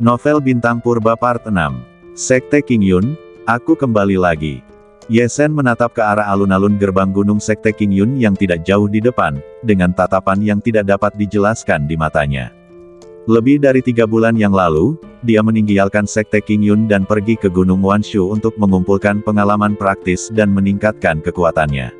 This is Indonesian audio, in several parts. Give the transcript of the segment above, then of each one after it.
Novel Bintang Purba Part 6. Sekte Qingyun, aku kembali lagi. Ye Shen menatap ke arah alun-alun gerbang gunung Sekte Qingyun yang tidak jauh di depan, dengan tatapan yang tidak dapat dijelaskan di matanya. Lebih dari 3 bulan yang lalu, dia meninggalkan Sekte Qingyun dan pergi ke Gunung Wanshu untuk mengumpulkan pengalaman praktis dan meningkatkan kekuatannya.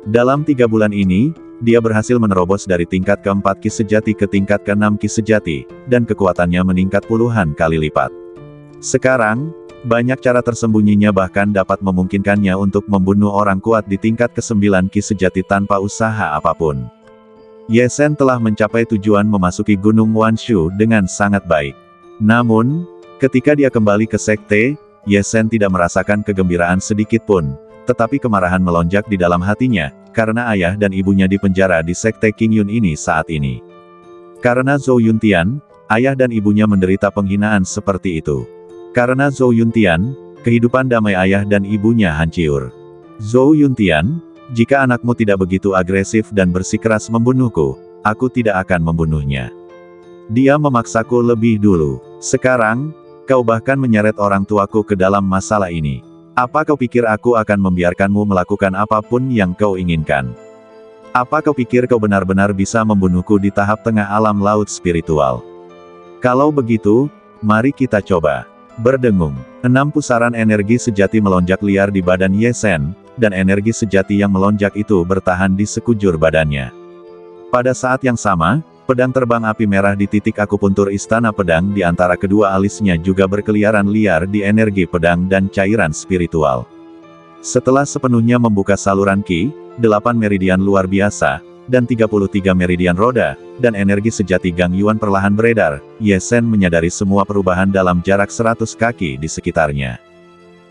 Dalam 3 bulan ini, dia berhasil menerobos dari tingkat ke-4 Ki Sejati ke tingkat ke-6 Ki Sejati, dan kekuatannya meningkat puluhan kali lipat. Sekarang, banyak cara tersembunyinya bahkan dapat memungkinkannya untuk membunuh orang kuat di tingkat ke-9 Ki Sejati tanpa usaha apapun. Ye Shen telah mencapai tujuan memasuki Gunung Wanshu dengan sangat baik. Namun, ketika dia kembali ke sekte, Ye Shen tidak merasakan kegembiraan sedikit pun, tetapi kemarahan melonjak di dalam hatinya, karena ayah dan ibunya dipenjara di Sekte Qingyun ini saat ini. Karena Zhou Yuntian, ayah dan ibunya menderita penghinaan seperti itu. Karena Zhou Yuntian, kehidupan damai ayah dan ibunya hancur. Zhou Yuntian, jika anakmu tidak begitu agresif dan bersikeras membunuhku, aku tidak akan membunuhnya. Dia memaksaku lebih dulu. Sekarang, kau bahkan menyeret orang tuaku ke dalam masalah ini. Apa kau pikir aku akan membiarkanmu melakukan apapun yang kau inginkan? Apa kau pikir kau benar-benar bisa membunuhku di tahap tengah alam laut spiritual? Kalau begitu, mari kita coba. Berdengung. 6 pusaran energi sejati melonjak liar di badan Ye Shen, dan energi sejati yang melonjak itu bertahan di sekujur badannya. Pada saat yang sama, pedang terbang api merah di titik akupuntur istana pedang di antara kedua alisnya juga berkeliaran liar di energi pedang dan cairan spiritual. Setelah sepenuhnya membuka saluran Qi, 8 meridian luar biasa, dan 33 meridian roda, dan energi sejati Gang Yuan perlahan beredar, Ye Shen menyadari semua perubahan dalam jarak 100 kaki di sekitarnya.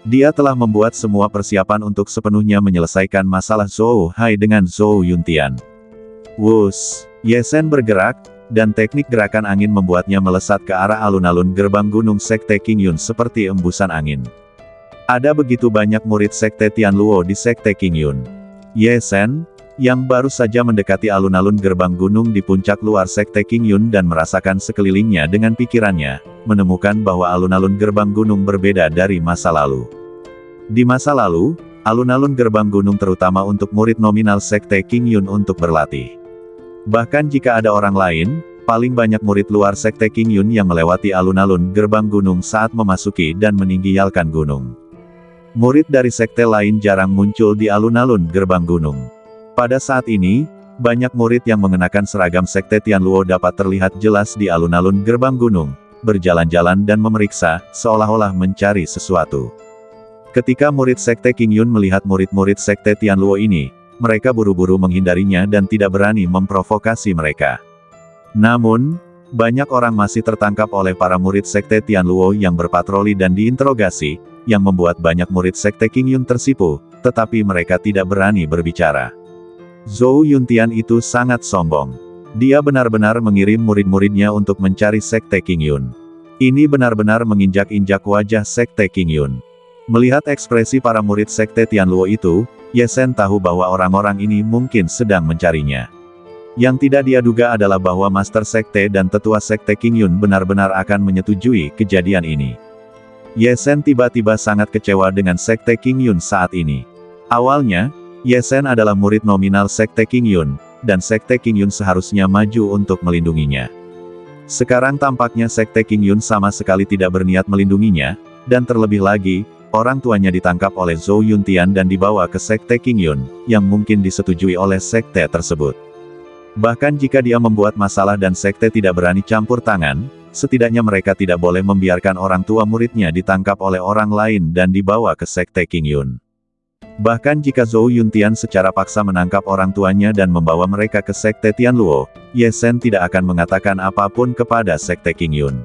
Dia telah membuat semua persiapan untuk sepenuhnya menyelesaikan masalah Zhou Hai dengan Zhou Yuntian. Wush! Ye Shen bergerak, dan teknik gerakan angin membuatnya melesat ke arah alun-alun gerbang gunung Sekte Qingyun seperti embusan angin. Ada begitu banyak murid Sekte Tianluo di Sekte Qingyun. Ye Shen, yang baru saja mendekati alun-alun gerbang gunung di puncak luar Sekte Qingyun dan merasakan sekelilingnya dengan pikirannya, menemukan bahwa alun-alun gerbang gunung berbeda dari masa lalu. Di masa lalu, alun-alun gerbang gunung terutama untuk murid nominal Sekte Qingyun untuk berlatih. Bahkan jika ada orang lain, paling banyak murid luar Sekte Qingyun yang melewati alun-alun gerbang gunung saat memasuki dan meninggalkan gunung. Murid dari sekte lain jarang muncul di alun-alun gerbang gunung. Pada saat ini, banyak murid yang mengenakan seragam Sekte Tianluo dapat terlihat jelas di alun-alun gerbang gunung, berjalan-jalan dan memeriksa, seolah-olah mencari sesuatu. Ketika murid Sekte Qingyun melihat murid-murid Sekte Tianluo ini, mereka buru-buru menghindarinya dan tidak berani memprovokasi mereka. Namun, banyak orang masih tertangkap oleh para murid Sekte Tianluo yang berpatroli dan diinterogasi, yang membuat banyak murid Sekte Qingyun tersipu, tetapi mereka tidak berani berbicara. Zhou Yuntian itu sangat sombong. Dia benar-benar mengirim murid-muridnya untuk mencari Sekte Qingyun. Ini benar-benar menginjak-injak wajah Sekte Qingyun. Melihat ekspresi para murid Sekte Tianluo itu, Ye Shen tahu bahwa orang-orang ini mungkin sedang mencarinya. Yang tidak dia duga adalah bahwa Master Sekte dan Tetua Sekte Qingyun benar-benar akan menyetujui kejadian ini. Ye Shen tiba-tiba sangat kecewa dengan Sekte Qingyun saat ini. Awalnya, Ye Shen adalah murid nominal Sekte Qingyun, dan Sekte Qingyun seharusnya maju untuk melindunginya. Sekarang tampaknya Sekte Qingyun sama sekali tidak berniat melindunginya, dan terlebih lagi, orang tuanya ditangkap oleh Zhou Yuntian dan dibawa ke Sekte Qingyun, yang mungkin disetujui oleh sekte tersebut. Bahkan jika dia membuat masalah dan sekte tidak berani campur tangan, setidaknya mereka tidak boleh membiarkan orang tua muridnya ditangkap oleh orang lain dan dibawa ke Sekte Qingyun. Bahkan jika Zhou Yuntian secara paksa menangkap orang tuanya dan membawa mereka ke Sekte Tianluo, Ye Shen tidak akan mengatakan apapun kepada Sekte Qingyun.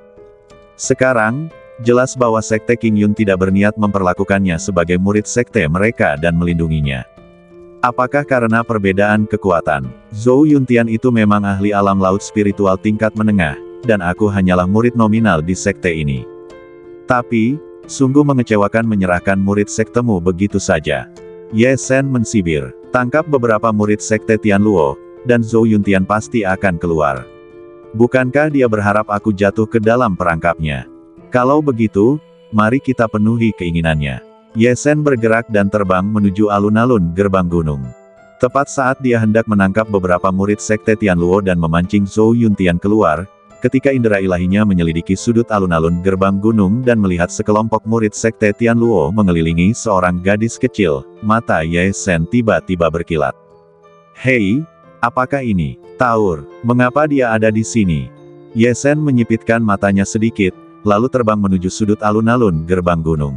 Sekarang, jelas bahwa Sekte Qingyun tidak berniat memperlakukannya sebagai murid sekte mereka dan melindunginya. Apakah karena perbedaan kekuatan? Zhou Yuntian itu memang ahli alam laut spiritual tingkat menengah, dan aku hanyalah murid nominal di sekte ini. Tapi, sungguh mengecewakan menyerahkan murid sektemu begitu saja. Ye Shen mensibir. Tangkap beberapa murid Sekte Tianluo, dan Zhou Yuntian pasti akan keluar. Bukankah dia berharap aku jatuh ke dalam perangkapnya? Kalau begitu, mari kita penuhi keinginannya. Ye Shen bergerak dan terbang menuju alun-alun gerbang gunung. Tepat saat dia hendak menangkap beberapa murid sekte Tianluo dan memancing Zhou Yuntian keluar, ketika indera ilahinya menyelidiki sudut alun-alun gerbang gunung dan melihat sekelompok murid sekte Tianluo mengelilingi seorang gadis kecil, mata Ye Shen tiba-tiba berkilat. Hei, apakah ini? Taur, mengapa dia ada di sini? Ye Shen menyipitkan matanya sedikit, lalu terbang menuju sudut alun-alun gerbang gunung.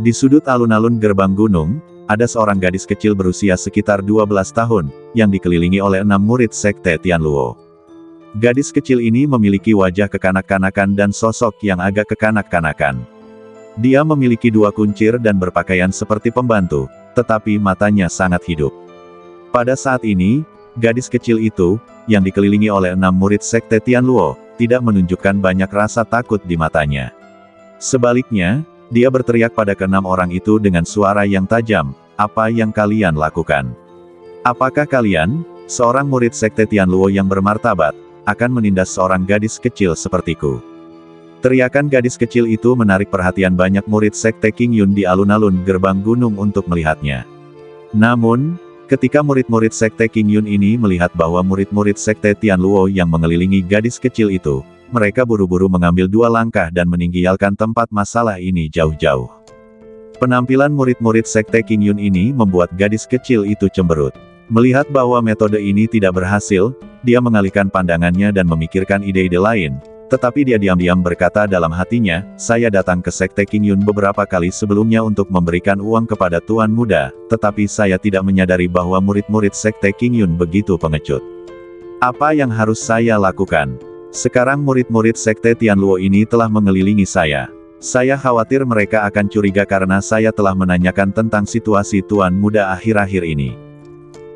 Di sudut alun-alun gerbang gunung, ada seorang gadis kecil berusia sekitar 12 tahun, yang dikelilingi oleh 6 murid sekte Tianluo. Gadis kecil ini memiliki wajah kekanak-kanakan dan sosok yang agak kekanak-kanakan. Dia memiliki 2 kuncir dan berpakaian seperti pembantu, tetapi matanya sangat hidup. Pada saat ini, gadis kecil itu, yang dikelilingi oleh 6 murid sekte Tianluo, tidak menunjukkan banyak rasa takut di matanya. Sebaliknya, dia berteriak pada ke-6 orang itu dengan suara yang tajam, "Apa yang kalian lakukan? Apakah kalian, seorang murid sekte Tianluo yang bermartabat, akan menindas seorang gadis kecil sepertiku?" Teriakan gadis kecil itu menarik perhatian banyak murid sekte Qingyun di alun-alun gerbang gunung untuk melihatnya. Namun, ketika murid-murid sekte Qingyun ini melihat bahwa murid-murid sekte Tianluo yang mengelilingi gadis kecil itu, mereka buru-buru mengambil 2 langkah dan meninggalkan tempat masalah ini jauh-jauh. Penampilan murid-murid sekte Qingyun ini membuat gadis kecil itu cemberut. Melihat bahwa metode ini tidak berhasil, dia mengalihkan pandangannya dan memikirkan ide-ide lain, tetapi dia diam-diam berkata dalam hatinya, "Saya datang ke sekte Qingyun beberapa kali sebelumnya untuk memberikan uang kepada tuan muda, tetapi saya tidak menyadari bahwa murid-murid sekte Qingyun begitu pengecut. Apa yang harus saya lakukan? Sekarang murid-murid sekte Tianluo ini telah mengelilingi saya. Saya khawatir mereka akan curiga karena saya telah menanyakan tentang situasi tuan muda akhir-akhir ini."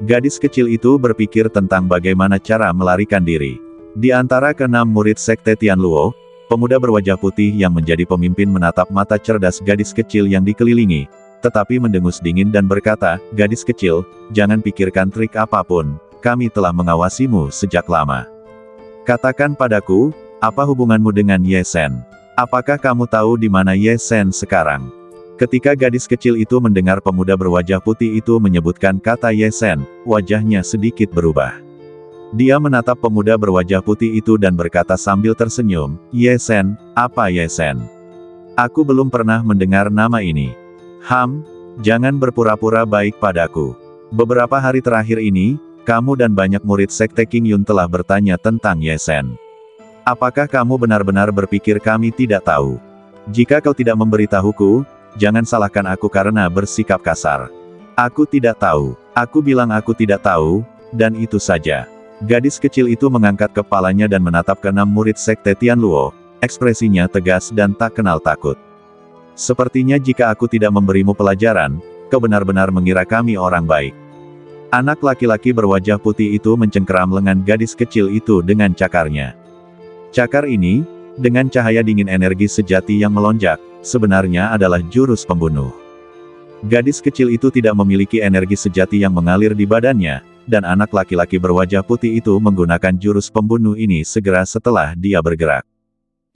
Gadis kecil itu berpikir tentang bagaimana cara melarikan diri. Di antara ke-6 murid sekte Tianluo, pemuda berwajah putih yang menjadi pemimpin menatap mata cerdas gadis kecil yang dikelilingi, tetapi mendengus dingin dan berkata, "Gadis kecil, jangan pikirkan trik apapun, kami telah mengawasimu sejak lama. Katakan padaku, apa hubunganmu dengan Ye Shen? Apakah kamu tahu di mana Ye Shen sekarang?" Ketika gadis kecil itu mendengar pemuda berwajah putih itu menyebutkan kata Ye Shen, wajahnya sedikit berubah. Dia menatap pemuda berwajah putih itu dan berkata sambil tersenyum, "Ye Shen, apa Ye Shen? Aku belum pernah mendengar nama ini." Jangan berpura-pura baik padaku. Beberapa hari terakhir ini, kamu dan banyak murid sekte Qingyun telah bertanya tentang Ye Shen. Apakah kamu benar-benar berpikir kami tidak tahu? Jika kau tidak memberitahuku, jangan salahkan aku karena bersikap kasar. Aku tidak tahu. Aku bilang aku tidak tahu, dan itu saja. Gadis kecil itu mengangkat kepalanya dan menatap ke-6 murid sekte Tianluo, ekspresinya tegas dan tak kenal takut. "Sepertinya jika aku tidak memberimu pelajaran, kau benar-benar mengira kami orang baik." Anak laki-laki berwajah putih itu mencengkeram lengan gadis kecil itu dengan cakarnya. Cakar ini, dengan cahaya dingin energi sejati yang melonjak, sebenarnya adalah jurus pembunuh. Gadis kecil itu tidak memiliki energi sejati yang mengalir di badannya, dan anak laki-laki berwajah putih itu menggunakan jurus pembunuh ini segera setelah dia bergerak.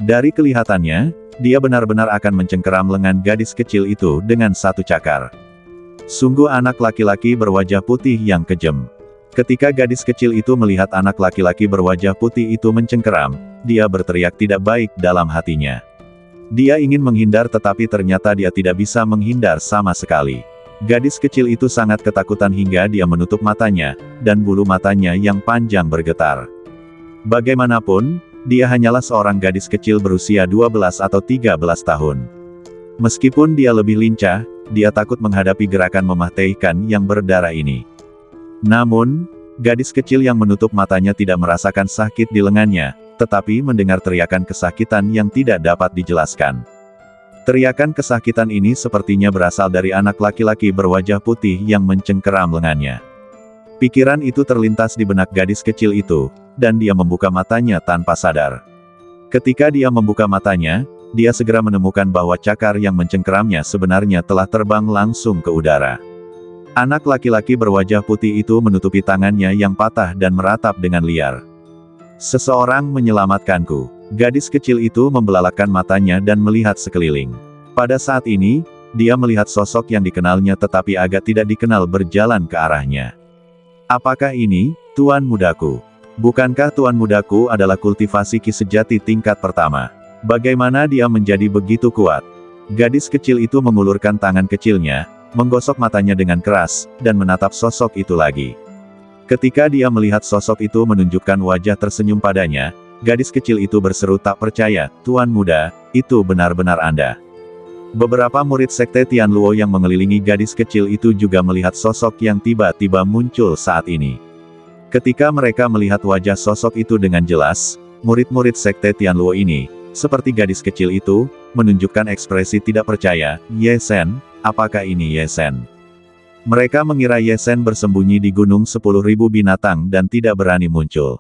Dari kelihatannya, dia benar-benar akan mencengkeram lengan gadis kecil itu dengan satu cakar. Sungguh anak laki-laki berwajah putih yang kejam. Ketika gadis kecil itu melihat anak laki-laki berwajah putih itu mencengkeram, dia berteriak tidak baik dalam hatinya. Dia ingin menghindar tetapi ternyata dia tidak bisa menghindar sama sekali. Gadis kecil itu sangat ketakutan hingga dia menutup matanya, dan bulu matanya yang panjang bergetar. Bagaimanapun, dia hanyalah seorang gadis kecil berusia 12 atau 13 tahun. Meskipun dia lebih lincah, dia takut menghadapi gerakan mematikan yang berdarah ini. Namun, gadis kecil yang menutup matanya tidak merasakan sakit di lengannya, tetapi mendengar teriakan kesakitan yang tidak dapat dijelaskan. Teriakan kesakitan ini sepertinya berasal dari anak laki-laki berwajah putih yang mencengkeram lengannya. Pikiran itu terlintas di benak gadis kecil itu, dan dia membuka matanya tanpa sadar. Ketika dia membuka matanya, dia segera menemukan bahwa cakar yang mencengkeramnya sebenarnya telah terbang langsung ke udara. Anak laki-laki berwajah putih itu menutupi tangannya yang patah dan meratap dengan liar. Seseorang menyelamatkanku. Gadis kecil itu membelalakkan matanya dan melihat sekeliling. Pada saat ini, dia melihat sosok yang dikenalnya tetapi agak tidak dikenal berjalan ke arahnya. Apakah ini, Tuan Mudaku? Bukankah Tuan Mudaku adalah kultivasi ki sejati tingkat pertama? Bagaimana dia menjadi begitu kuat? Gadis kecil itu mengulurkan tangan kecilnya, menggosok matanya dengan keras, dan menatap sosok itu lagi. Ketika dia melihat sosok itu menunjukkan wajah tersenyum padanya, gadis kecil itu berseru tak percaya, Tuan Muda, itu benar-benar Anda. Beberapa murid sekte Tianluo yang mengelilingi gadis kecil itu juga melihat sosok yang tiba-tiba muncul saat ini. Ketika mereka melihat wajah sosok itu dengan jelas, murid-murid sekte Tianluo ini, seperti gadis kecil itu, menunjukkan ekspresi tidak percaya, Ye Shen, apakah ini Ye Shen? Mereka mengira Ye Shen bersembunyi di gunung 10.000 binatang dan tidak berani muncul.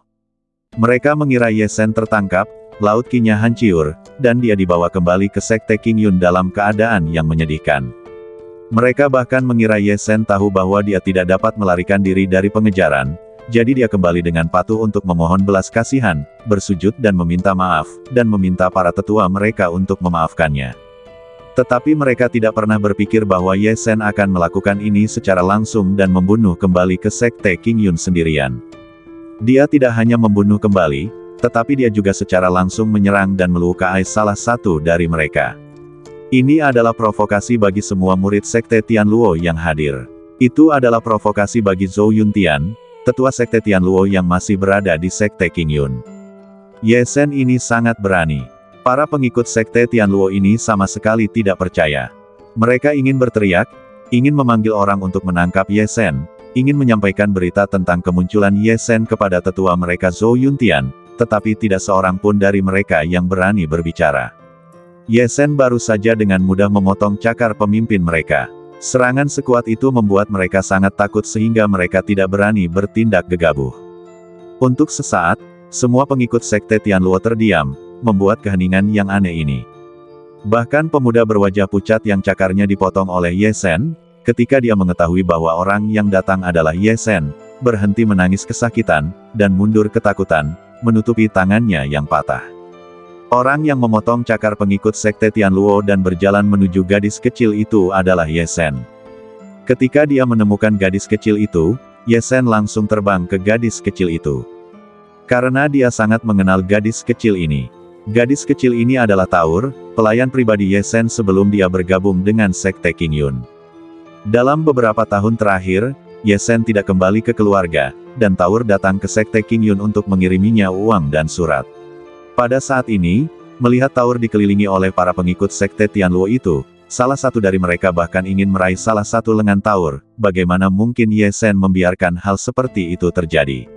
Mereka mengira Ye Shen tertangkap, laut Qi-nya hancur, dan dia dibawa kembali ke sekte Qingyun dalam keadaan yang menyedihkan. Mereka bahkan mengira Ye Shen tahu bahwa dia tidak dapat melarikan diri dari pengejaran, jadi dia kembali dengan patuh untuk memohon belas kasihan, bersujud dan meminta maaf, dan meminta para tetua mereka untuk memaafkannya. Tetapi mereka tidak pernah berpikir bahwa Ye Shen akan melakukan ini secara langsung dan membunuh kembali ke sekte Qingyun sendirian. Dia tidak hanya membunuh kembali, tetapi dia juga secara langsung menyerang dan melukai salah satu dari mereka. Ini adalah provokasi bagi semua murid sekte Tianluo yang hadir. Itu adalah provokasi bagi Zhou Yuntian, tetua sekte Tianluo yang masih berada di sekte Qingyun. Ye Shen ini sangat berani. Para pengikut sekte Tianluo ini sama sekali tidak percaya. Mereka ingin berteriak, ingin memanggil orang untuk menangkap Ye Shen, ingin menyampaikan berita tentang kemunculan Ye Shen kepada tetua mereka Zhou Yuntian, tetapi tidak seorang pun dari mereka yang berani berbicara. Ye Shen baru saja dengan mudah memotong cakar pemimpin mereka. Serangan sekuat itu membuat mereka sangat takut sehingga mereka tidak berani bertindak gegabah. Untuk sesaat, semua pengikut sekte Tianluo terdiam, membuat keheningan yang aneh ini. Bahkan pemuda berwajah pucat yang cakarnya dipotong oleh Ye Shen, ketika dia mengetahui bahwa orang yang datang adalah Ye Shen, berhenti menangis kesakitan, dan mundur ketakutan, menutupi tangannya yang patah. Orang yang memotong cakar pengikut sekte Tianluo dan berjalan menuju gadis kecil itu adalah Ye Shen. Ketika dia menemukan gadis kecil itu, Ye Shen langsung terbang ke gadis kecil itu. Karena dia sangat mengenal gadis kecil ini. Gadis kecil ini adalah Taur, pelayan pribadi Ye Shen sebelum dia bergabung dengan sekte Qingyun. Dalam beberapa tahun terakhir, Ye Shen tidak kembali ke keluarga, dan Taur datang ke sekte Qingyun untuk mengiriminya uang dan surat. Pada saat ini, melihat Taur dikelilingi oleh para pengikut sekte Tianluo itu, salah satu dari mereka bahkan ingin meraih salah satu lengan Taur. Bagaimana mungkin Ye Shen membiarkan hal seperti itu terjadi?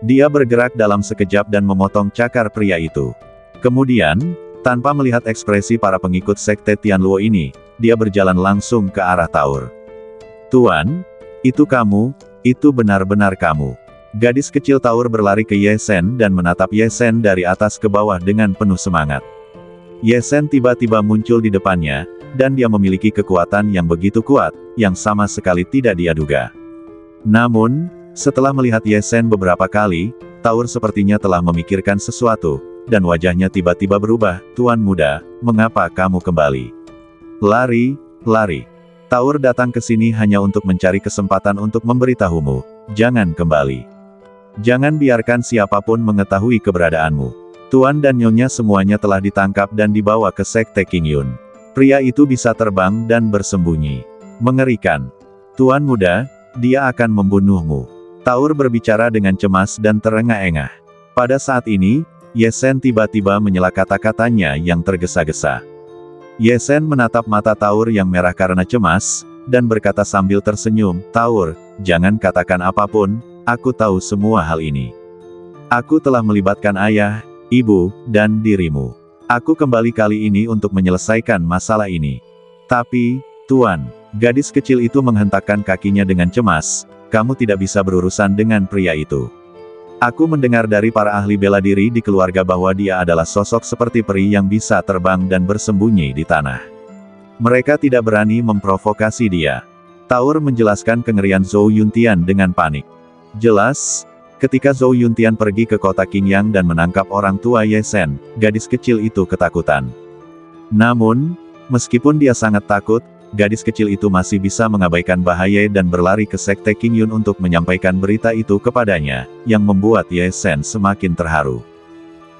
Dia bergerak dalam sekejap dan memotong cakar pria itu. Kemudian, tanpa melihat ekspresi para pengikut sekte Tianluo ini, dia berjalan langsung ke arah Taur. Tuan, itu kamu, itu benar-benar kamu. Gadis kecil Taur berlari ke Ye Shen dan menatap Ye Shen dari atas ke bawah dengan penuh semangat. Ye Shen tiba-tiba muncul di depannya, dan dia memiliki kekuatan yang begitu kuat, yang sama sekali tidak dia duga. Namun, setelah melihat Ye Shen beberapa kali, Taur sepertinya telah memikirkan sesuatu, dan wajahnya tiba-tiba berubah. Tuan muda, mengapa kamu kembali? Lari, lari. Taur datang ke sini hanya untuk mencari kesempatan untuk memberitahumu, jangan kembali. Jangan biarkan siapapun mengetahui keberadaanmu. Tuan dan nyonya semuanya telah ditangkap dan dibawa ke sekte Qingyun. Pria itu bisa terbang dan bersembunyi. Mengerikan. Tuan muda, dia akan membunuhmu. Taur berbicara dengan cemas dan terengah-engah. Pada saat ini, Ye Shen tiba-tiba menyela kata-katanya yang tergesa-gesa. Ye Shen menatap mata Taur yang merah karena cemas, dan berkata sambil tersenyum, Taur, jangan katakan apapun, aku tahu semua hal ini. Aku telah melibatkan ayah, ibu, dan dirimu. Aku kembali kali ini untuk menyelesaikan masalah ini. Tapi, Tuan, gadis kecil itu menghentakkan kakinya dengan cemas, kamu tidak bisa berurusan dengan pria itu. Aku mendengar dari para ahli bela diri di keluarga bahwa dia adalah sosok seperti peri yang bisa terbang dan bersembunyi di tanah. Mereka tidak berani memprovokasi dia. Taur menjelaskan kengerian Zhou Yuntian dengan panik. Jelas, Ketika Zhou Yuntian pergi ke kota Qingyang dan menangkap orang tua Ye Shen, gadis kecil itu ketakutan. Namun, meskipun dia sangat takut, gadis kecil itu masih bisa mengabaikan bahaya dan berlari ke Sekte Qingyun untuk menyampaikan berita itu kepadanya, yang membuat Ye Shen semakin terharu.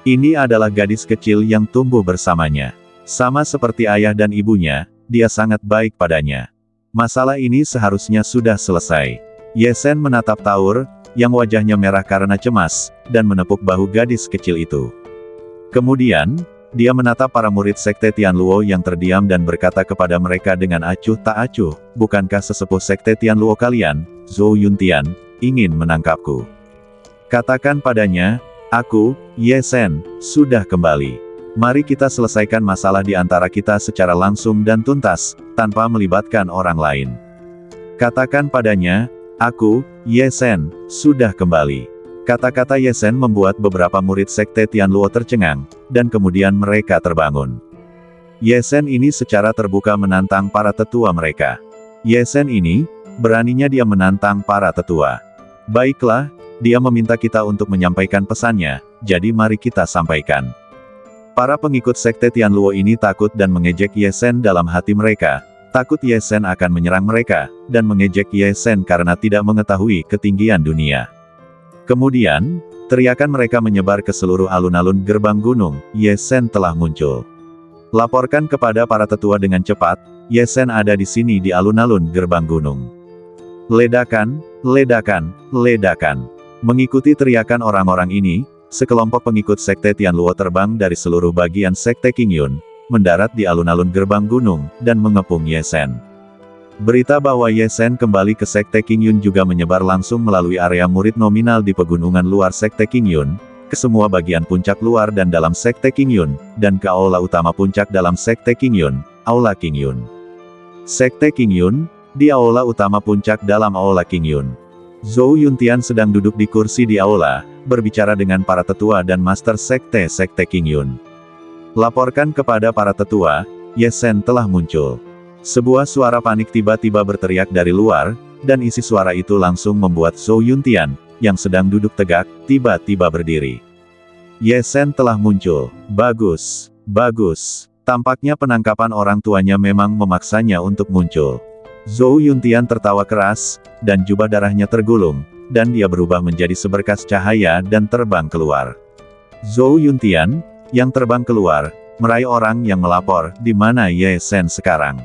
Ini adalah gadis kecil yang tumbuh bersamanya. Sama seperti ayah dan ibunya, dia sangat baik padanya. Masalah ini seharusnya sudah selesai. Ye Shen menatap Taur, yang wajahnya merah karena cemas, dan menepuk bahu gadis kecil itu. Kemudian, dia menatap para murid Sekte Tianluo yang terdiam dan berkata kepada mereka dengan acuh tak acuh, "Bukankah sesepuh Sekte Tianluo kalian, Zhou Yuntian, ingin menangkapku? Katakan padanya, aku, Ye Shen, sudah kembali. Mari kita selesaikan masalah di antara kita secara langsung dan tuntas, tanpa melibatkan orang lain. Katakan padanya, aku, Ye Shen, sudah kembali." Kata-kata Ye Shen membuat beberapa murid Sekte Tianluo tercengang, dan kemudian mereka terbangun. Ye Shen ini secara terbuka menantang para tetua mereka. Ye Shen ini, beraninya dia menantang para tetua. Baiklah, dia meminta kita untuk menyampaikan pesannya, jadi mari kita sampaikan. Para pengikut Sekte Tianluo ini takut dan mengejek Ye Shen dalam hati mereka. Takut Ye Shen akan menyerang mereka, dan mengejek Ye Shen karena tidak mengetahui ketinggian dunia. Kemudian, teriakan mereka menyebar ke seluruh alun-alun gerbang gunung, Ye Shen telah muncul. Laporkan kepada para tetua dengan cepat, Ye Shen ada di sini di alun-alun gerbang gunung. Ledakan, ledakan, ledakan. Mengikuti teriakan orang-orang ini, sekelompok pengikut Sekte Tianluo terbang dari seluruh bagian Sekte Qingyun, mendarat di alun-alun gerbang gunung, dan mengepung Ye Shen. Berita bahwa Ye Shen kembali ke Sekte Qingyun juga menyebar langsung melalui area murid nominal di pegunungan luar Sekte Qingyun, ke semua bagian puncak luar dan dalam Sekte Qingyun, dan ke aula utama puncak dalam Sekte Qingyun, Aula Qingyun. Sekte Qingyun, di aula utama puncak dalam Aula Qingyun. Zhou Yuntian sedang duduk di kursi di aula, berbicara dengan para tetua dan master Sekte Qingyun. Laporkan kepada para tetua, Ye Shen telah muncul. Sebuah suara panik tiba-tiba berteriak dari luar, dan isi suara itu langsung membuat Zhou Yuntian, yang sedang duduk tegak, tiba-tiba berdiri. Ye Shen telah muncul. Bagus, bagus. Tampaknya penangkapan orang tuanya memang memaksanya untuk muncul. Zhou Yuntian tertawa keras, dan jubah darahnya tergulung, dan dia berubah menjadi seberkas cahaya dan terbang keluar. Zhou Yuntian, yang terbang keluar, meraih orang yang melapor, di mana Ye Shen sekarang.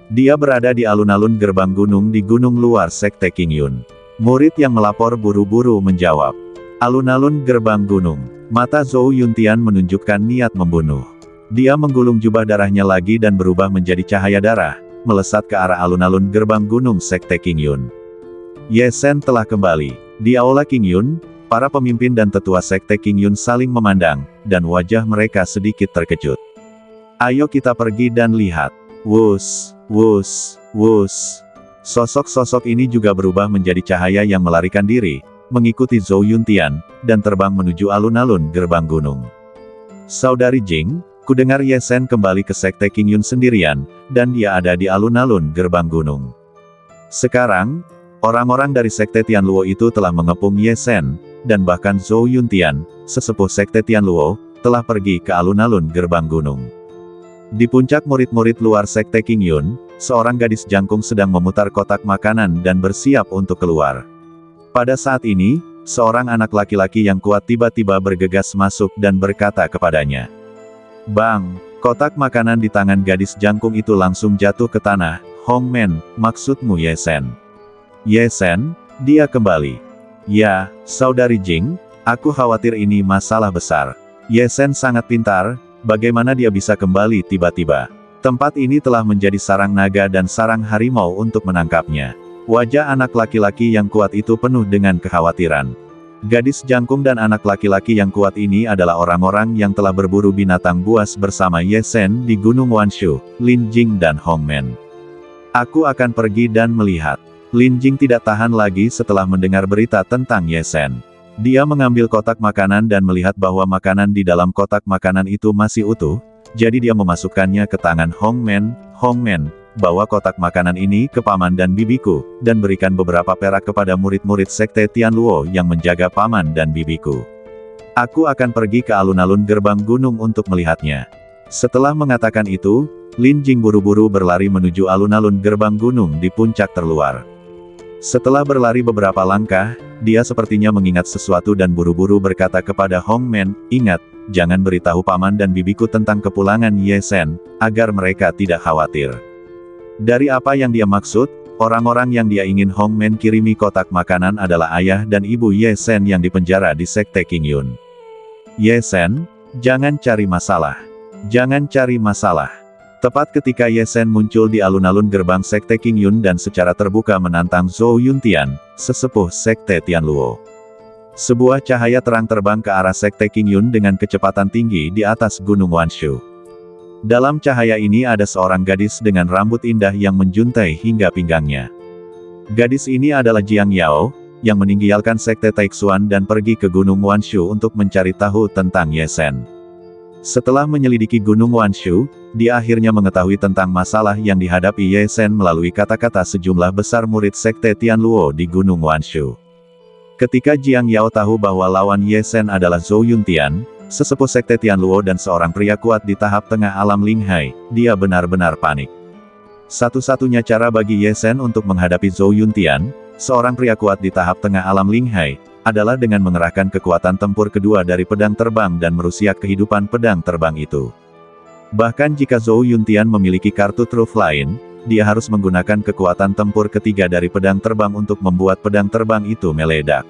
Dia berada di alun-alun gerbang gunung di gunung luar Sekte Qingyun. Murid yang melapor buru-buru menjawab. Alun-alun gerbang gunung. Mata Zhou Yuntian menunjukkan niat membunuh. Dia menggulung jubah darahnya lagi dan berubah menjadi cahaya darah, melesat ke arah alun-alun gerbang gunung Sekte Qingyun. Ye Shen telah kembali. Di aula Qingyun, para pemimpin dan tetua Sekte Qingyun saling memandang, dan wajah mereka sedikit terkejut. Ayo kita pergi dan lihat. Wus, wus, wus. Sosok-sosok ini juga berubah menjadi cahaya yang melarikan diri, mengikuti Zhou Yuntian, dan terbang menuju alun-alun gerbang gunung. Saudari Jing, kudengar Ye Shen kembali ke Sekte Qingyun sendirian, dan dia ada di alun-alun gerbang gunung. Sekarang, orang-orang dari Sekte Tianluo itu telah mengepung Ye Shen, dan bahkan Zhou Yuntian, sesepuh Sekte Tianluo, telah pergi ke alun-alun gerbang gunung. Di puncak murid-murid luar Sekte Qingyun, seorang gadis jangkung sedang memutar kotak makanan dan bersiap untuk keluar. Pada saat ini, seorang anak laki-laki yang kuat tiba-tiba bergegas masuk dan berkata kepadanya. Bang, kotak makanan di tangan gadis jangkung itu langsung jatuh ke tanah. Hongmen, maksudmu Ye Shen? Ye Shen, dia kembali. Ya, saudari Jing, aku khawatir ini masalah besar. Ye Shen sangat pintar. Bagaimana dia bisa kembali tiba-tiba? Tempat ini telah menjadi sarang naga dan sarang harimau untuk menangkapnya. Wajah anak laki-laki yang kuat itu penuh dengan kekhawatiran. Gadis jangkung dan anak laki-laki yang kuat ini adalah orang-orang yang telah berburu binatang buas bersama Ye Shen di Gunung Wanshu, Lin Jing dan Hongmen. Aku akan pergi dan melihat. Lin Jing tidak tahan lagi setelah mendengar berita tentang Ye Shen. Dia mengambil kotak makanan dan melihat bahwa makanan di dalam kotak makanan itu masih utuh, jadi dia memasukkannya ke tangan Hongmen, bawa kotak makanan ini ke paman dan bibiku, dan berikan beberapa perak kepada murid-murid sekte Tianluo yang menjaga paman dan bibiku. Aku akan pergi ke alun-alun gerbang gunung untuk melihatnya. Setelah mengatakan itu, Lin Jing buru-buru berlari menuju alun-alun gerbang gunung di puncak terluar. Setelah berlari beberapa langkah, dia sepertinya mengingat sesuatu dan buru-buru berkata kepada Hong Men, "Ingat, jangan beritahu paman dan bibiku tentang kepulangan Ye Sen, agar mereka tidak khawatir." Dari apa yang dia maksud, orang-orang yang dia ingin Hong Men kirimi kotak makanan adalah ayah dan ibu Ye Sen yang dipenjara di sekte Qingyun. Ye Sen, jangan cari masalah. Jangan cari masalah. Tepat ketika Ye Sen muncul di alun-alun gerbang sekte Qingyun dan secara terbuka menantang Zhou Yuntian, sesepuh sekte Tianluo. Sebuah cahaya terang terbang ke arah sekte Qingyun dengan kecepatan tinggi di atas gunung Wanshu. Dalam cahaya ini ada seorang gadis dengan rambut indah yang menjuntai hingga pinggangnya. Gadis ini adalah Jiang Yao, yang meninggalkan sekte Taixuan dan pergi ke gunung Wanshu untuk mencari tahu tentang Ye Sen. Setelah menyelidiki gunung Wanshu, dia akhirnya mengetahui tentang masalah yang dihadapi Ye Sen melalui kata-kata sejumlah besar murid sekte Tianluo di gunung Wanshu. Ketika Jiang Yao tahu bahwa lawan Ye Sen adalah Zhou Yuntian, sesepuh sekte Tianluo dan seorang pria kuat di tahap tengah alam Linghai, dia benar-benar panik. Satu-satunya cara bagi Ye Sen untuk menghadapi Zhou Yuntian, seorang pria kuat di tahap tengah alam Linghai, adalah dengan mengerahkan kekuatan tempur kedua dari pedang terbang dan merusak kehidupan pedang terbang itu. Bahkan jika Zhou Yuntian memiliki kartu truf lain, dia harus menggunakan kekuatan tempur ketiga dari pedang terbang untuk membuat pedang terbang itu meledak.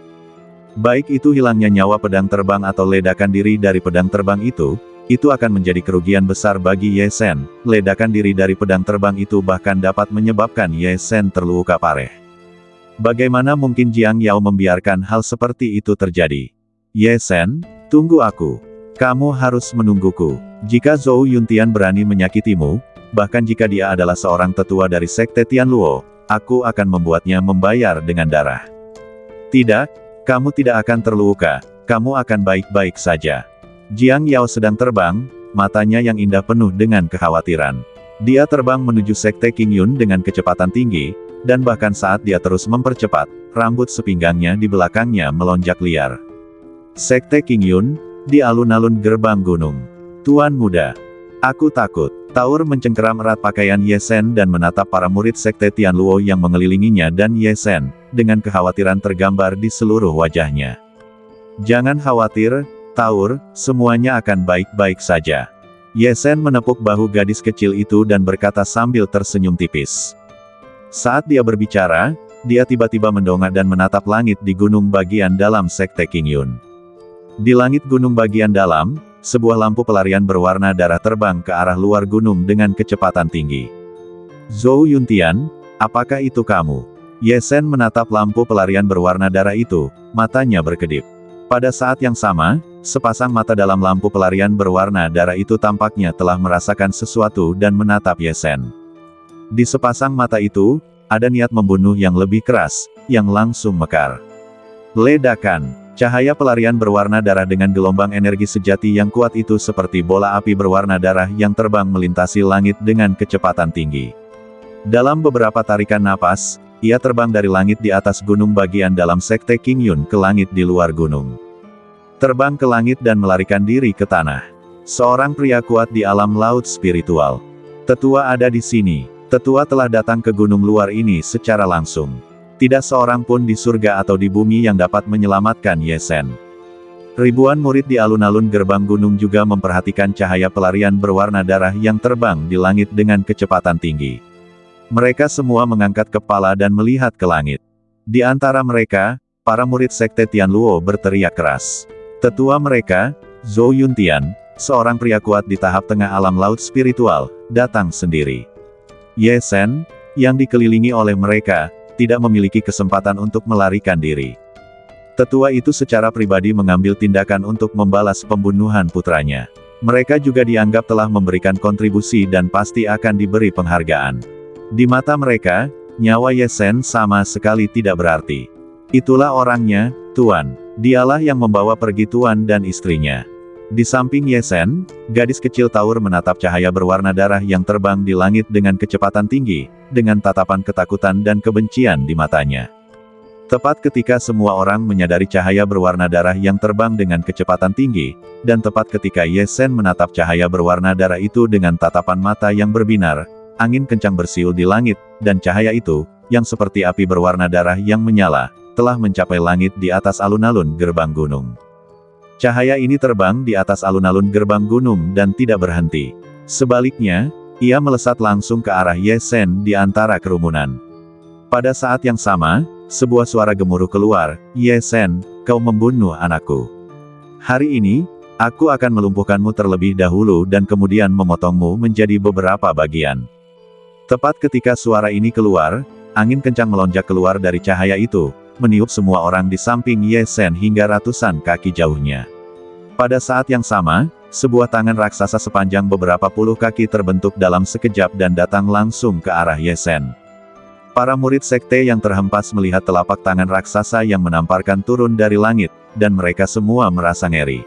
Baik itu hilangnya nyawa pedang terbang atau ledakan diri dari pedang terbang itu akan menjadi kerugian besar bagi Ye Sen. Ledakan diri dari pedang terbang itu bahkan dapat menyebabkan Ye Sen terluka parah. Bagaimana mungkin Jiang Yao membiarkan hal seperti itu terjadi? Ye Sen, tunggu aku. Kamu harus menungguku. Jika Zhou Yuntian berani menyakitimu, bahkan jika dia adalah seorang tetua dari sekte Tianluo, aku akan membuatnya membayar dengan darah. Tidak, kamu tidak akan terluka, kamu akan baik-baik saja. Jiang Yao sedang terbang, matanya yang indah penuh dengan kekhawatiran. Dia terbang menuju sekte Qingyun dengan kecepatan tinggi, dan bahkan saat dia terus mempercepat, rambut sepinggangnya di belakangnya melonjak liar. Sekte Qingyun, di alun-alun gerbang gunung. Tuan muda, aku takut. Taur mencengkeram erat pakaian Ye Sen dan menatap para murid sekte Tianluo yang mengelilinginya dan Ye Sen, dengan kekhawatiran tergambar di seluruh wajahnya. Jangan khawatir, Taur, semuanya akan baik-baik saja. Ye Sen menepuk bahu gadis kecil itu dan berkata sambil tersenyum tipis. Saat dia berbicara, dia tiba-tiba mendongak dan menatap langit di gunung bagian dalam sekte Qingyun. Di langit gunung bagian dalam, sebuah lampu pelarian berwarna darah terbang ke arah luar gunung dengan kecepatan tinggi. Zhou Yuntian, apakah itu kamu? Ye Sen menatap lampu pelarian berwarna darah itu, matanya berkedip. Pada saat yang sama, sepasang mata dalam lampu pelarian berwarna darah itu tampaknya telah merasakan sesuatu dan menatap Ye Sen. Di sepasang mata itu, ada niat membunuh yang lebih keras, yang langsung mekar. Ledakan. Cahaya pelarian berwarna darah dengan gelombang energi sejati yang kuat itu seperti bola api berwarna darah yang terbang melintasi langit dengan kecepatan tinggi. Dalam beberapa tarikan napas, ia terbang dari langit di atas gunung bagian dalam sekte Qingyun ke langit di luar gunung. Terbang ke langit dan melarikan diri ke tanah. Seorang pria kuat di alam laut spiritual. Tetua ada di sini. Tetua telah datang ke gunung luar ini secara langsung. Tidak seorang pun di surga atau di bumi yang dapat menyelamatkan Ye Sen. Ribuan murid di alun-alun gerbang gunung juga memperhatikan cahaya pelarian berwarna darah yang terbang di langit dengan kecepatan tinggi. Mereka semua mengangkat kepala dan melihat ke langit. Di antara mereka, para murid sekte Tianluo berteriak keras. Tetua mereka, Zhou Yuntian, seorang pria kuat di tahap tengah alam laut spiritual, datang sendiri. Ye Sen, yang dikelilingi oleh mereka, tidak memiliki kesempatan untuk melarikan diri. Tetua itu secara pribadi mengambil tindakan untuk membalas pembunuhan putranya. Mereka juga dianggap telah memberikan kontribusi dan pasti akan diberi penghargaan. Di mata mereka, nyawa Ye Sen sama sekali tidak berarti. Itulah orangnya, Tuan. Dialah yang membawa pergi Tuan dan istrinya. Di samping Ye Sen, gadis kecil Taur menatap cahaya berwarna darah yang terbang di langit dengan kecepatan tinggi, dengan tatapan ketakutan dan kebencian di matanya. Tepat ketika semua orang menyadari cahaya berwarna darah yang terbang dengan kecepatan tinggi, dan tepat ketika Ye Sen menatap cahaya berwarna darah itu dengan tatapan mata yang berbinar, angin kencang bersiul di langit, dan cahaya itu, yang seperti api berwarna darah yang menyala, telah mencapai langit di atas alun-alun gerbang gunung. Cahaya ini terbang di atas alun-alun gerbang gunung dan tidak berhenti. Sebaliknya, ia melesat langsung ke arah Ye Sen di antara kerumunan. Pada saat yang sama, sebuah suara gemuruh keluar, "Ye Sen, kau membunuh anakku. Hari ini, aku akan melumpuhkanmu terlebih dahulu dan kemudian memotongmu menjadi beberapa bagian." Tepat ketika suara ini keluar, angin kencang melonjak keluar dari cahaya itu, meniup semua orang di samping Ye Sen hingga ratusan kaki jauhnya. Pada saat yang sama, sebuah tangan raksasa sepanjang beberapa puluh kaki terbentuk dalam sekejap dan datang langsung ke arah Ye Sen. Para murid sekte yang terhempas melihat telapak tangan raksasa yang menamparkan turun dari langit, dan mereka semua merasa ngeri.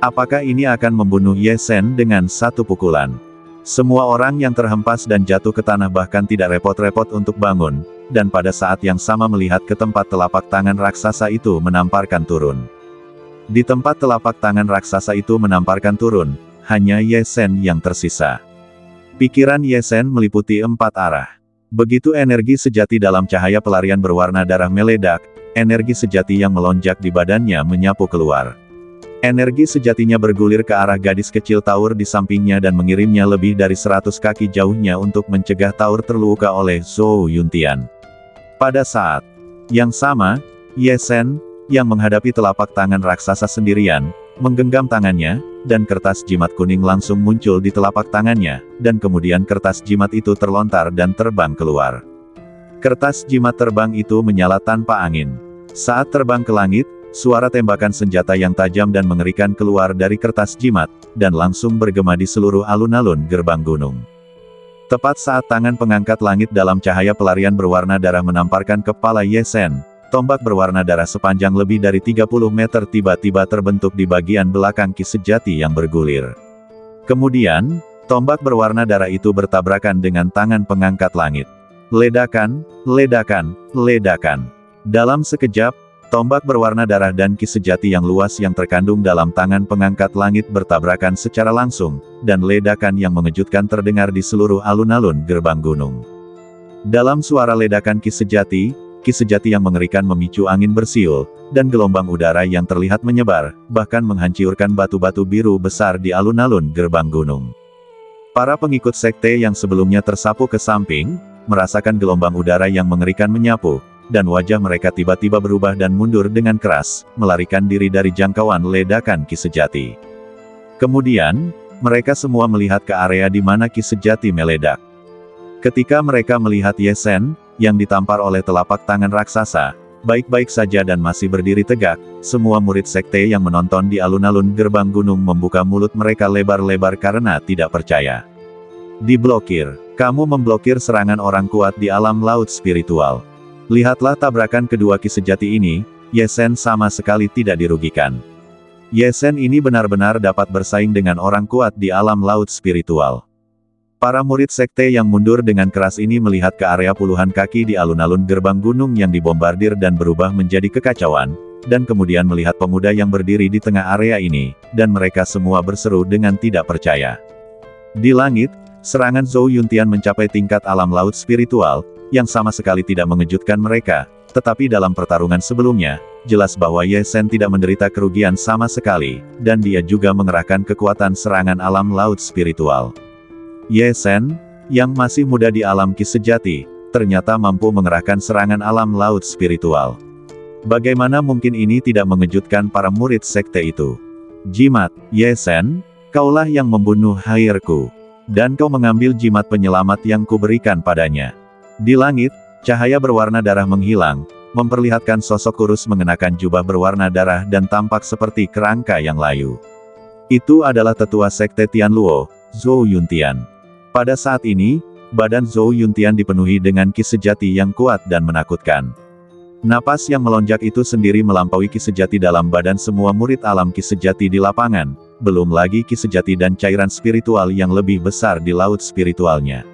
Apakah ini akan membunuh Ye Sen dengan satu pukulan? Semua orang yang terhempas dan jatuh ke tanah bahkan tidak repot-repot untuk bangun, dan pada saat yang sama melihat ke tempat telapak tangan raksasa itu menamparkan turun. Di tempat telapak tangan raksasa itu menamparkan turun, hanya Ye Sen yang tersisa. Pikiran Ye Sen meliputi 4 arah. Begitu energi sejati dalam cahaya pelarian berwarna darah meledak, energi sejati yang melonjak di badannya menyapu keluar. Energi sejatinya bergulir ke arah gadis kecil Taur di sampingnya dan mengirimnya lebih dari 100 kaki jauhnya untuk mencegah Taur terluka oleh Zhou Yuntian. Pada saat yang sama, Ye Sen, yang menghadapi telapak tangan raksasa sendirian, menggenggam tangannya, dan kertas jimat kuning langsung muncul di telapak tangannya, dan kemudian kertas jimat itu terlontar dan terbang keluar. Kertas jimat terbang itu menyala tanpa angin. Saat terbang ke langit, suara tembakan senjata yang tajam dan mengerikan keluar dari kertas jimat, dan langsung bergema di seluruh alun-alun gerbang gunung. Tepat saat tangan pengangkat langit dalam cahaya pelarian berwarna darah menamparkan kepala Ye Sen, tombak berwarna darah sepanjang lebih dari 30 meter tiba-tiba terbentuk di bagian belakang Ki Sejati yang bergulir. Kemudian, tombak berwarna darah itu bertabrakan dengan tangan pengangkat langit. Ledakan, ledakan, ledakan. Dalam sekejap, tombak berwarna darah dan Ki Sejati yang luas yang terkandung dalam tangan pengangkat langit bertabrakan secara langsung, dan ledakan yang mengejutkan terdengar di seluruh alun-alun gerbang gunung. Dalam suara ledakan Ki Sejati yang mengerikan memicu angin bersiul, dan gelombang udara yang terlihat menyebar, bahkan menghancurkan batu-batu biru besar di alun-alun gerbang gunung. Para pengikut sekte yang sebelumnya tersapu ke samping, merasakan gelombang udara yang mengerikan menyapu, dan wajah mereka tiba-tiba berubah dan mundur dengan keras, melarikan diri dari jangkauan ledakan Ki Sejati. Kemudian, mereka semua melihat ke area di mana Ki Sejati meledak. Ketika mereka melihat Ye Sen, yang ditampar oleh telapak tangan raksasa, baik-baik saja dan masih berdiri tegak, semua murid sekte yang menonton di alun-alun gerbang gunung membuka mulut mereka lebar-lebar karena tidak percaya. Diblokir. Kamu memblokir serangan orang kuat di alam laut spiritual. Lihatlah tabrakan kedua Ki Sejati ini, Ye Sen sama sekali tidak dirugikan. Ye Sen ini benar-benar dapat bersaing dengan orang kuat di alam laut spiritual. Para murid sekte yang mundur dengan keras ini melihat ke area puluhan kaki di alun-alun gerbang gunung yang dibombardir dan berubah menjadi kekacauan, dan kemudian melihat pemuda yang berdiri di tengah area ini, dan mereka semua berseru dengan tidak percaya. Di langit, serangan Zhou Yuntian mencapai tingkat alam laut spiritual, yang sama sekali tidak mengejutkan mereka, tetapi dalam pertarungan sebelumnya, jelas bahwa Ye Sen tidak menderita kerugian sama sekali, dan dia juga mengerahkan kekuatan serangan alam laut spiritual. Ye Sen, yang masih muda di alam Ki Sejati, ternyata mampu mengerahkan serangan alam laut spiritual. Bagaimana mungkin ini tidak mengejutkan para murid sekte itu? Jimat, Ye Sen, kaulah yang membunuh Hairku, dan kau mengambil jimat penyelamat yang kuberikan padanya. Di langit, cahaya berwarna darah menghilang, memperlihatkan sosok kurus mengenakan jubah berwarna darah dan tampak seperti kerangka yang layu. Itu adalah tetua sekte Tianluo, Zhou Yuntian. Pada saat ini, badan Zhou Yuntian dipenuhi dengan Ki Sejati yang kuat dan menakutkan. Napas yang melonjak itu sendiri melampaui ki sejati dalam badan semua murid alam ki sejati di lapangan, belum lagi ki sejati dan cairan spiritual yang lebih besar di laut spiritualnya.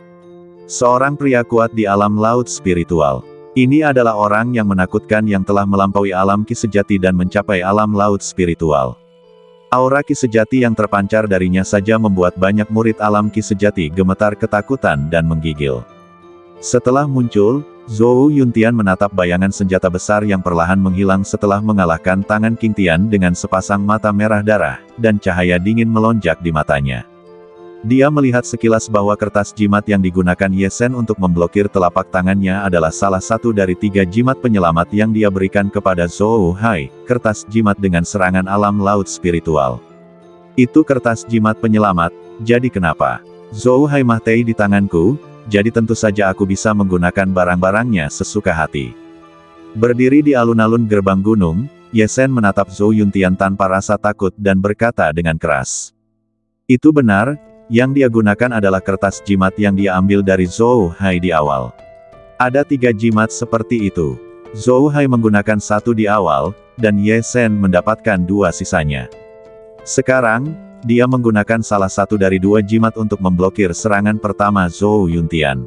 Seorang pria kuat di alam laut spiritual. Ini adalah orang yang menakutkan yang telah melampaui alam ki sejati dan mencapai alam laut spiritual. Aura ki sejati yang terpancar darinya saja membuat banyak murid alam ki sejati gemetar ketakutan dan menggigil. Setelah muncul, Zhou Yuntian menatap bayangan senjata besar yang perlahan menghilang setelah mengalahkan tangan King Tian dengan sepasang mata merah darah, dan cahaya dingin melonjak di matanya. Dia melihat sekilas bahwa kertas jimat yang digunakan Ye Shen untuk memblokir telapak tangannya adalah salah satu dari 3 jimat penyelamat yang dia berikan kepada Zhou Hai, kertas jimat dengan serangan alam laut spiritual. Itu kertas jimat penyelamat, jadi kenapa? Zhou Hai Mahtei di tanganku, jadi tentu saja aku bisa menggunakan barang-barangnya sesuka hati. Berdiri di alun-alun gerbang gunung, Ye Shen menatap Zhou Yuntian tanpa rasa takut dan berkata dengan keras. Itu benar, yang dia gunakan adalah kertas jimat yang dia ambil dari Zhou Hai di awal. Ada 3 jimat seperti itu. Zhou Hai menggunakan 1 di awal, dan Ye Shen mendapatkan 2 sisanya. Sekarang, dia menggunakan salah satu dari 2 jimat untuk memblokir serangan pertama Zhou Yuntian.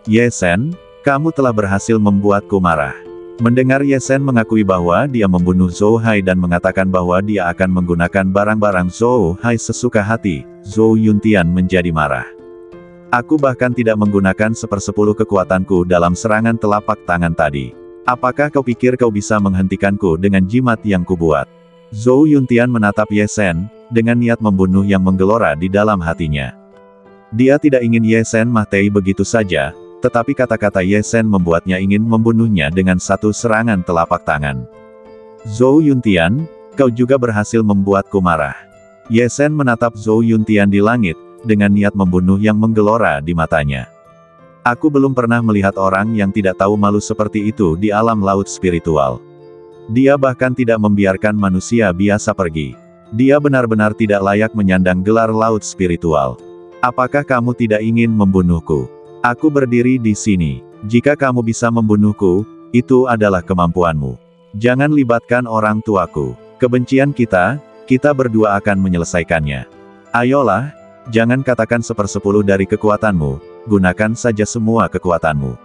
Ye Shen, kamu telah berhasil membuatku marah. Mendengar Ye Shen mengakui bahwa dia membunuh Zhou Hai dan mengatakan bahwa dia akan menggunakan barang-barang Zhou Hai sesuka hati, Zhou Yuntian menjadi marah. Aku bahkan tidak menggunakan 1/10 kekuatanku dalam serangan telapak tangan tadi. Apakah kau pikir kau bisa menghentikanku dengan jimat yang kubuat? Zhou Yuntian menatap Ye Shen, dengan niat membunuh yang menggelora di dalam hatinya. Dia tidak ingin Ye Shen Mahtei begitu saja, tetapi kata-kata Ye Shen membuatnya ingin membunuhnya dengan 1 serangan telapak tangan. Zhou Yuntian, kau juga berhasil membuatku marah. Ye Shen menatap Zhou Yuntian di langit, dengan niat membunuh yang menggelora di matanya. Aku belum pernah melihat orang yang tidak tahu malu seperti itu di alam laut spiritual. Dia bahkan tidak membiarkan manusia biasa pergi. Dia benar-benar tidak layak menyandang gelar laut spiritual. Apakah kamu tidak ingin membunuhku? Aku berdiri di sini. Jika kamu bisa membunuhku, itu adalah kemampuanmu. Jangan libatkan orang tuaku. Kebencian kita berdua akan menyelesaikannya. Ayolah, jangan katakan 1/10 dari kekuatanmu, gunakan saja semua kekuatanmu.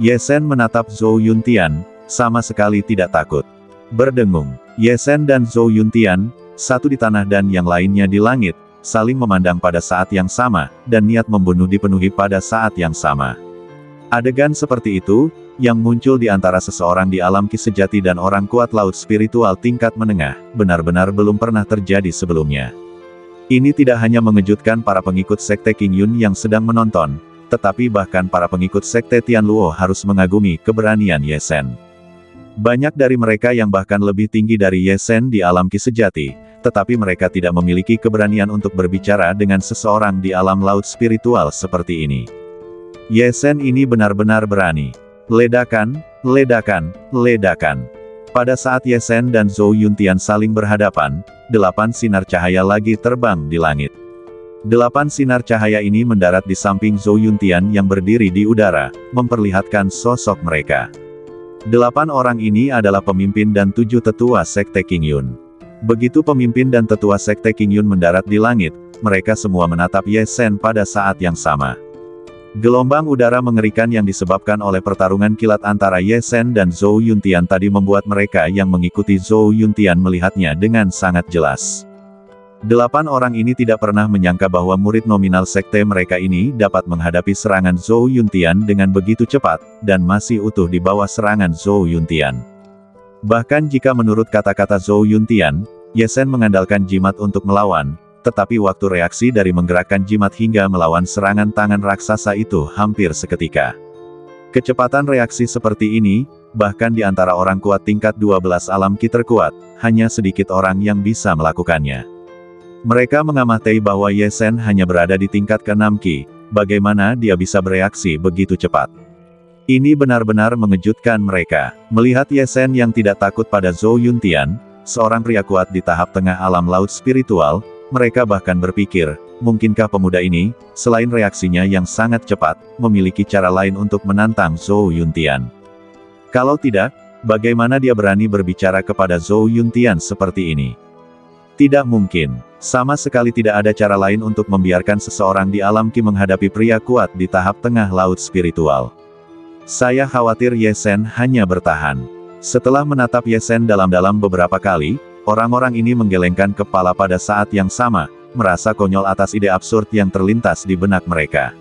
Ye Shen menatap Zhou Yuntian, sama sekali tidak takut. Berdengung, Ye Shen dan Zhou Yuntian, satu di tanah dan yang lainnya di langit, saling memandang pada saat yang sama, dan niat membunuh dipenuhi pada saat yang sama. Adegan seperti itu, yang muncul di antara seseorang di alam ki sejati dan orang kuat laut spiritual tingkat menengah, benar-benar belum pernah terjadi sebelumnya. Ini tidak hanya mengejutkan para pengikut Sekte King Yun yang sedang menonton, tetapi bahkan para pengikut Sekte Tianluo harus mengagumi keberanian Ye Shen. Banyak dari mereka yang bahkan lebih tinggi dari Ye Shen di alam ki sejati, tetapi mereka tidak memiliki keberanian untuk berbicara dengan seseorang di alam laut spiritual seperti ini. Ye Shen ini benar-benar berani. Ledakan, ledakan, ledakan. Pada saat Ye Shen dan Zhou Yuntian saling berhadapan, 8 sinar cahaya lagi terbang di langit. 8 sinar cahaya ini mendarat di samping Zhou Yuntian yang berdiri di udara, memperlihatkan sosok mereka. 8 orang ini adalah pemimpin dan 7 tetua Sekte King Yun. Begitu pemimpin dan tetua Sekte King Yun mendarat di langit, mereka semua menatap Ye Shen pada saat yang sama. Gelombang udara mengerikan yang disebabkan oleh pertarungan kilat antara Ye Shen dan Zhou Yuntian tadi membuat mereka yang mengikuti Zhou Yuntian melihatnya dengan sangat jelas. 8 orang ini tidak pernah menyangka bahwa murid nominal sekte mereka ini dapat menghadapi serangan Zhou Yuntian dengan begitu cepat, dan masih utuh di bawah serangan Zhou Yuntian. Bahkan jika menurut kata-kata Zhou Yuntian, Ye Shen mengandalkan jimat untuk melawan, tetapi waktu reaksi dari menggerakkan jimat hingga melawan serangan tangan raksasa itu hampir seketika. Kecepatan reaksi seperti ini, bahkan di antara orang kuat tingkat 12 alam ki terkuat, hanya sedikit orang yang bisa melakukannya. Mereka mengamati bahwa Ye Shen hanya berada di tingkat ke-6 Ki, bagaimana dia bisa bereaksi begitu cepat. Ini benar-benar mengejutkan mereka. Melihat Ye Shen yang tidak takut pada Zhou Yuntian, seorang pria kuat di tahap tengah alam laut spiritual, mereka bahkan berpikir, mungkinkah pemuda ini, selain reaksinya yang sangat cepat, memiliki cara lain untuk menantang Zhou Yuntian. Kalau tidak, Bagaimana dia berani berbicara kepada Zhou Yuntian seperti ini? Tidak mungkin. Sama sekali tidak ada cara lain untuk membiarkan seseorang di alam Qi menghadapi pria kuat di tahap tengah laut spiritual. Saya khawatir Ye Shen hanya bertahan. Setelah menatap Ye Shen dalam-dalam beberapa kali, orang-orang ini menggelengkan kepala pada saat yang sama, merasa konyol atas ide absurd yang terlintas di benak mereka.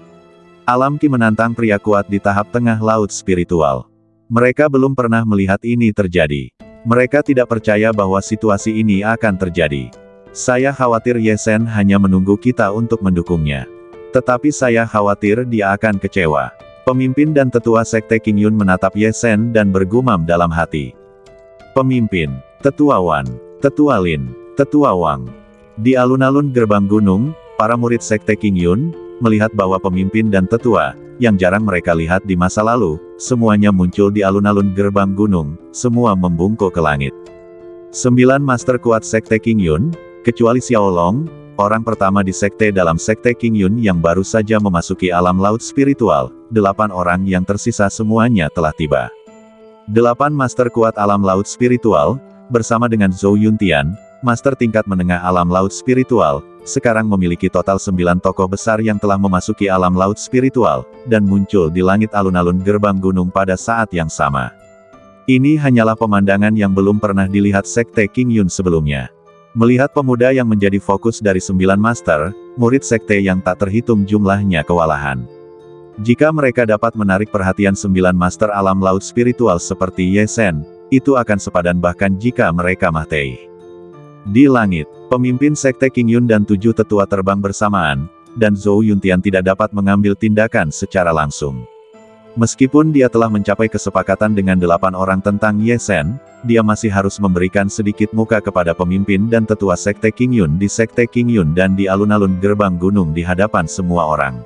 Alam Qi menantang pria kuat di tahap tengah laut spiritual. Mereka belum pernah melihat ini terjadi. Mereka tidak percaya bahwa situasi ini akan terjadi. Saya khawatir Ye Shen hanya menunggu kita untuk mendukungnya. Tetapi saya khawatir dia akan kecewa. Pemimpin dan tetua Sekte Qingyun menatap Ye Shen dan bergumam dalam hati. Pemimpin, Tetua Wan, Tetua Lin, Tetua Wang. Di alun-alun gerbang gunung, para murid Sekte Qingyun melihat bahwa pemimpin dan tetua, yang jarang mereka lihat di masa lalu, semuanya muncul di alun-alun gerbang gunung, semua membungkuk ke langit. 9 master kuat Sekte Qingyun, kecuali Xiao Long, orang pertama di sekte dalam Sekte Qingyun yang baru saja memasuki alam laut spiritual, 8 orang yang tersisa semuanya telah tiba. 8 master kuat alam laut spiritual, bersama dengan Zhou Yuntian, master tingkat menengah alam laut spiritual, sekarang memiliki total 9 tokoh besar yang telah memasuki alam laut spiritual, dan muncul di langit alun-alun gerbang gunung pada saat yang sama. Ini hanyalah pemandangan yang belum pernah dilihat Sekte Qingyun sebelumnya. Melihat pemuda yang menjadi fokus dari 9 master, murid sekte yang tak terhitung jumlahnya kewalahan. Jika mereka dapat menarik perhatian 9 master alam laut spiritual seperti Ye Shen, itu akan sepadan bahkan jika mereka mati. Di langit, pemimpin Sekte Qingyun dan 7 tetua terbang bersamaan, dan Zhou Yuntian tidak dapat mengambil tindakan secara langsung. Meskipun dia telah mencapai kesepakatan dengan 8 orang tentang Ye Shen, dia masih harus memberikan sedikit muka kepada pemimpin dan tetua Sekte Qingyun di Sekte Qingyun dan di alun-alun gerbang gunung di hadapan semua orang.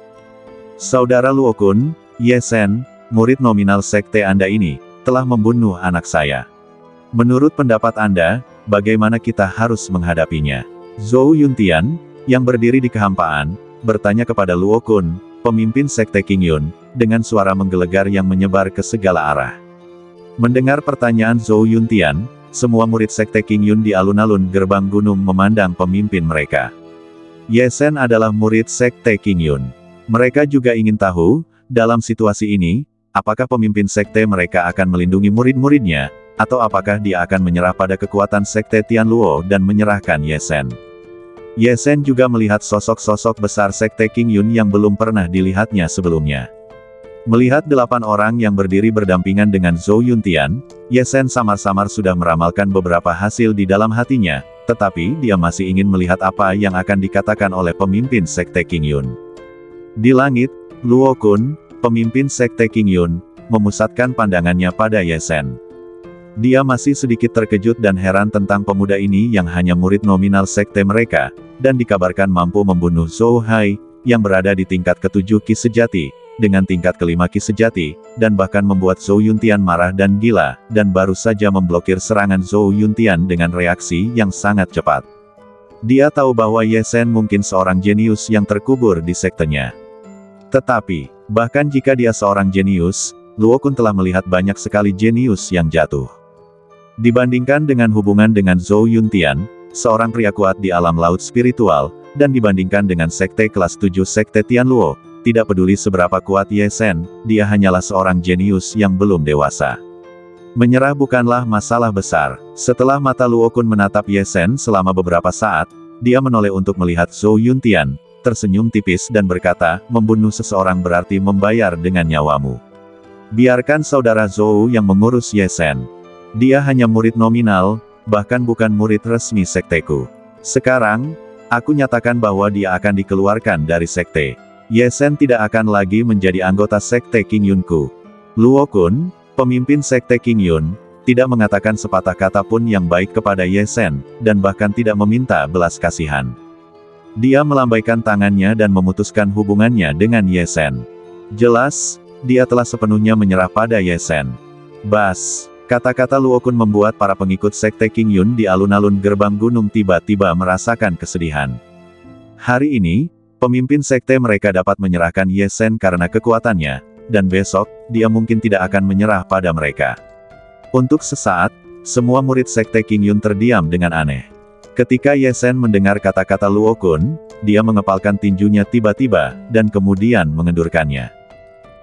Saudara Luo Kun, Ye Shen, murid nominal Sekte Anda ini, telah membunuh anak saya. Menurut pendapat Anda, bagaimana kita harus menghadapinya? Zhou Yuntian, yang berdiri di kehampaan, bertanya kepada Luo Kun, pemimpin Sekte Qingyun, dengan suara menggelegar yang menyebar ke segala arah. Mendengar pertanyaan Zhou Yuntian, semua murid Sekte Qingyun di alun-alun gerbang gunung memandang pemimpin mereka. Ye Shen adalah murid Sekte Qingyun. Mereka juga ingin tahu, dalam situasi ini, apakah pemimpin sekte mereka akan melindungi murid-muridnya, atau apakah dia akan menyerah pada kekuatan Sekte Tianluo dan menyerahkan Ye Shen. Ye Shen juga melihat sosok-sosok besar Sekte Qingyun yang belum pernah dilihatnya sebelumnya. Melihat 8 orang yang berdiri berdampingan dengan Zhou Yuntian, Ye Shen samar-samar sudah meramalkan beberapa hasil di dalam hatinya, tetapi dia masih ingin melihat apa yang akan dikatakan oleh pemimpin Sekte Qingyun. Di langit, Luo Kun, pemimpin Sekte Qingyun, memusatkan pandangannya pada Ye Shen. Dia masih sedikit terkejut dan heran tentang pemuda ini yang hanya murid nominal sekte mereka, dan dikabarkan mampu membunuh Zhou Hai, yang berada di tingkat ke-7 Qi sejati, dengan tingkat ke-5 Qi sejati, dan bahkan membuat Zhou Yuntian marah dan gila, dan baru saja memblokir serangan Zhou Yuntian dengan reaksi yang sangat cepat. Dia tahu bahwa Ye Shen mungkin seorang jenius yang terkubur di sektenya. Tetapi, bahkan jika dia seorang jenius, Luo Kun telah melihat banyak sekali jenius yang jatuh. Dibandingkan dengan hubungan dengan Zhou Yuntian, seorang pria kuat di alam laut spiritual, dan dibandingkan dengan sekte kelas 7 Sekte Tianluo, tidak peduli seberapa kuat Ye Shen, dia hanyalah seorang jenius yang belum dewasa. Menyerah bukanlah masalah besar. Setelah mata Luo Kun menatap Ye Shen selama beberapa saat, dia menoleh untuk melihat Zhou Yuntian, tersenyum tipis dan berkata, membunuh seseorang berarti membayar dengan nyawamu. Biarkan saudara Zhou yang mengurus Ye Shen. Dia hanya murid nominal, bahkan bukan murid resmi sekteku. Sekarang, aku nyatakan bahwa dia akan dikeluarkan dari sekte. Ye Shen tidak akan lagi menjadi anggota Sekte Qingyunku. Luo Kun, pemimpin Sekte Qingyun, tidak mengatakan sepatah kata pun yang baik kepada Ye Shen, dan bahkan tidak meminta belas kasihan. Dia melambaikan tangannya dan memutuskan hubungannya dengan Ye Shen. Jelas, dia telah sepenuhnya menyerah pada Ye Shen. Bas, kata-kata Luo Kun membuat para pengikut Sekte Qingyun di alun-alun gerbang gunung tiba-tiba merasakan kesedihan. Hari ini, pemimpin sekte mereka dapat menyerahkan Ye Shen karena kekuatannya, dan besok, dia mungkin tidak akan menyerah pada mereka. Untuk sesaat, semua murid Sekte Qingyun terdiam dengan aneh. Ketika Ye Shen mendengar kata-kata Luo Kun, dia mengepalkan tinjunya tiba-tiba, dan kemudian mengendurkannya.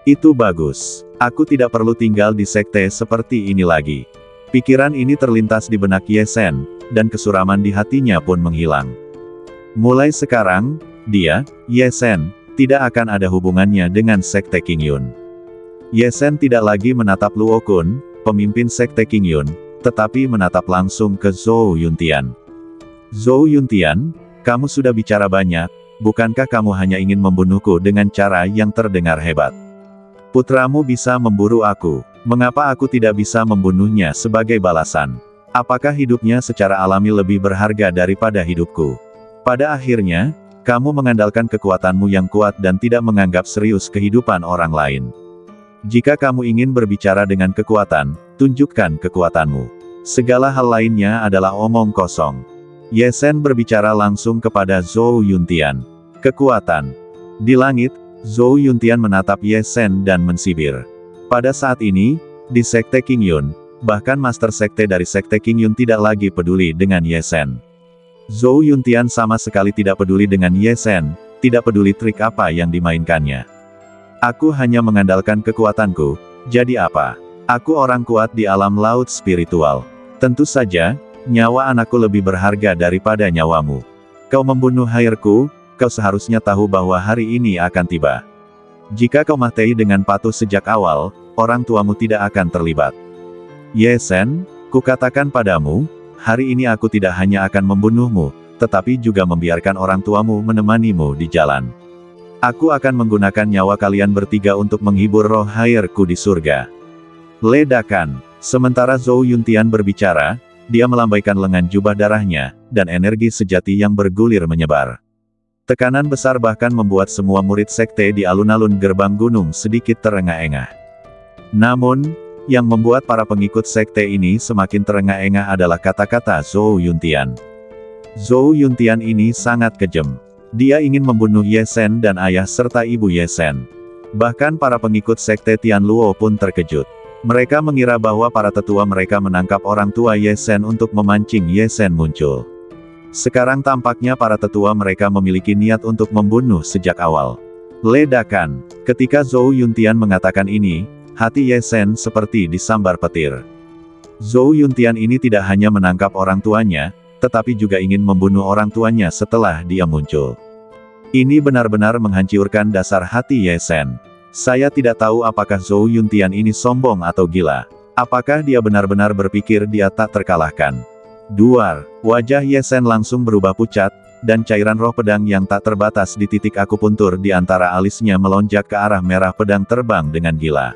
Itu bagus. Aku tidak perlu tinggal di sekte seperti ini lagi. Pikiran ini terlintas di benak Ye Shen, dan kesuraman di hatinya pun menghilang. Mulai sekarang, dia, Ye Shen, tidak akan ada hubungannya dengan Sekte Qingyun. Ye Shen tidak lagi menatap Luo Kun, pemimpin Sekte Qingyun, tetapi menatap langsung ke Zhou Yuntian. Zhou Yuntian, kamu sudah bicara banyak, bukankah kamu hanya ingin membunuhku dengan cara yang terdengar hebat? Putramu bisa memburu aku, mengapa aku tidak bisa membunuhnya sebagai balasan? Apakah hidupnya secara alami lebih berharga daripada hidupku? Pada akhirnya, kamu mengandalkan kekuatanmu yang kuat dan tidak menganggap serius kehidupan orang lain. Jika kamu ingin berbicara dengan kekuatan, tunjukkan kekuatanmu. Segala hal lainnya adalah omong kosong. Ye Shen berbicara langsung kepada Zhou Yuntian. Kekuatan. Di langit, Zhou Yuntian menatap Ye Shen dan mensibir. Pada saat ini, di Sekte Qingyun, bahkan Master Sekte dari Sekte Qingyun tidak lagi peduli dengan Ye Shen. Zhou Yuntian sama sekali tidak peduli dengan Ye Shen, tidak peduli trik apa yang dimainkannya. Aku hanya mengandalkan kekuatanku, jadi apa? Aku orang kuat di alam laut spiritual. Tentu saja, nyawa anakku lebih berharga daripada nyawamu. Kau membunuh Hairku, kau seharusnya tahu bahwa hari ini akan tiba. Jika kau mati dengan patuh sejak awal, orang tuamu tidak akan terlibat. Ye Shen, kukatakan padamu, hari ini aku tidak hanya akan membunuhmu, tetapi juga membiarkan orang tuamu menemanimu di jalan. Aku akan menggunakan nyawa kalian bertiga untuk menghibur roh Hairku di surga. Ledakan. Sementara Zhou Yuntian berbicara, dia melambaikan lengan jubah darahnya, dan energi sejati yang bergulir menyebar. Tekanan besar bahkan membuat semua murid sekte di alun-alun gerbang gunung sedikit terengah-engah. Namun, yang membuat para pengikut sekte ini semakin terengah-engah adalah kata-kata Zhou Yuntian. Zhou Yuntian ini sangat kejam. Dia ingin membunuh Ye Shen dan ayah serta ibu Ye Shen. Bahkan para pengikut sekte Tianluo pun terkejut. Mereka mengira bahwa para tetua mereka menangkap orang tua Ye Shen untuk memancing Ye Shen muncul. Sekarang tampaknya para tetua mereka memiliki niat untuk membunuh sejak awal. Ledakan. Ketika Zhou Yuntian mengatakan ini, hati Ye Shen seperti disambar petir. Zhou Yuntian ini tidak hanya menangkap orang tuanya, tetapi juga ingin membunuh orang tuanya setelah dia muncul. Ini benar-benar menghancurkan dasar hati Ye Shen. Saya tidak tahu apakah Zhou Yuntian ini sombong atau gila. Apakah dia benar-benar berpikir dia tak terkalahkan? Duar, wajah Ye Shen langsung berubah pucat, dan cairan roh pedang yang tak terbatas di titik akupuntur di antara alisnya melonjak ke arah merah pedang terbang dengan gila.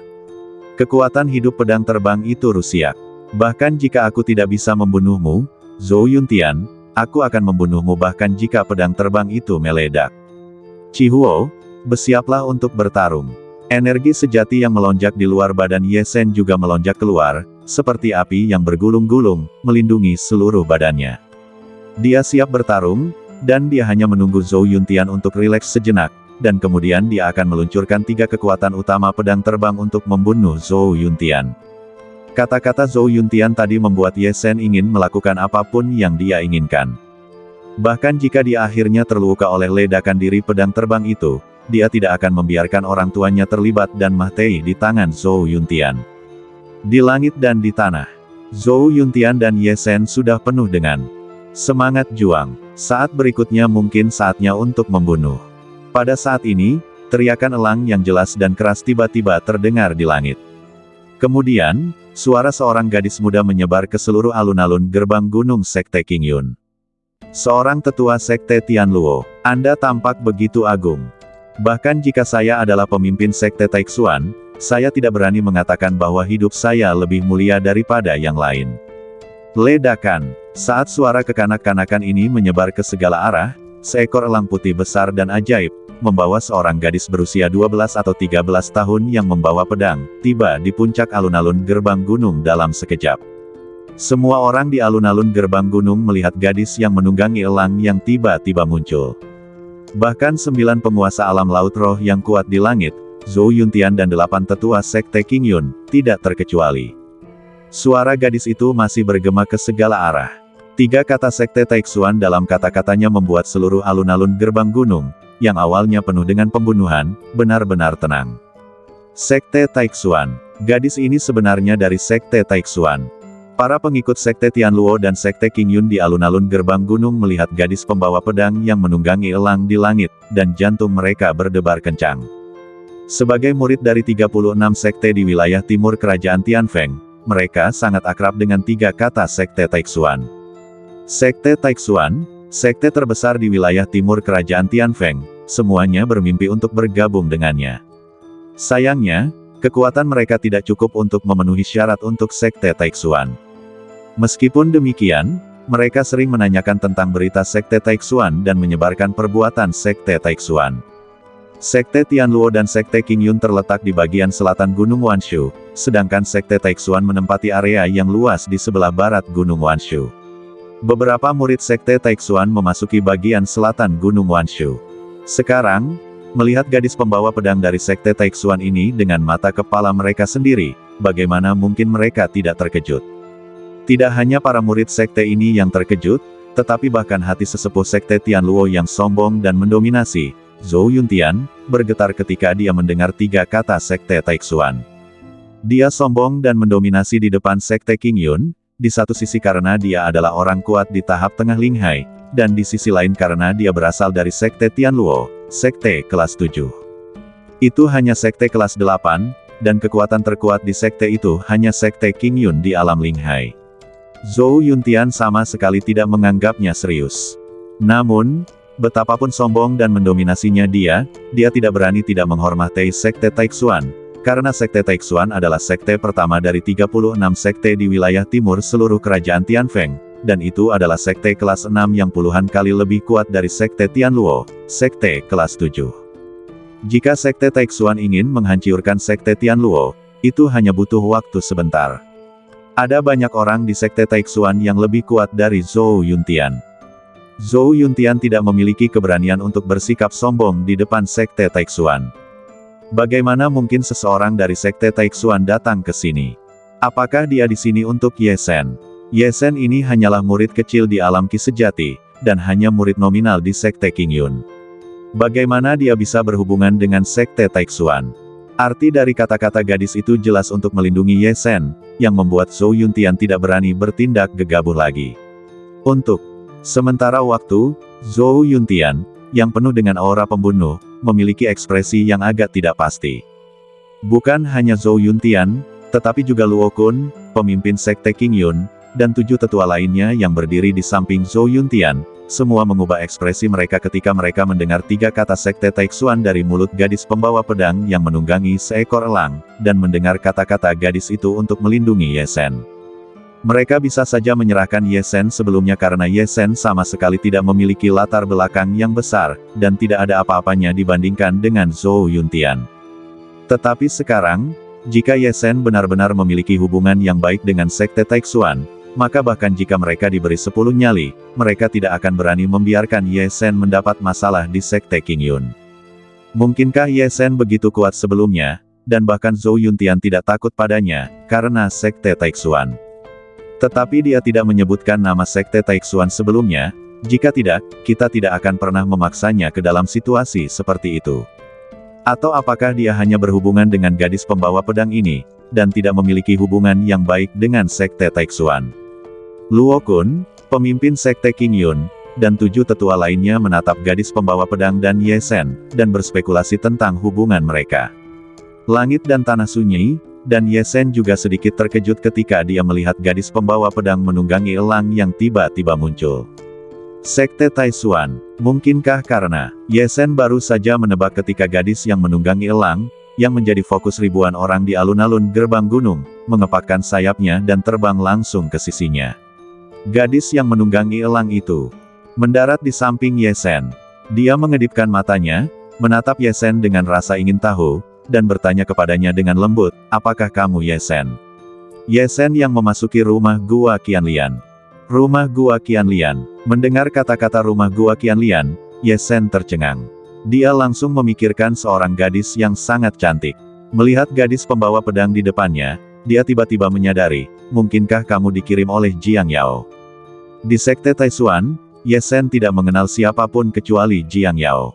Kekuatan hidup pedang terbang itu rusiak. Bahkan jika aku tidak bisa membunuhmu, Zhou Yuntian, aku akan membunuhmu bahkan jika pedang terbang itu meledak. Chihuo, bersiaplah untuk bertarung. Energi sejati yang melonjak di luar badan Ye Shen juga melonjak keluar, seperti api yang bergulung-gulung, melindungi seluruh badannya. Dia siap bertarung, dan dia hanya menunggu Zhou Yuntian untuk rileks sejenak, dan kemudian dia akan meluncurkan 3 kekuatan utama pedang terbang untuk membunuh Zhou Yuntian. Kata-kata Zhou Yuntian tadi membuat Ye Shen ingin melakukan apapun yang dia inginkan. Bahkan jika dia akhirnya terluka oleh ledakan diri pedang terbang itu, dia tidak akan membiarkan orang tuanya terlibat dan mati di tangan Zhou Yuntian. Di langit dan di tanah, Zhou Yuntian dan Ye Shen sudah penuh dengan semangat juang. Saat berikutnya mungkin saatnya untuk membunuh. Pada saat ini, teriakan elang yang jelas dan keras tiba-tiba terdengar di langit. Kemudian, suara seorang gadis muda menyebar ke seluruh alun-alun gerbang gunung Sekte Qingyun. Seorang tetua Sekte Tianluo, Anda tampak begitu agung. Bahkan jika saya adalah pemimpin Sekte Taixuan, saya tidak berani mengatakan bahwa hidup saya lebih mulia daripada yang lain. Ledakan. Saat suara kekanak-kanakan ini menyebar ke segala arah, seekor elang putih besar dan ajaib, membawa seorang gadis berusia 12 atau 13 tahun yang membawa pedang, tiba di puncak alun-alun gerbang gunung dalam sekejap. Semua orang di alun-alun gerbang gunung melihat gadis yang menunggangi elang yang tiba-tiba muncul. Bahkan 9 penguasa alam laut roh yang kuat di langit, Zhou Yuntian dan 8 tetua Sekte Qingyun, tidak terkecuali. Suara gadis itu masih bergema ke segala arah. 3 kata Sekte Taixuan dalam kata-katanya membuat seluruh alun-alun gerbang gunung, yang awalnya penuh dengan pembunuhan, benar-benar tenang. Sekte Taixuan. Gadis ini sebenarnya dari Sekte Taixuan. Para pengikut Sekte Tianluo dan Sekte Qingyun di alun-alun gerbang gunung melihat gadis pembawa pedang yang menunggangi elang di langit, dan jantung mereka berdebar kencang. Sebagai murid dari 36 sekte di wilayah timur kerajaan Tianfeng, mereka sangat akrab dengan 3 kata Sekte Taixuan. Sekte Taixuan, sekte terbesar di wilayah timur kerajaan Tianfeng, semuanya bermimpi untuk bergabung dengannya. Sayangnya, kekuatan mereka tidak cukup untuk memenuhi syarat untuk Sekte Taixuan. Meskipun demikian, mereka sering menanyakan tentang berita Sekte Taixuan dan menyebarkan perbuatan Sekte Taixuan. Sekte Tianluo dan Sekte Qingyun terletak di bagian selatan Gunung Wanshu, sedangkan Sekte Taixuan menempati area yang luas di sebelah barat Gunung Wanshu. Beberapa murid Sekte Taixuan memasuki bagian selatan Gunung Wanshu. Sekarang, melihat gadis pembawa pedang dari Sekte Taixuan ini dengan mata kepala mereka sendiri, bagaimana mungkin mereka tidak terkejut? Tidak hanya para murid sekte ini yang terkejut, tetapi bahkan hati sesepuh Sekte Tianluo yang sombong dan mendominasi, Zhou Yuntian, bergetar ketika dia mendengar 3 kata Sekte Taixuan. Dia sombong dan mendominasi di depan Sekte Qingyun, di satu sisi karena dia adalah orang kuat di tahap tengah Linghai, dan di sisi lain karena dia berasal dari Sekte Tianluo, Sekte kelas 7. Itu hanya Sekte kelas 8, dan kekuatan terkuat di Sekte itu hanya Sekte Qingyun di alam Linghai. Zhou Yuntian sama sekali tidak menganggapnya serius. Namun, betapapun sombong dan mendominasinya dia tidak berani tidak menghormati Sekte Taixuan, karena Sekte Taixuan adalah sekte pertama dari 36 sekte di wilayah timur seluruh kerajaan Tianfeng, dan itu adalah sekte kelas 6 yang puluhan kali lebih kuat dari Sekte Tianluo, Sekte kelas 7. Jika Sekte Taixuan ingin menghancurkan Sekte Tianluo, itu hanya butuh waktu sebentar. Ada banyak orang di Sekte Taixuan yang lebih kuat dari Zhou Yuntian. Zhou Yuntian tidak memiliki keberanian untuk bersikap sombong di depan Sekte Taixuan. Bagaimana mungkin seseorang dari Sekte Taixuan datang ke sini? Apakah dia di sini untuk Ye Shen? Ye Shen ini hanyalah murid kecil di alam Qi sejati, dan hanya murid nominal di Sekte Qingyun. Bagaimana dia bisa berhubungan dengan Sekte Taixuan? Arti dari kata-kata gadis itu jelas untuk melindungi Ye Shen, yang membuat Zhou Yuntian tidak berani bertindak gegabah lagi. Untuk sementara waktu, Zhou Yuntian, yang penuh dengan aura pembunuh, memiliki ekspresi yang agak tidak pasti. Bukan hanya Zhou Yuntian, tetapi juga Luo Kun, pemimpin Sekte Qingyun, dan 7 tetua lainnya yang berdiri di samping Zhou Yuntian, semua mengubah ekspresi mereka ketika mereka mendengar 3 kata Sekte Taixuan dari mulut gadis pembawa pedang yang menunggangi seekor elang, dan mendengar kata-kata gadis itu untuk melindungi Ye Shen. Mereka bisa saja menyerahkan Ye Shen sebelumnya karena Ye Shen sama sekali tidak memiliki latar belakang yang besar, dan tidak ada apa-apanya dibandingkan dengan Zhou Yuntian. Tetapi sekarang, jika Ye Shen benar-benar memiliki hubungan yang baik dengan Sekte Taixuan, maka bahkan jika mereka diberi 10 nyali, mereka tidak akan berani membiarkan Ye Shen mendapat masalah di Sekte Qingyun. Mungkinkah Ye Shen begitu kuat sebelumnya, dan bahkan Zhou Yuntian tidak takut padanya, karena Sekte Taixuan? Tetapi dia tidak menyebutkan nama Sekte Taixuan sebelumnya, jika tidak, kita tidak akan pernah memaksanya ke dalam situasi seperti itu. Atau apakah dia hanya berhubungan dengan gadis pembawa pedang ini, dan tidak memiliki hubungan yang baik dengan Sekte Taixuan? Luo Kun, pemimpin Sekte Qingyun, dan 7 tetua lainnya menatap gadis pembawa pedang dan Ye Shen, dan berspekulasi tentang hubungan mereka. Langit dan tanah sunyi, dan Ye Shen juga sedikit terkejut ketika dia melihat gadis pembawa pedang menunggangi elang yang tiba-tiba muncul. Sekte Taixuan, mungkinkah karena Ye Shen baru saja menebak ketika gadis yang menunggangi elang, yang menjadi fokus ribuan orang di alun-alun gerbang gunung, mengepakkan sayapnya dan terbang langsung ke sisinya. Gadis yang menunggangi elang itu mendarat di samping Ye Shen. Dia mengedipkan matanya, menatap Ye Shen dengan rasa ingin tahu, dan bertanya kepadanya dengan lembut, "Apakah kamu Ye Shen?" Ye Shen yang memasuki rumah Gua Qianlian. Rumah Gua Qianlian. Mendengar kata-kata rumah Gua Qianlian, Ye Shen tercengang. Dia langsung memikirkan seorang gadis yang sangat cantik. Melihat gadis pembawa pedang di depannya, dia tiba-tiba menyadari, mungkinkah kamu dikirim oleh Jiang Yao? Di Sekte Taishuan, Ye Shen tidak mengenal siapapun kecuali Jiang Yao.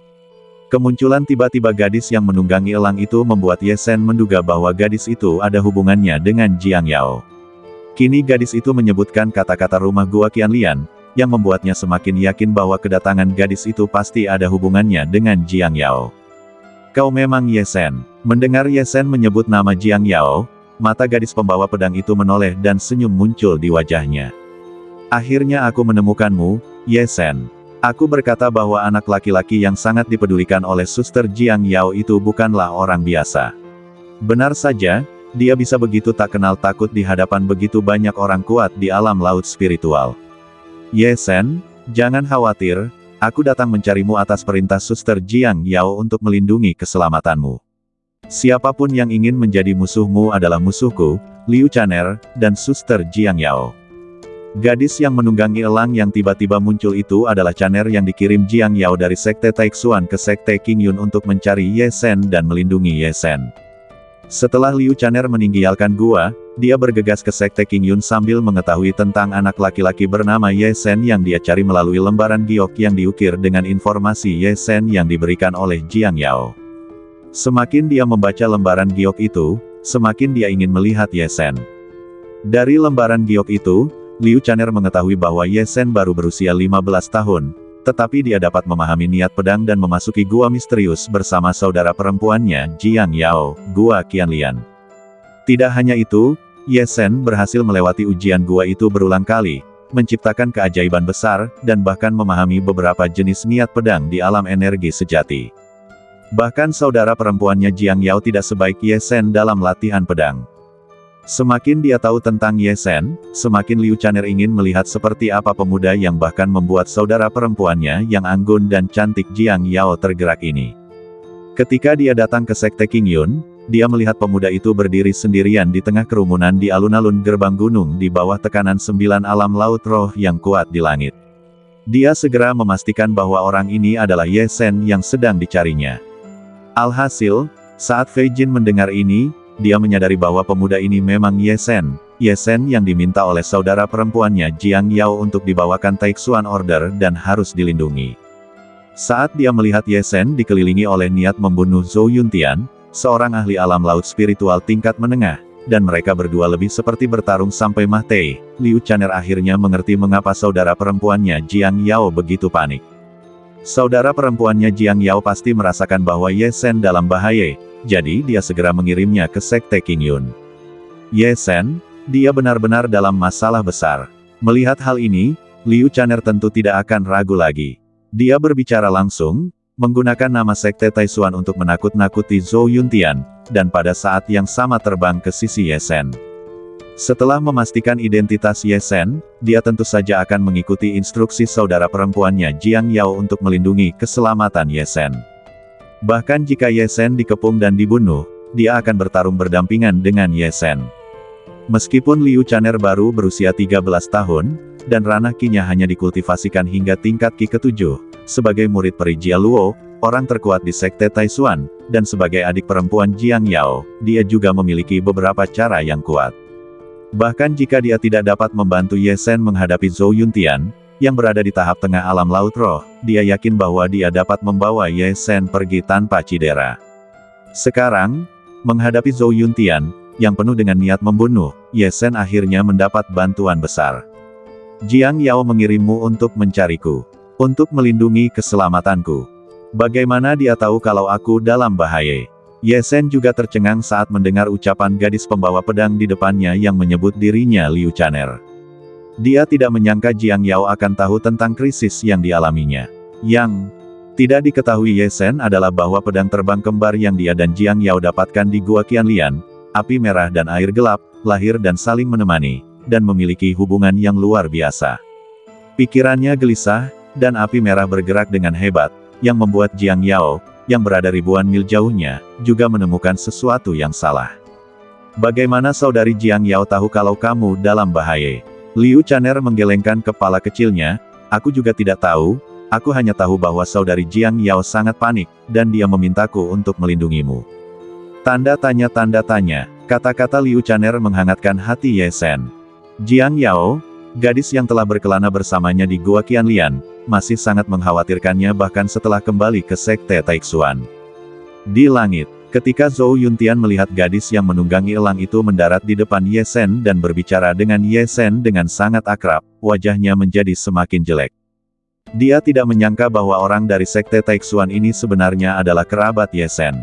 Kemunculan tiba-tiba gadis yang menunggangi elang itu membuat Ye Shen menduga bahwa gadis itu ada hubungannya dengan Jiang Yao. Kini gadis itu menyebutkan kata-kata rumah gua Qianlian, yang membuatnya semakin yakin bahwa kedatangan gadis itu pasti ada hubungannya dengan Jiang Yao. Kau memang Ye Shen. Mendengar Ye Shen menyebut nama Jiang Yao, mata gadis pembawa pedang itu menoleh dan senyum muncul di wajahnya. Akhirnya aku menemukanmu, Ye Shen. Aku berkata bahwa anak laki-laki yang sangat dipedulikan oleh Suster Jiang Yao itu bukanlah orang biasa. Benar saja, dia bisa begitu tak kenal takut di hadapan begitu banyak orang kuat di alam laut spiritual. Ye Shen, jangan khawatir, aku datang mencarimu atas perintah Suster Jiang Yao untuk melindungi keselamatanmu. Siapapun yang ingin menjadi musuhmu adalah musuhku, Liu Chaner, dan Suster Jiang Yao. Gadis yang menunggangi elang yang tiba-tiba muncul itu adalah Chaner yang dikirim Jiang Yao dari Sekte Taixuan ke Sekte Qingyun untuk mencari Ye Shen dan melindungi Ye Shen. Setelah Liu Chaner meninggalkan gua, dia bergegas ke Sekte Qingyun sambil mengetahui tentang anak laki-laki bernama Ye Shen yang dia cari melalui lembaran giok yang diukir dengan informasi Ye Shen yang diberikan oleh Jiang Yao. Semakin dia membaca lembaran giok itu, semakin dia ingin melihat Ye Shen. Dari lembaran giok itu, Liu Chaner mengetahui bahwa Ye Shen baru berusia 15 tahun, tetapi dia dapat memahami niat pedang dan memasuki gua misterius bersama saudara perempuannya, Jiang Yao, gua Qianlian. Tidak hanya itu, Ye Shen berhasil melewati ujian gua itu berulang kali, menciptakan keajaiban besar, dan bahkan memahami beberapa jenis niat pedang di alam energi sejati. Bahkan saudara perempuannya Jiang Yao tidak sebaik Ye Shen dalam latihan pedang. Semakin dia tahu tentang Ye Shen, semakin Liu Chaner ingin melihat seperti apa pemuda yang bahkan membuat saudara perempuannya yang anggun dan cantik Jiang Yao tergerak ini. Ketika dia datang ke Sekte Qingyun, dia melihat pemuda itu berdiri sendirian di tengah kerumunan di alun-alun gerbang gunung di bawah tekanan 9 alam laut roh yang kuat di langit. Dia segera memastikan bahwa orang ini adalah Ye Shen yang sedang dicarinya. Alhasil, saat Fei Jin mendengar ini, dia menyadari bahwa pemuda ini memang Ye Shen yang diminta oleh saudara perempuannya Jiang Yao untuk dibawakan Taixuan Order dan harus dilindungi. Saat dia melihat Ye Shen dikelilingi oleh niat membunuh Zhou Yuntian, seorang ahli alam laut spiritual tingkat menengah, dan mereka berdua lebih seperti bertarung sampai mati, Liu Chaner akhirnya mengerti mengapa saudara perempuannya Jiang Yao begitu panik. Saudara perempuannya Jiang Yao pasti merasakan bahwa Ye Shen dalam bahaya, jadi dia segera mengirimnya ke Sekte Qingyun. Ye Shen, dia benar-benar dalam masalah besar. Melihat hal ini, Liu Chaner tentu tidak akan ragu lagi. Dia berbicara langsung, menggunakan nama Sekte Taishuan untuk menakut-nakuti Zhou Yuntian, dan pada saat yang sama terbang ke sisi Ye Shen. Setelah memastikan identitas Ye Shen, dia tentu saja akan mengikuti instruksi saudara perempuannya Jiang Yao untuk melindungi keselamatan Ye Shen. Bahkan jika Ye Shen dikepung dan dibunuh, dia akan bertarung berdampingan dengan Ye Shen. Meskipun Liu Chaner baru berusia 13 tahun, dan ranah Qi-nya hanya dikultivasikan hingga tingkat Qi ke-7, sebagai murid peri Jia Luo, orang terkuat di Sekte Taishuan, dan sebagai adik perempuan Jiang Yao, dia juga memiliki beberapa cara yang kuat. Bahkan jika dia tidak dapat membantu Ye Shen menghadapi Zhou Yuntian, yang berada di tahap tengah alam laut roh, dia yakin bahwa dia dapat membawa Ye Shen pergi tanpa cedera. Sekarang, menghadapi Zhou Yuntian, yang penuh dengan niat membunuh, Ye Shen akhirnya mendapat bantuan besar. Jiang Yao mengirimmu untuk mencariku, untuk melindungi keselamatanku. Bagaimana dia tahu kalau aku dalam bahaya? Ye Shen juga tercengang saat mendengar ucapan gadis pembawa pedang di depannya yang menyebut dirinya Liu Chaner. Dia tidak menyangka Jiang Yao akan tahu tentang krisis yang dialaminya. Yang tidak diketahui Ye Shen adalah bahwa pedang terbang kembar yang dia dan Jiang Yao dapatkan di Gua Qianlian, api merah dan air gelap, lahir dan saling menemani, dan memiliki hubungan yang luar biasa. Pikirannya gelisah, dan api merah bergerak dengan hebat, yang membuat Jiang Yao, yang berada ribuan mil jauhnya, juga menemukan sesuatu yang salah. Bagaimana saudari Jiang Yao tahu kalau kamu dalam bahaya? Liu Chaner menggelengkan kepala kecilnya, aku juga tidak tahu, aku hanya tahu bahwa saudari Jiang Yao sangat panik, dan dia memintaku untuk melindungimu. Tanda tanya, kata-kata Liu Chaner menghangatkan hati Ye Shen. Jiang Yao, gadis yang telah berkelana bersamanya di Gua Qianlian, masih sangat mengkhawatirkannya bahkan setelah kembali ke Sekte Taixuan. Di langit, ketika Zhou Yuntian melihat gadis yang menunggangi elang itu mendarat di depan Ye Sen dan berbicara dengan Ye Sen dengan sangat akrab, wajahnya menjadi semakin jelek. Dia tidak menyangka bahwa orang dari Sekte Taixuan ini sebenarnya adalah kerabat Ye Sen.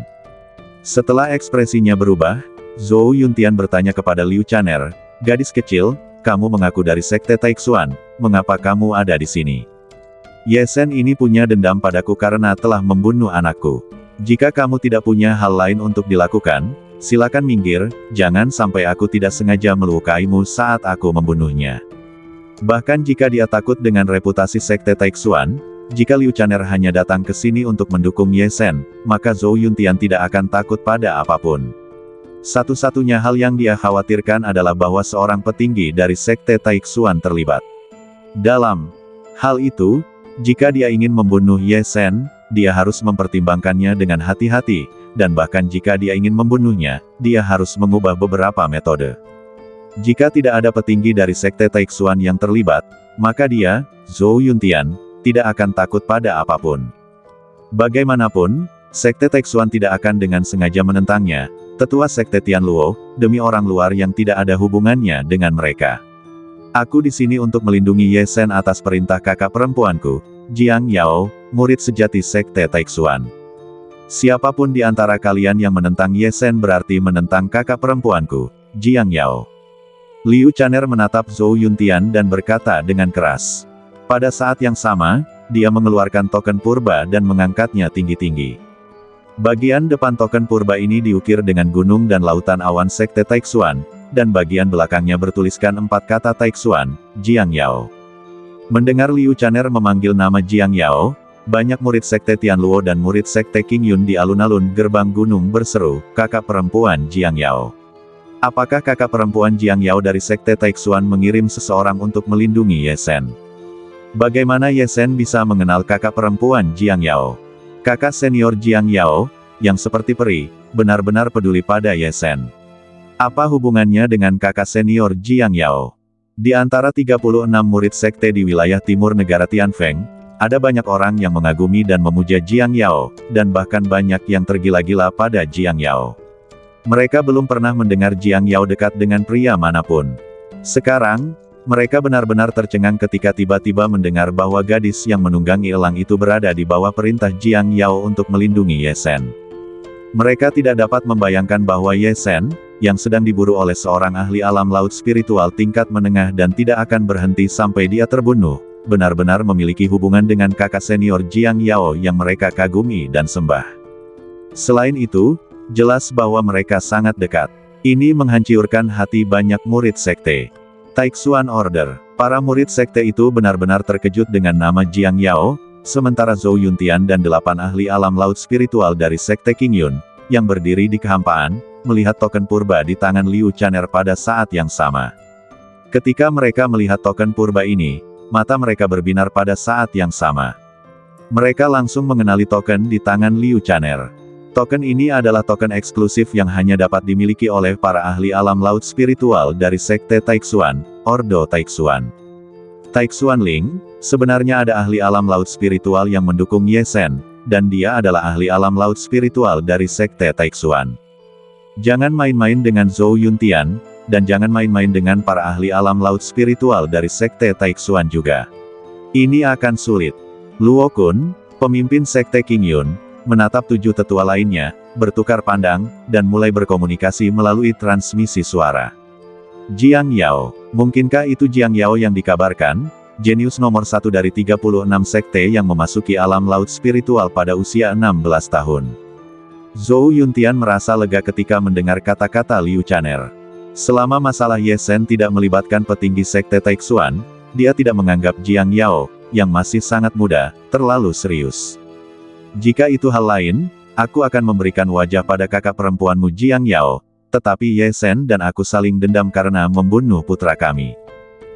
Setelah ekspresinya berubah, Zhou Yuntian bertanya kepada Liu Chaner, "Gadis kecil, kamu mengaku dari Sekte Taixuan, mengapa kamu ada di sini?" "Ye Sen ini punya dendam padaku karena telah membunuh anakku. Jika kamu tidak punya hal lain untuk dilakukan, silakan minggir, jangan sampai aku tidak sengaja melukaimu saat aku membunuhnya." Bahkan jika dia takut dengan reputasi Sekte Taixuan, jika Liu Chaner hanya datang ke sini untuk mendukung Ye Sen, maka Zhou Yuntian tidak akan takut pada apapun. Satu-satunya hal yang dia khawatirkan adalah bahwa seorang petinggi dari Sekte Taixuan terlibat. Dalam hal itu, jika dia ingin membunuh Ye Sen, dia harus mempertimbangkannya dengan hati-hati, dan bahkan jika dia ingin membunuhnya, dia harus mengubah beberapa metode. Jika tidak ada petinggi dari Sekte Taixuan yang terlibat, maka dia, Zhou Yuntian, tidak akan takut pada apapun. Bagaimanapun, Sekte Taixuan tidak akan dengan sengaja menentangnya, tetua Sekte Tianluo, demi orang luar yang tidak ada hubungannya dengan mereka. Aku di sini untuk melindungi Ye Sen atas perintah kakak perempuanku, Jiang Yao, murid sejati Sekte Taixuan. Siapapun di antara kalian yang menentang Ye Sen berarti menentang kakak perempuanku, Jiang Yao. Liu Chaner menatap Zhou Yuntian dan berkata dengan keras. Pada saat yang sama, dia mengeluarkan token purba dan mengangkatnya tinggi-tinggi. Bagian depan token purba ini diukir dengan gunung dan lautan awan Sekte Taixuan, dan bagian belakangnya bertuliskan 4 kata Taixuan, Jiang Yao. Mendengar Liu Chaner memanggil nama Jiang Yao, banyak murid Sekte Tianluo dan murid Sekte Qingyun di alun-alun gerbang gunung berseru, "Kakak perempuan Jiang Yao. Apakah kakak perempuan Jiang Yao dari Sekte Taixuan mengirim seseorang untuk melindungi Ye Sen? Bagaimana Ye Sen bisa mengenal kakak perempuan Jiang Yao? Kakak senior Jiang Yao, yang seperti peri, benar-benar peduli pada Ye Sen. Apa hubungannya dengan kakak senior Jiang Yao?" Di antara 36 murid sekte di wilayah timur negara Tianfeng, ada banyak orang yang mengagumi dan memuja Jiang Yao, dan bahkan banyak yang tergila-gila pada Jiang Yao. Mereka belum pernah mendengar Jiang Yao dekat dengan pria manapun. Sekarang, mereka benar-benar tercengang ketika tiba-tiba mendengar bahwa gadis yang menunggangi elang itu berada di bawah perintah Jiang Yao untuk melindungi Ye Sen. Mereka tidak dapat membayangkan bahwa Ye Sen, yang sedang diburu oleh seorang ahli alam laut spiritual tingkat menengah dan tidak akan berhenti sampai dia terbunuh, benar-benar memiliki hubungan dengan kakak senior Jiang Yao yang mereka kagumi dan sembah. Selain itu, jelas bahwa mereka sangat dekat. Ini menghancurkan hati banyak murid sekte Taixuan Order. Para murid sekte itu benar-benar terkejut dengan nama Jiang Yao, sementara Zhou Yuntian dan 8 ahli alam laut spiritual dari Sekte Qingyun, yang berdiri di kehampaan, melihat token purba di tangan Liu Chaner pada saat yang sama. Ketika mereka melihat token purba ini, mata mereka berbinar pada saat yang sama. Mereka langsung mengenali token di tangan Liu Chaner. Token ini adalah token eksklusif yang hanya dapat dimiliki oleh para ahli alam laut spiritual dari Sekte Taixuan, Ordo Taixuan. Taixuan Ling, sebenarnya ada ahli alam laut spiritual yang mendukung Ye Sen, dan dia adalah ahli alam laut spiritual dari Sekte Taixuan. Jangan main-main dengan Zhou Yuntian, dan jangan main-main dengan para ahli alam laut spiritual dari Sekte Taixuan juga. Ini akan sulit. Luo Kun, pemimpin Sekte Qingyun, menatap 7 tetua lainnya, bertukar pandang, dan mulai berkomunikasi melalui transmisi suara. Jiang Yao, mungkinkah itu Jiang Yao yang dikabarkan? Jenius nomor 1 dari 36 sekte yang memasuki alam laut spiritual pada usia 16 tahun. Zhou Yuntian merasa lega ketika mendengar kata-kata Liu Chaner. Selama masalah Ye Sen tidak melibatkan petinggi Sekte Taixuan, dia tidak menganggap Jiang Yao, yang masih sangat muda, terlalu serius. Jika itu hal lain, aku akan memberikan wajah pada kakak perempuanmu Jiang Yao, tetapi Ye Sen dan aku saling dendam karena membunuh putra kami.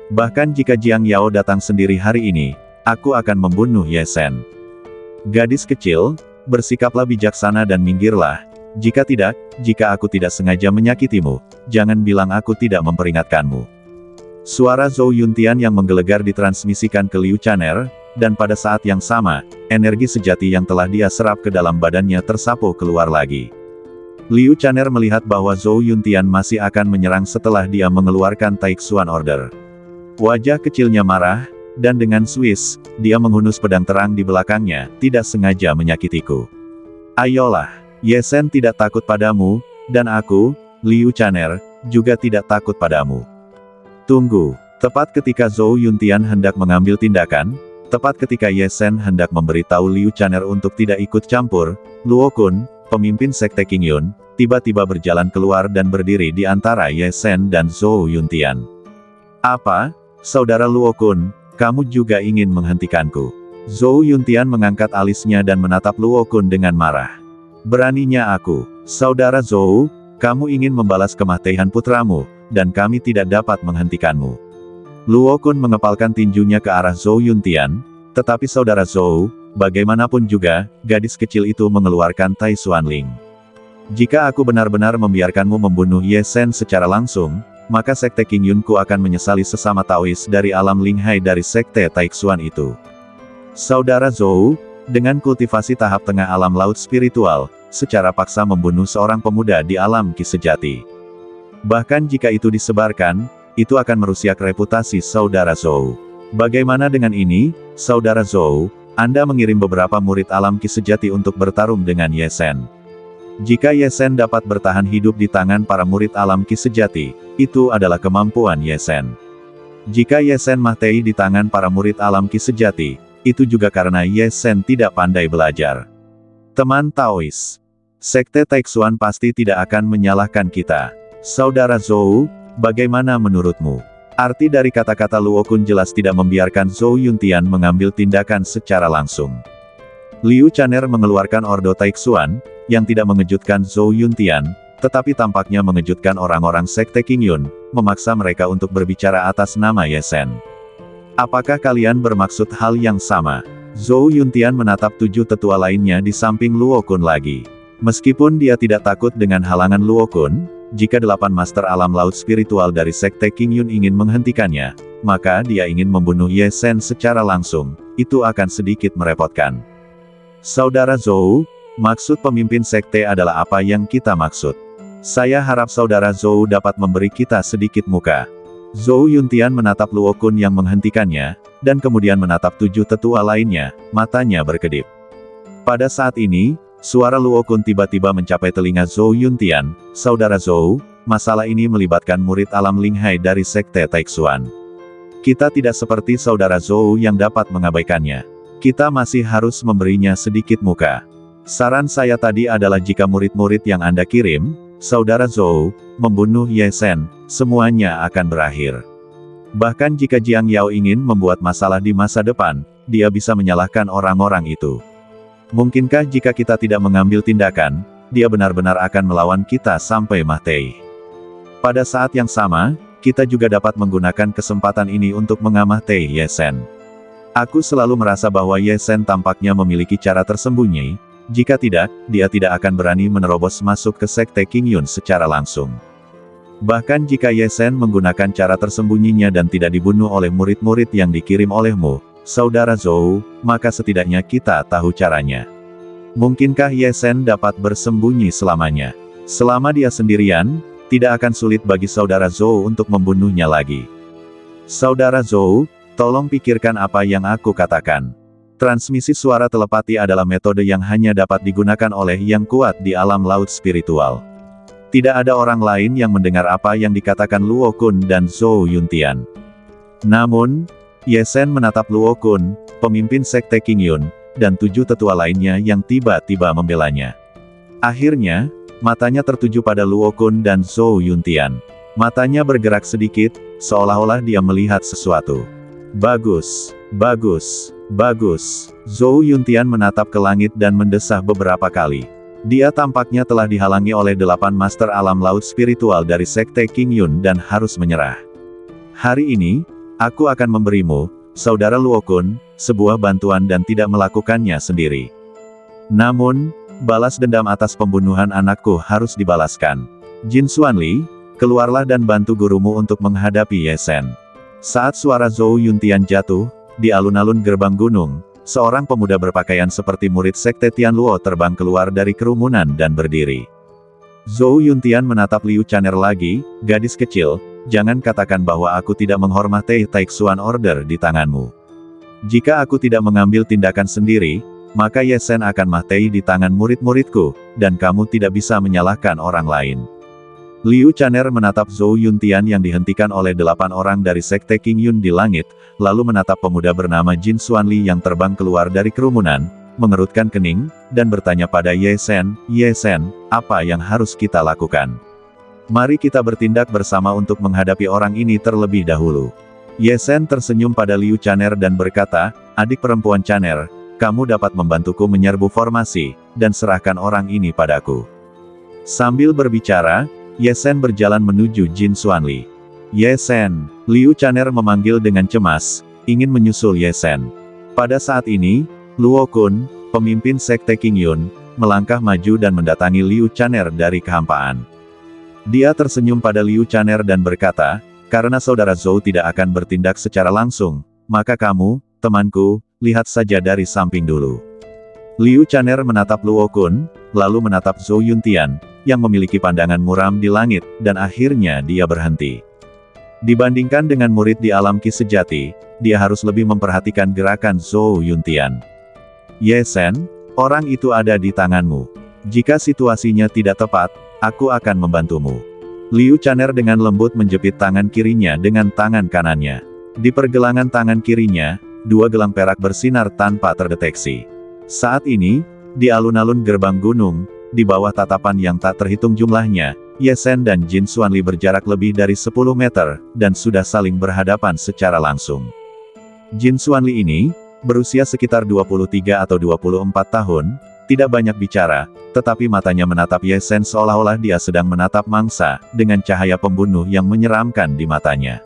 Bahkan jika Jiang Yao datang sendiri hari ini, aku akan membunuh Ye Sen. Gadis kecil, bersikaplah bijaksana dan minggirlah. Jika tidak, jika aku tidak sengaja menyakitimu, jangan bilang aku tidak memperingatkanmu. Suara Zhou Yuntian yang menggelegar ditransmisikan ke Liu Chaner, dan pada saat yang sama, energi sejati yang telah dia serap ke dalam badannya tersapu keluar lagi. Liu Chaner melihat bahwa Zhou Yuntian masih akan menyerang setelah dia mengeluarkan Taixuan Order. Wajah kecilnya marah, dan dengan Swiss, dia menghunus pedang terang di belakangnya, tidak sengaja menyakitiku. Ayolah, Ye Shen tidak takut padamu, dan aku, Liu Chaner, juga tidak takut padamu. Tunggu, tepat ketika Zhou Yuntian hendak mengambil tindakan, tepat ketika Ye Shen hendak memberitahu Liu Chaner untuk tidak ikut campur, Luo Kun, pemimpin Sekte Qingyun, tiba-tiba berjalan keluar dan berdiri di antara Ye Shen dan Zhou Yuntian. Apa, saudara Luo Kun, kamu juga ingin menghentikanku? Zhou Yuntian mengangkat alisnya dan menatap Luo Kun dengan marah. Beraninya aku, saudara Zhou, kamu ingin membalas kematian putramu, dan kami tidak dapat menghentikanmu. Luo Kun mengepalkan tinjunya ke arah Zhou Yuntian, tetapi saudara Zhou, bagaimanapun juga, gadis kecil itu mengeluarkan Tai Xuanling. Jika aku benar-benar membiarkanmu membunuh Ye Shen secara langsung, maka Sekte Qingyunku akan menyesali sesama Taois dari alam Linghai dari Sekte Taixuan itu. Saudara Zhou, dengan kultivasi tahap tengah alam laut spiritual, secara paksa membunuh seorang pemuda di alam Qi sejati. Bahkan jika itu disebarkan, itu akan merusak reputasi saudara Zhou. Bagaimana dengan ini, saudara Zhou? Anda mengirim beberapa murid alam Qi sejati untuk bertarung dengan Ye Shen. Jika Ye Shen dapat bertahan hidup di tangan para murid alam Qi sejati, itu adalah kemampuan Ye Shen. Jika Ye Shen mati di tangan para murid alam Qi sejati, itu juga karena Ye Shen tidak pandai belajar. Teman Taois, Sekte Taixuan pasti tidak akan menyalahkan kita. Saudara Zhou, bagaimana menurutmu? Arti dari kata-kata Luo Kun jelas tidak membiarkan Zhou Yuntian mengambil tindakan secara langsung. Liu Chaner mengeluarkan Ordo Taixuan, yang tidak mengejutkan Zhou Yuntian, tetapi tampaknya mengejutkan orang-orang Sekte Qingyun, memaksa mereka untuk berbicara atas nama Ye Shen. Apakah kalian bermaksud hal yang sama? Zhou Yuntian menatap 7 tetua lainnya di samping Luo Kun lagi. Meskipun dia tidak takut dengan halangan Luo Kun, jika 8 master alam laut spiritual dari Sekte Qingyun ingin menghentikannya, maka dia ingin membunuh Ye Shen secara langsung, itu akan sedikit merepotkan. Saudara Zhou, maksud pemimpin sekte adalah apa yang kita maksud. Saya harap saudara Zhou dapat memberi kita sedikit muka. Zhou Yuntian menatap Luo Kun yang menghentikannya, dan kemudian menatap 7 tetua lainnya, matanya berkedip. Pada saat ini, suara Luo Kun tiba-tiba mencapai telinga Zhou Yuntian. Saudara Zhou, masalah ini melibatkan murid alam Linghai dari Sekte Taixuan. Kita tidak seperti saudara Zhou yang dapat mengabaikannya. Kita masih harus memberinya sedikit muka. Saran saya tadi adalah jika murid-murid yang Anda kirim, saudara Zhou, membunuh Ye Shen, semuanya akan berakhir. Bahkan jika Jiang Yao ingin membuat masalah di masa depan, dia bisa menyalahkan orang-orang itu. Mungkinkah jika kita tidak mengambil tindakan, dia benar-benar akan melawan kita sampai mati? Pada saat yang sama, kita juga dapat menggunakan kesempatan ini untuk mengamati Ye Shen. Aku selalu merasa bahwa Ye Shen tampaknya memiliki cara tersembunyi. Jika tidak, dia tidak akan berani menerobos masuk ke Sekte Qingyun secara langsung. Bahkan jika Ye Shen menggunakan cara tersembunyinya dan tidak dibunuh oleh murid-murid yang dikirim olehmu, saudara Zhou, maka setidaknya kita tahu caranya. Mungkinkah Ye Shen dapat bersembunyi selamanya? Selama dia sendirian, tidak akan sulit bagi saudara Zhou untuk membunuhnya lagi. Saudara Zhou, tolong pikirkan apa yang aku katakan. Transmisi suara telepati adalah metode yang hanya dapat digunakan oleh yang kuat di alam laut spiritual. Tidak ada orang lain yang mendengar apa yang dikatakan Luo Kun dan Zhou Yuntian. Namun, Ye Shen menatap Luo Kun, pemimpin Sekte Qingyun, dan 7 tetua lainnya yang tiba-tiba membelanya. Akhirnya, matanya tertuju pada Luo Kun dan Zhou Yuntian. Matanya bergerak sedikit, seolah-olah dia melihat sesuatu. Bagus, bagus, bagus. Zhou Yuntian menatap ke langit dan mendesah beberapa kali. Dia tampaknya telah dihalangi oleh 8 master alam laut spiritual dari Sekte Qingyun dan harus menyerah. Hari ini, aku akan memberimu, saudara Luo Kun, sebuah bantuan dan tidak melakukannya sendiri. Namun, balas dendam atas pembunuhan anakku harus dibalaskan. Jin Xuanli, keluarlah dan bantu gurumu untuk menghadapi Ye Shen. Saat suara Zhou Yuntian jatuh, di alun-alun gerbang gunung, seorang pemuda berpakaian seperti murid sekte Tianluo terbang keluar dari kerumunan dan berdiri. Zhou Yuntian menatap Liu Caner lagi, gadis kecil, jangan katakan bahwa aku tidak menghormati Taixuan Order di tanganmu. Jika aku tidak mengambil tindakan sendiri, maka Ye Shen akan mati di tangan murid-muridku, dan kamu tidak bisa menyalahkan orang lain. Liu Caner menatap Zhou Yuntian yang dihentikan oleh 8 orang dari sekte Qingyun di langit, lalu menatap pemuda bernama Jin Xuanli yang terbang keluar dari kerumunan, mengerutkan kening, dan bertanya pada Ye Shen, "Ye Shen, apa yang harus kita lakukan? Mari kita bertindak bersama untuk menghadapi orang ini terlebih dahulu." Ye Shen tersenyum pada Liu Caner dan berkata, "Adik perempuan Caner, kamu dapat membantuku menyerbu formasi, dan serahkan orang ini padaku." Sambil berbicara, Ye Shen berjalan menuju Jin Xuanli. "Ye Shen," Liu Caner memanggil dengan cemas, ingin menyusul Ye Shen. Pada saat ini, Luo Kun, pemimpin sekte Qingyun, melangkah maju dan mendatangi Liu Caner dari kehampaan. Dia tersenyum pada Liu Caner dan berkata, "Karena saudara Zhou tidak akan bertindak secara langsung, maka kamu, temanku, lihat saja dari samping dulu." Liu Caner menatap Luo Kun, lalu menatap Zhou Yuntian, yang memiliki pandangan muram di langit, dan akhirnya dia berhenti. Dibandingkan dengan murid di alam Qi sejati, dia harus lebih memperhatikan gerakan Zhou Yuntian. "Ye Shen, orang itu ada di tanganmu. Jika situasinya tidak tepat, aku akan membantumu." Liu Caner dengan lembut menjepit tangan kirinya dengan tangan kanannya. Di pergelangan tangan kirinya, 2 gelang perak bersinar tanpa terdeteksi. Saat ini, di alun-alun gerbang gunung, di bawah tatapan yang tak terhitung jumlahnya, Ye Shen dan Jin Xuanli berjarak lebih dari 10 meter, dan sudah saling berhadapan secara langsung. Jin Xuanli ini, berusia sekitar 23 atau 24 tahun, tidak banyak bicara, tetapi matanya menatap Ye Shen seolah-olah dia sedang menatap mangsa, dengan cahaya pembunuh yang menyeramkan di matanya.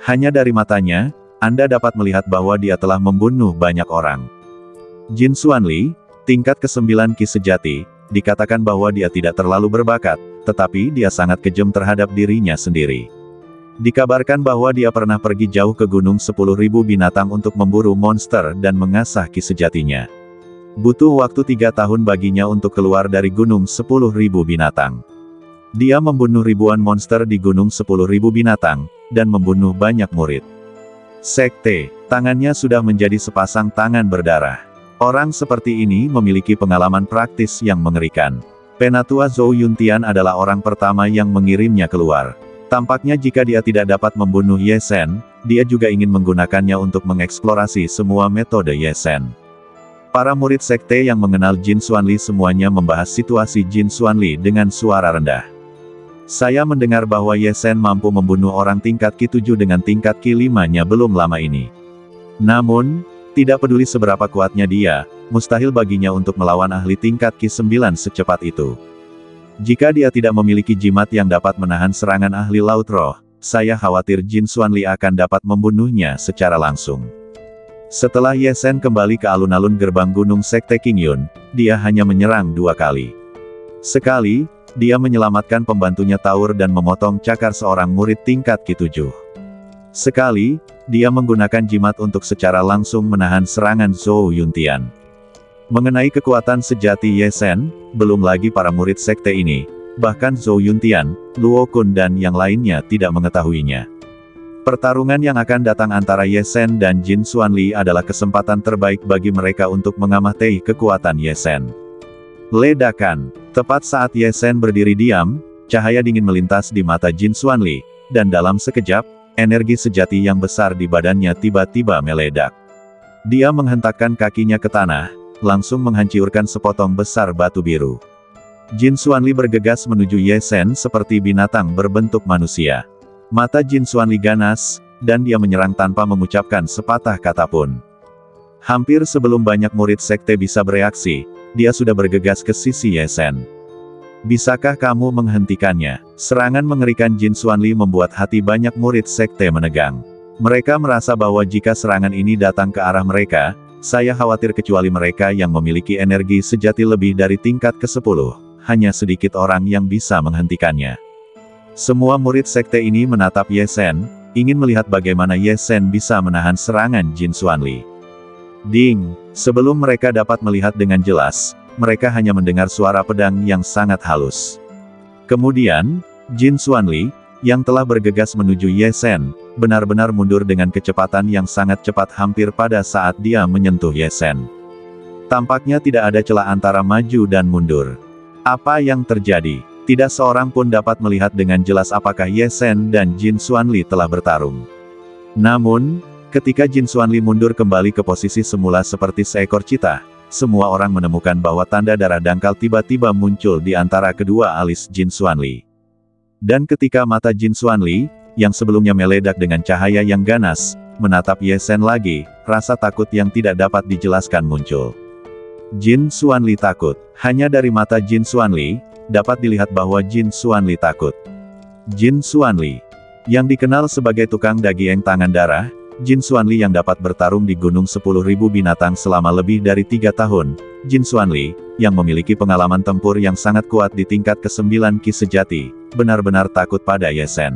Hanya dari matanya, Anda dapat melihat bahwa dia telah membunuh banyak orang. Jin Xuanli, tingkat ke-9 Qi sejati, dikatakan bahwa dia tidak terlalu berbakat, tetapi dia sangat kejam terhadap dirinya sendiri. Dikabarkan bahwa dia pernah pergi jauh ke Gunung 10.000 binatang untuk memburu monster dan mengasah Qi sejatinya. Butuh waktu 3 tahun baginya untuk keluar dari Gunung 10.000 binatang. Dia membunuh ribuan monster di Gunung 10.000 binatang, dan membunuh banyak murid sekte. Tangannya sudah menjadi sepasang tangan berdarah. Orang seperti ini memiliki pengalaman praktis yang mengerikan. Penatua Zhou Yuntian adalah orang pertama yang mengirimnya keluar. Tampaknya jika dia tidak dapat membunuh Ye Shen, dia juga ingin menggunakannya untuk mengeksplorasi semua metode Ye Shen. Para murid sekte yang mengenal Jin Xuanli semuanya membahas situasi Jin Xuanli dengan suara rendah. "Saya mendengar bahwa Ye Shen mampu membunuh orang tingkat Qi 7 dengan tingkat Qi 5-nya belum lama ini. Namun, tidak peduli seberapa kuatnya dia, mustahil baginya untuk melawan ahli tingkat Qi 9 secepat itu. Jika dia tidak memiliki jimat yang dapat menahan serangan ahli laut roh, saya khawatir Jin Xuanli akan dapat membunuhnya secara langsung." Setelah Ye Shen kembali ke alun-alun gerbang gunung sekte Qingyun, dia hanya menyerang 2 kali. Sekali, dia menyelamatkan pembantunya Taur dan memotong cakar seorang murid tingkat Qi 7. Sekali, dia menggunakan jimat untuk secara langsung menahan serangan Zhou Yuntian. Mengenai kekuatan sejati Ye Shen, belum lagi para murid sekte ini, bahkan Zhou Yuntian, Luo Kun dan yang lainnya tidak mengetahuinya. Pertarungan yang akan datang antara Ye Shen dan Jin Xuanli adalah kesempatan terbaik bagi mereka untuk mengamati kekuatan Ye Shen. Ledakan. Tepat saat Ye Shen berdiri diam, cahaya dingin melintas di mata Jin Xuanli, dan dalam sekejap, energi sejati yang besar di badannya tiba-tiba meledak. Dia menghentakkan kakinya ke tanah, langsung menghancurkan sepotong besar batu biru. Jin Xuanli bergegas menuju Ye Shen seperti binatang berbentuk manusia. Mata Jin Xuanli ganas, dan dia menyerang tanpa mengucapkan sepatah kata pun. Hampir sebelum banyak murid sekte bisa bereaksi, dia sudah bergegas ke sisi Ye Shen. "Bisakah kamu menghentikannya?" Serangan mengerikan Jin Xuanli membuat hati banyak murid sekte menegang. Mereka merasa bahwa jika serangan ini datang ke arah mereka, saya khawatir kecuali mereka yang memiliki energi sejati lebih dari tingkat ke-10, hanya sedikit orang yang bisa menghentikannya. Semua murid sekte ini menatap Ye Shen, ingin melihat bagaimana Ye Sen bisa menahan serangan Jin Xuanli. Ding! Sebelum mereka dapat melihat dengan jelas, mereka hanya mendengar suara pedang yang sangat halus. Kemudian, Jin Xuanli, yang telah bergegas menuju Ye Sen, benar-benar mundur dengan kecepatan yang sangat cepat hampir pada saat dia menyentuh Ye Sen. Tampaknya tidak ada celah antara maju dan mundur. Apa yang terjadi? Tidak seorang pun dapat melihat dengan jelas apakah Ye Sen dan Jin Xuanli telah bertarung. Namun, ketika Jin Xuanli mundur kembali ke posisi semula seperti seekor cheetah, semua orang menemukan bahwa tanda darah dangkal tiba-tiba muncul di antara kedua alis Jin Xuanli. Dan ketika mata Jin Xuanli, yang sebelumnya meledak dengan cahaya yang ganas, menatap Ye Sen lagi, rasa takut yang tidak dapat dijelaskan muncul. Jin Xuanli takut. Hanya dari mata Jin Xuanli, dapat dilihat bahwa Jin Xuanli takut. Jin Xuanli, yang dikenal sebagai tukang daging tangan darah, Jin Xuanli yang dapat bertarung di Gunung 10.000 Binatang selama lebih dari 3 tahun, Jin Xuanli, yang memiliki pengalaman tempur yang sangat kuat di tingkat ke-9 Ki sejati, benar-benar takut pada Ye Sen.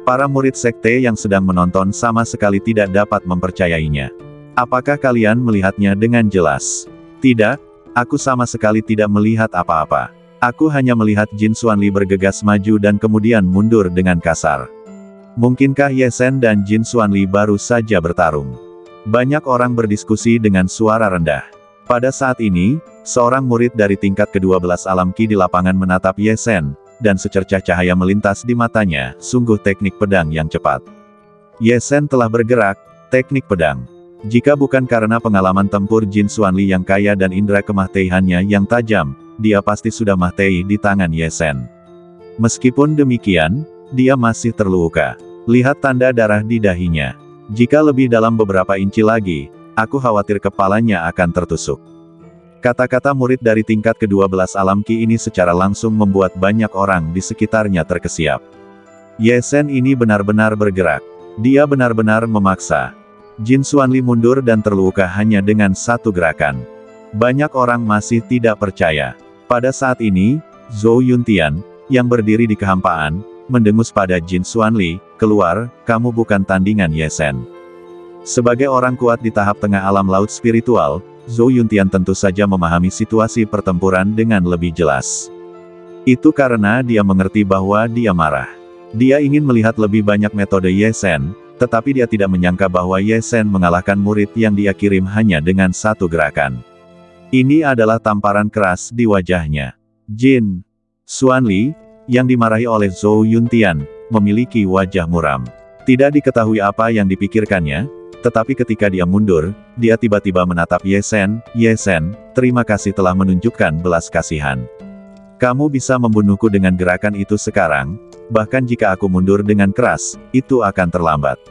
Para murid sekte yang sedang menonton sama sekali tidak dapat mempercayainya. Apakah kalian melihatnya dengan jelas? Tidak, aku sama sekali tidak melihat apa-apa. Aku hanya melihat Jin Xuanli bergegas maju dan kemudian mundur dengan kasar. Mungkinkah Ye Sen dan Jin Xuanli baru saja bertarung? Banyak orang berdiskusi dengan suara rendah. Pada saat ini, seorang murid dari tingkat ke-12 alam Ki di lapangan menatap Ye Sen, dan secercah cahaya melintas di matanya, sungguh teknik pedang yang cepat. Ye Sen telah bergerak, teknik pedang. Jika bukan karena pengalaman tempur Jin Xuanli yang kaya dan indera kemahtihannya yang tajam, dia pasti sudah mati di tangan Ye Sen. Meskipun demikian, dia masih terluka. Lihat tanda darah di dahinya. Jika lebih dalam beberapa inci lagi, aku khawatir kepalanya akan tertusuk. Kata-kata murid dari tingkat ke-12 alam Ki ini secara langsung membuat banyak orang di sekitarnya terkesiap. Ye Sen ini benar-benar bergerak. Dia benar-benar memaksa. Jin Xuanli mundur dan terluka hanya dengan satu gerakan. Banyak orang masih tidak percaya. Pada saat ini, Zhou Yuntian, yang berdiri di kehampaan, mendengus pada Jin Xuanli, "Keluar, kamu bukan tandingan Ye Sen." Sebagai orang kuat di tahap tengah alam laut spiritual, Zhou Yuntian tentu saja memahami situasi pertempuran dengan lebih jelas. Itu karena dia mengerti bahwa dia marah. Dia ingin melihat lebih banyak metode Ye Sen, tetapi dia tidak menyangka bahwa Ye Sen mengalahkan murid yang dia kirim hanya dengan satu gerakan. Ini adalah tamparan keras di wajahnya. Jin Xuanli, yang dimarahi oleh Zhou Yuntian, memiliki wajah muram. Tidak diketahui apa yang dipikirkannya, tetapi ketika dia mundur, dia tiba-tiba menatap Ye Sen. "Ye Sen, terima kasih telah menunjukkan belas kasihan. Kamu bisa membunuhku dengan gerakan itu sekarang, bahkan jika aku mundur dengan keras, itu akan terlambat.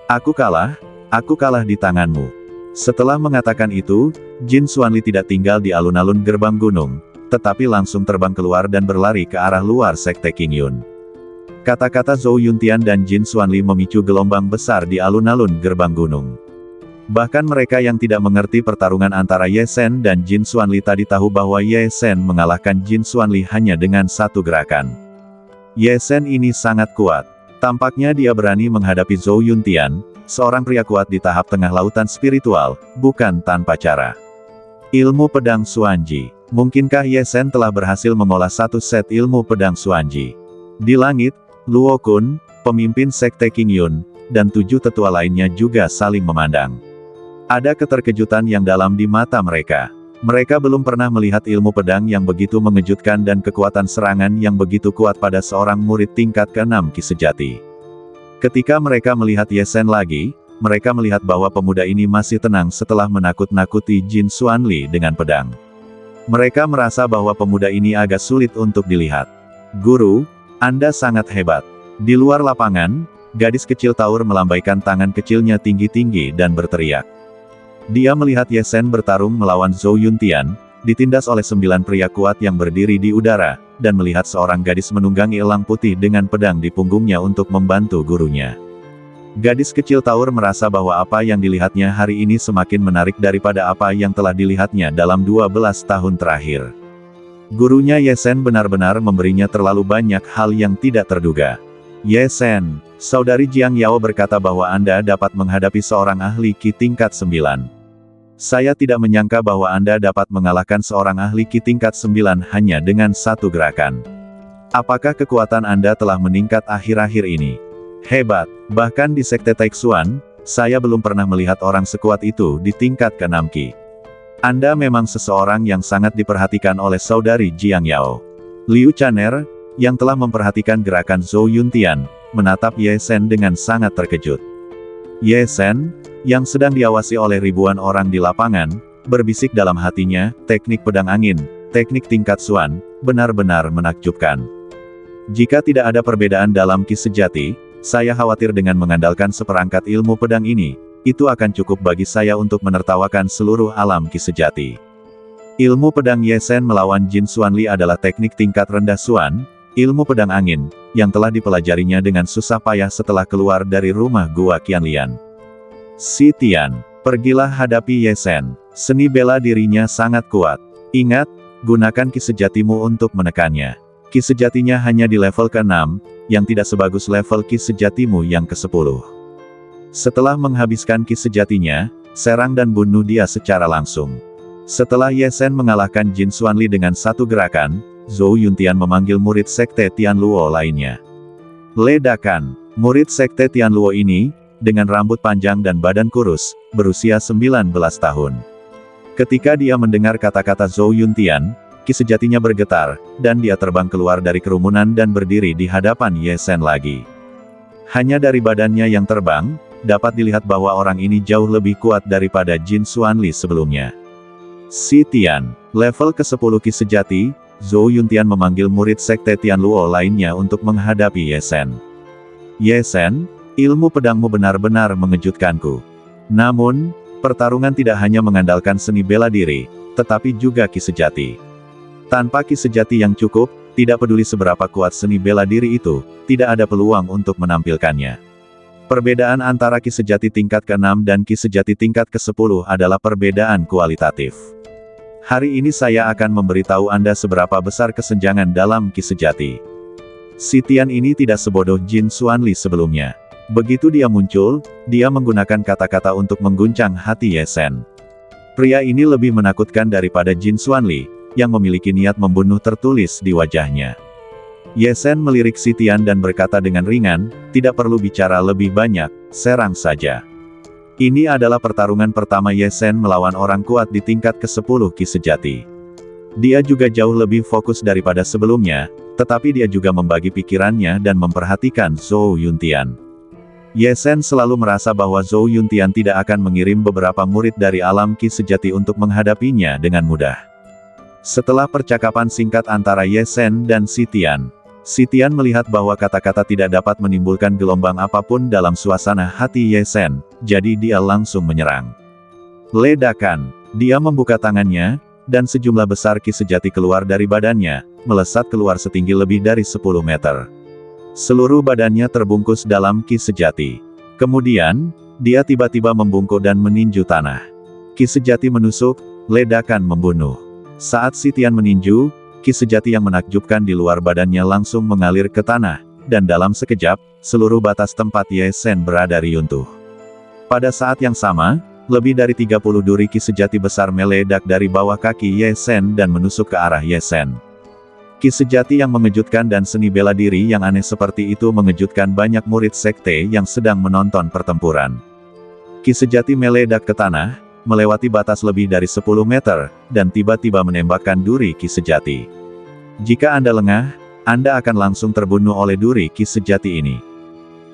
Aku kalah di tanganmu." Setelah mengatakan itu, Jin Xuanli tidak tinggal di alun-alun gerbang gunung, tetapi langsung terbang keluar dan berlari ke arah luar sekte Qingyun. Kata-kata Zhou Yuntian dan Jin Xuanli memicu gelombang besar di alun-alun gerbang gunung. Bahkan mereka yang tidak mengerti pertarungan antara Ye Sen dan Jin Xuanli tadi tahu bahwa Ye Sen mengalahkan Jin Xuanli hanya dengan satu gerakan. Ye Sen ini sangat kuat. Tampaknya dia berani menghadapi Zhou Yuntian, seorang pria kuat di tahap tengah lautan spiritual, bukan tanpa cara. Ilmu pedang Xuanji. Mungkinkah Ye Sen telah berhasil mengolah satu set ilmu pedang Xuanji? Di langit, Luo Kun, pemimpin sekte Qingyun, dan 7 tetua lainnya juga saling memandang. Ada keterkejutan yang dalam di mata mereka. Mereka belum pernah melihat ilmu pedang yang begitu mengejutkan dan kekuatan serangan yang begitu kuat pada seorang murid tingkat ke-6 Ki sejati. Ketika mereka melihat Ye Sen lagi, mereka melihat bahwa pemuda ini masih tenang setelah menakut-nakuti Jin Xuanli dengan pedang. Mereka merasa bahwa pemuda ini agak sulit untuk dilihat. "Guru, Anda sangat hebat." Di luar lapangan, gadis kecil Taur melambaikan tangan kecilnya tinggi-tinggi dan berteriak. Dia melihat Ye Sen bertarung melawan Zhou Yuntian, ditindas oleh 9 pria kuat yang berdiri di udara, dan melihat seorang gadis menunggangi elang putih dengan pedang di punggungnya untuk membantu gurunya. Gadis kecil Taur merasa bahwa apa yang dilihatnya hari ini semakin menarik daripada apa yang telah dilihatnya dalam 12 tahun terakhir. Gurunya Ye Sen benar-benar memberinya terlalu banyak hal yang tidak terduga. Ye Sen, Saudari Jiang Yao berkata bahwa Anda dapat menghadapi seorang ahli Qi tingkat 9. Saya tidak menyangka bahwa Anda dapat mengalahkan seorang ahli Qi tingkat 9 hanya dengan satu gerakan. Apakah kekuatan Anda telah meningkat akhir-akhir ini? Hebat, bahkan di Sekte Taixuan, saya belum pernah melihat orang sekuat itu di tingkat ke-6 Qi. Anda memang seseorang yang sangat diperhatikan oleh Saudari Jiang Yao. Liu Chaner, yang telah memperhatikan gerakan Zhou Yuntian, menatap Ye Sen dengan sangat terkejut. Ye Sen, yang sedang diawasi oleh ribuan orang di lapangan, berbisik dalam hatinya, teknik pedang angin, teknik tingkat Xuan, benar-benar menakjubkan. Jika tidak ada perbedaan dalam Qi sejati, saya khawatir dengan mengandalkan seperangkat ilmu pedang ini, itu akan cukup bagi saya untuk menertawakan seluruh alam Qi sejati. Ilmu pedang Ye Sen melawan Jin Xuanli adalah teknik tingkat rendah Xuan, ilmu pedang angin, yang telah dipelajarinya dengan susah payah setelah keluar dari rumah Gua Qianlian. Si Tian, pergilah hadapi Ye Sen. Seni bela dirinya sangat kuat. Ingat, gunakan Qi sejatimu untuk menekannya. Qi sejatinya hanya di level ke-6, yang tidak sebagus level Qi sejatimu yang ke-10. Setelah menghabiskan Qi sejatinya, serang dan bunuh dia secara langsung. Setelah Ye Sen mengalahkan Jin Xuanli dengan satu gerakan, Zhou Yuntian memanggil murid Sekte Tianluo lainnya. Ledakan. Murid Sekte Tianluo ini, dengan rambut panjang dan badan kurus, berusia 19 tahun. Ketika dia mendengar kata-kata Zhou Yuntian, Qi sejatinya bergetar, dan dia terbang keluar dari kerumunan dan berdiri di hadapan Ye Sen lagi. Hanya dari badannya yang terbang, dapat dilihat bahwa orang ini jauh lebih kuat daripada Jin Xuanli sebelumnya. Si Tian, level ke-10 Qi sejati, Zhou Yuntian memanggil murid Sekte Tianluo lainnya untuk menghadapi Ye Sen. Ye Sen, ilmu pedangmu benar-benar mengejutkanku. Namun, pertarungan tidak hanya mengandalkan seni bela diri, tetapi juga Qi sejati. Tanpa Qi sejati yang cukup, tidak peduli seberapa kuat seni bela diri itu, tidak ada peluang untuk menampilkannya. Perbedaan antara Qi sejati tingkat ke-6 dan Qi sejati tingkat ke-10 adalah perbedaan kualitatif. Hari ini saya akan memberitahu Anda seberapa besar kesenjangan dalam Qi sejati. Si Tian ini tidak sebodoh Jin Xuanli sebelumnya. Begitu dia muncul, dia menggunakan kata-kata untuk mengguncang hati Ye Sen. Pria ini lebih menakutkan daripada Jin Xuanli, yang memiliki niat membunuh tertulis di wajahnya. Ye Sen melirik Si Tian dan berkata dengan ringan, tidak perlu bicara lebih banyak, serang saja. Ini adalah pertarungan pertama Ye Sen melawan orang kuat di tingkat ke-10 Qi sejati. Dia juga jauh lebih fokus daripada sebelumnya, tetapi dia juga membagi pikirannya dan memperhatikan Zhou Yuntian. Ye Sen selalu merasa bahwa Zhou Yuntian tidak akan mengirim beberapa murid dari alam Qi sejati untuk menghadapinya dengan mudah. Setelah percakapan singkat antara Ye Sen dan Si Tian melihat bahwa kata-kata tidak dapat menimbulkan gelombang apapun dalam suasana hati Ye Sen, jadi dia langsung menyerang. Ledakan. Dia membuka tangannya, dan sejumlah besar Qi sejati keluar dari badannya, melesat keluar setinggi lebih dari 10 meter. Seluruh badannya terbungkus dalam Qi sejati. Kemudian, dia tiba-tiba membungkuk dan meninju tanah. Qi sejati menusuk, ledakan membunuh. Saat Si Tian meninju, Qi sejati yang menakjubkan di luar badannya langsung mengalir ke tanah, dan dalam sekejap, seluruh batas tempat Ye Sen berada runtuh. Pada saat yang sama, lebih dari 30 duri Qi sejati besar meledak dari bawah kaki Ye Sen dan menusuk ke arah Ye Sen. Qi sejati yang mengejutkan dan seni bela diri yang aneh seperti itu mengejutkan banyak murid sekte yang sedang menonton pertempuran. Qi sejati meledak ke tanah, melewati batas lebih dari 10 meter, dan tiba-tiba menembakkan duri Qi sejati. Jika Anda lengah, Anda akan langsung terbunuh oleh duri Qi sejati ini.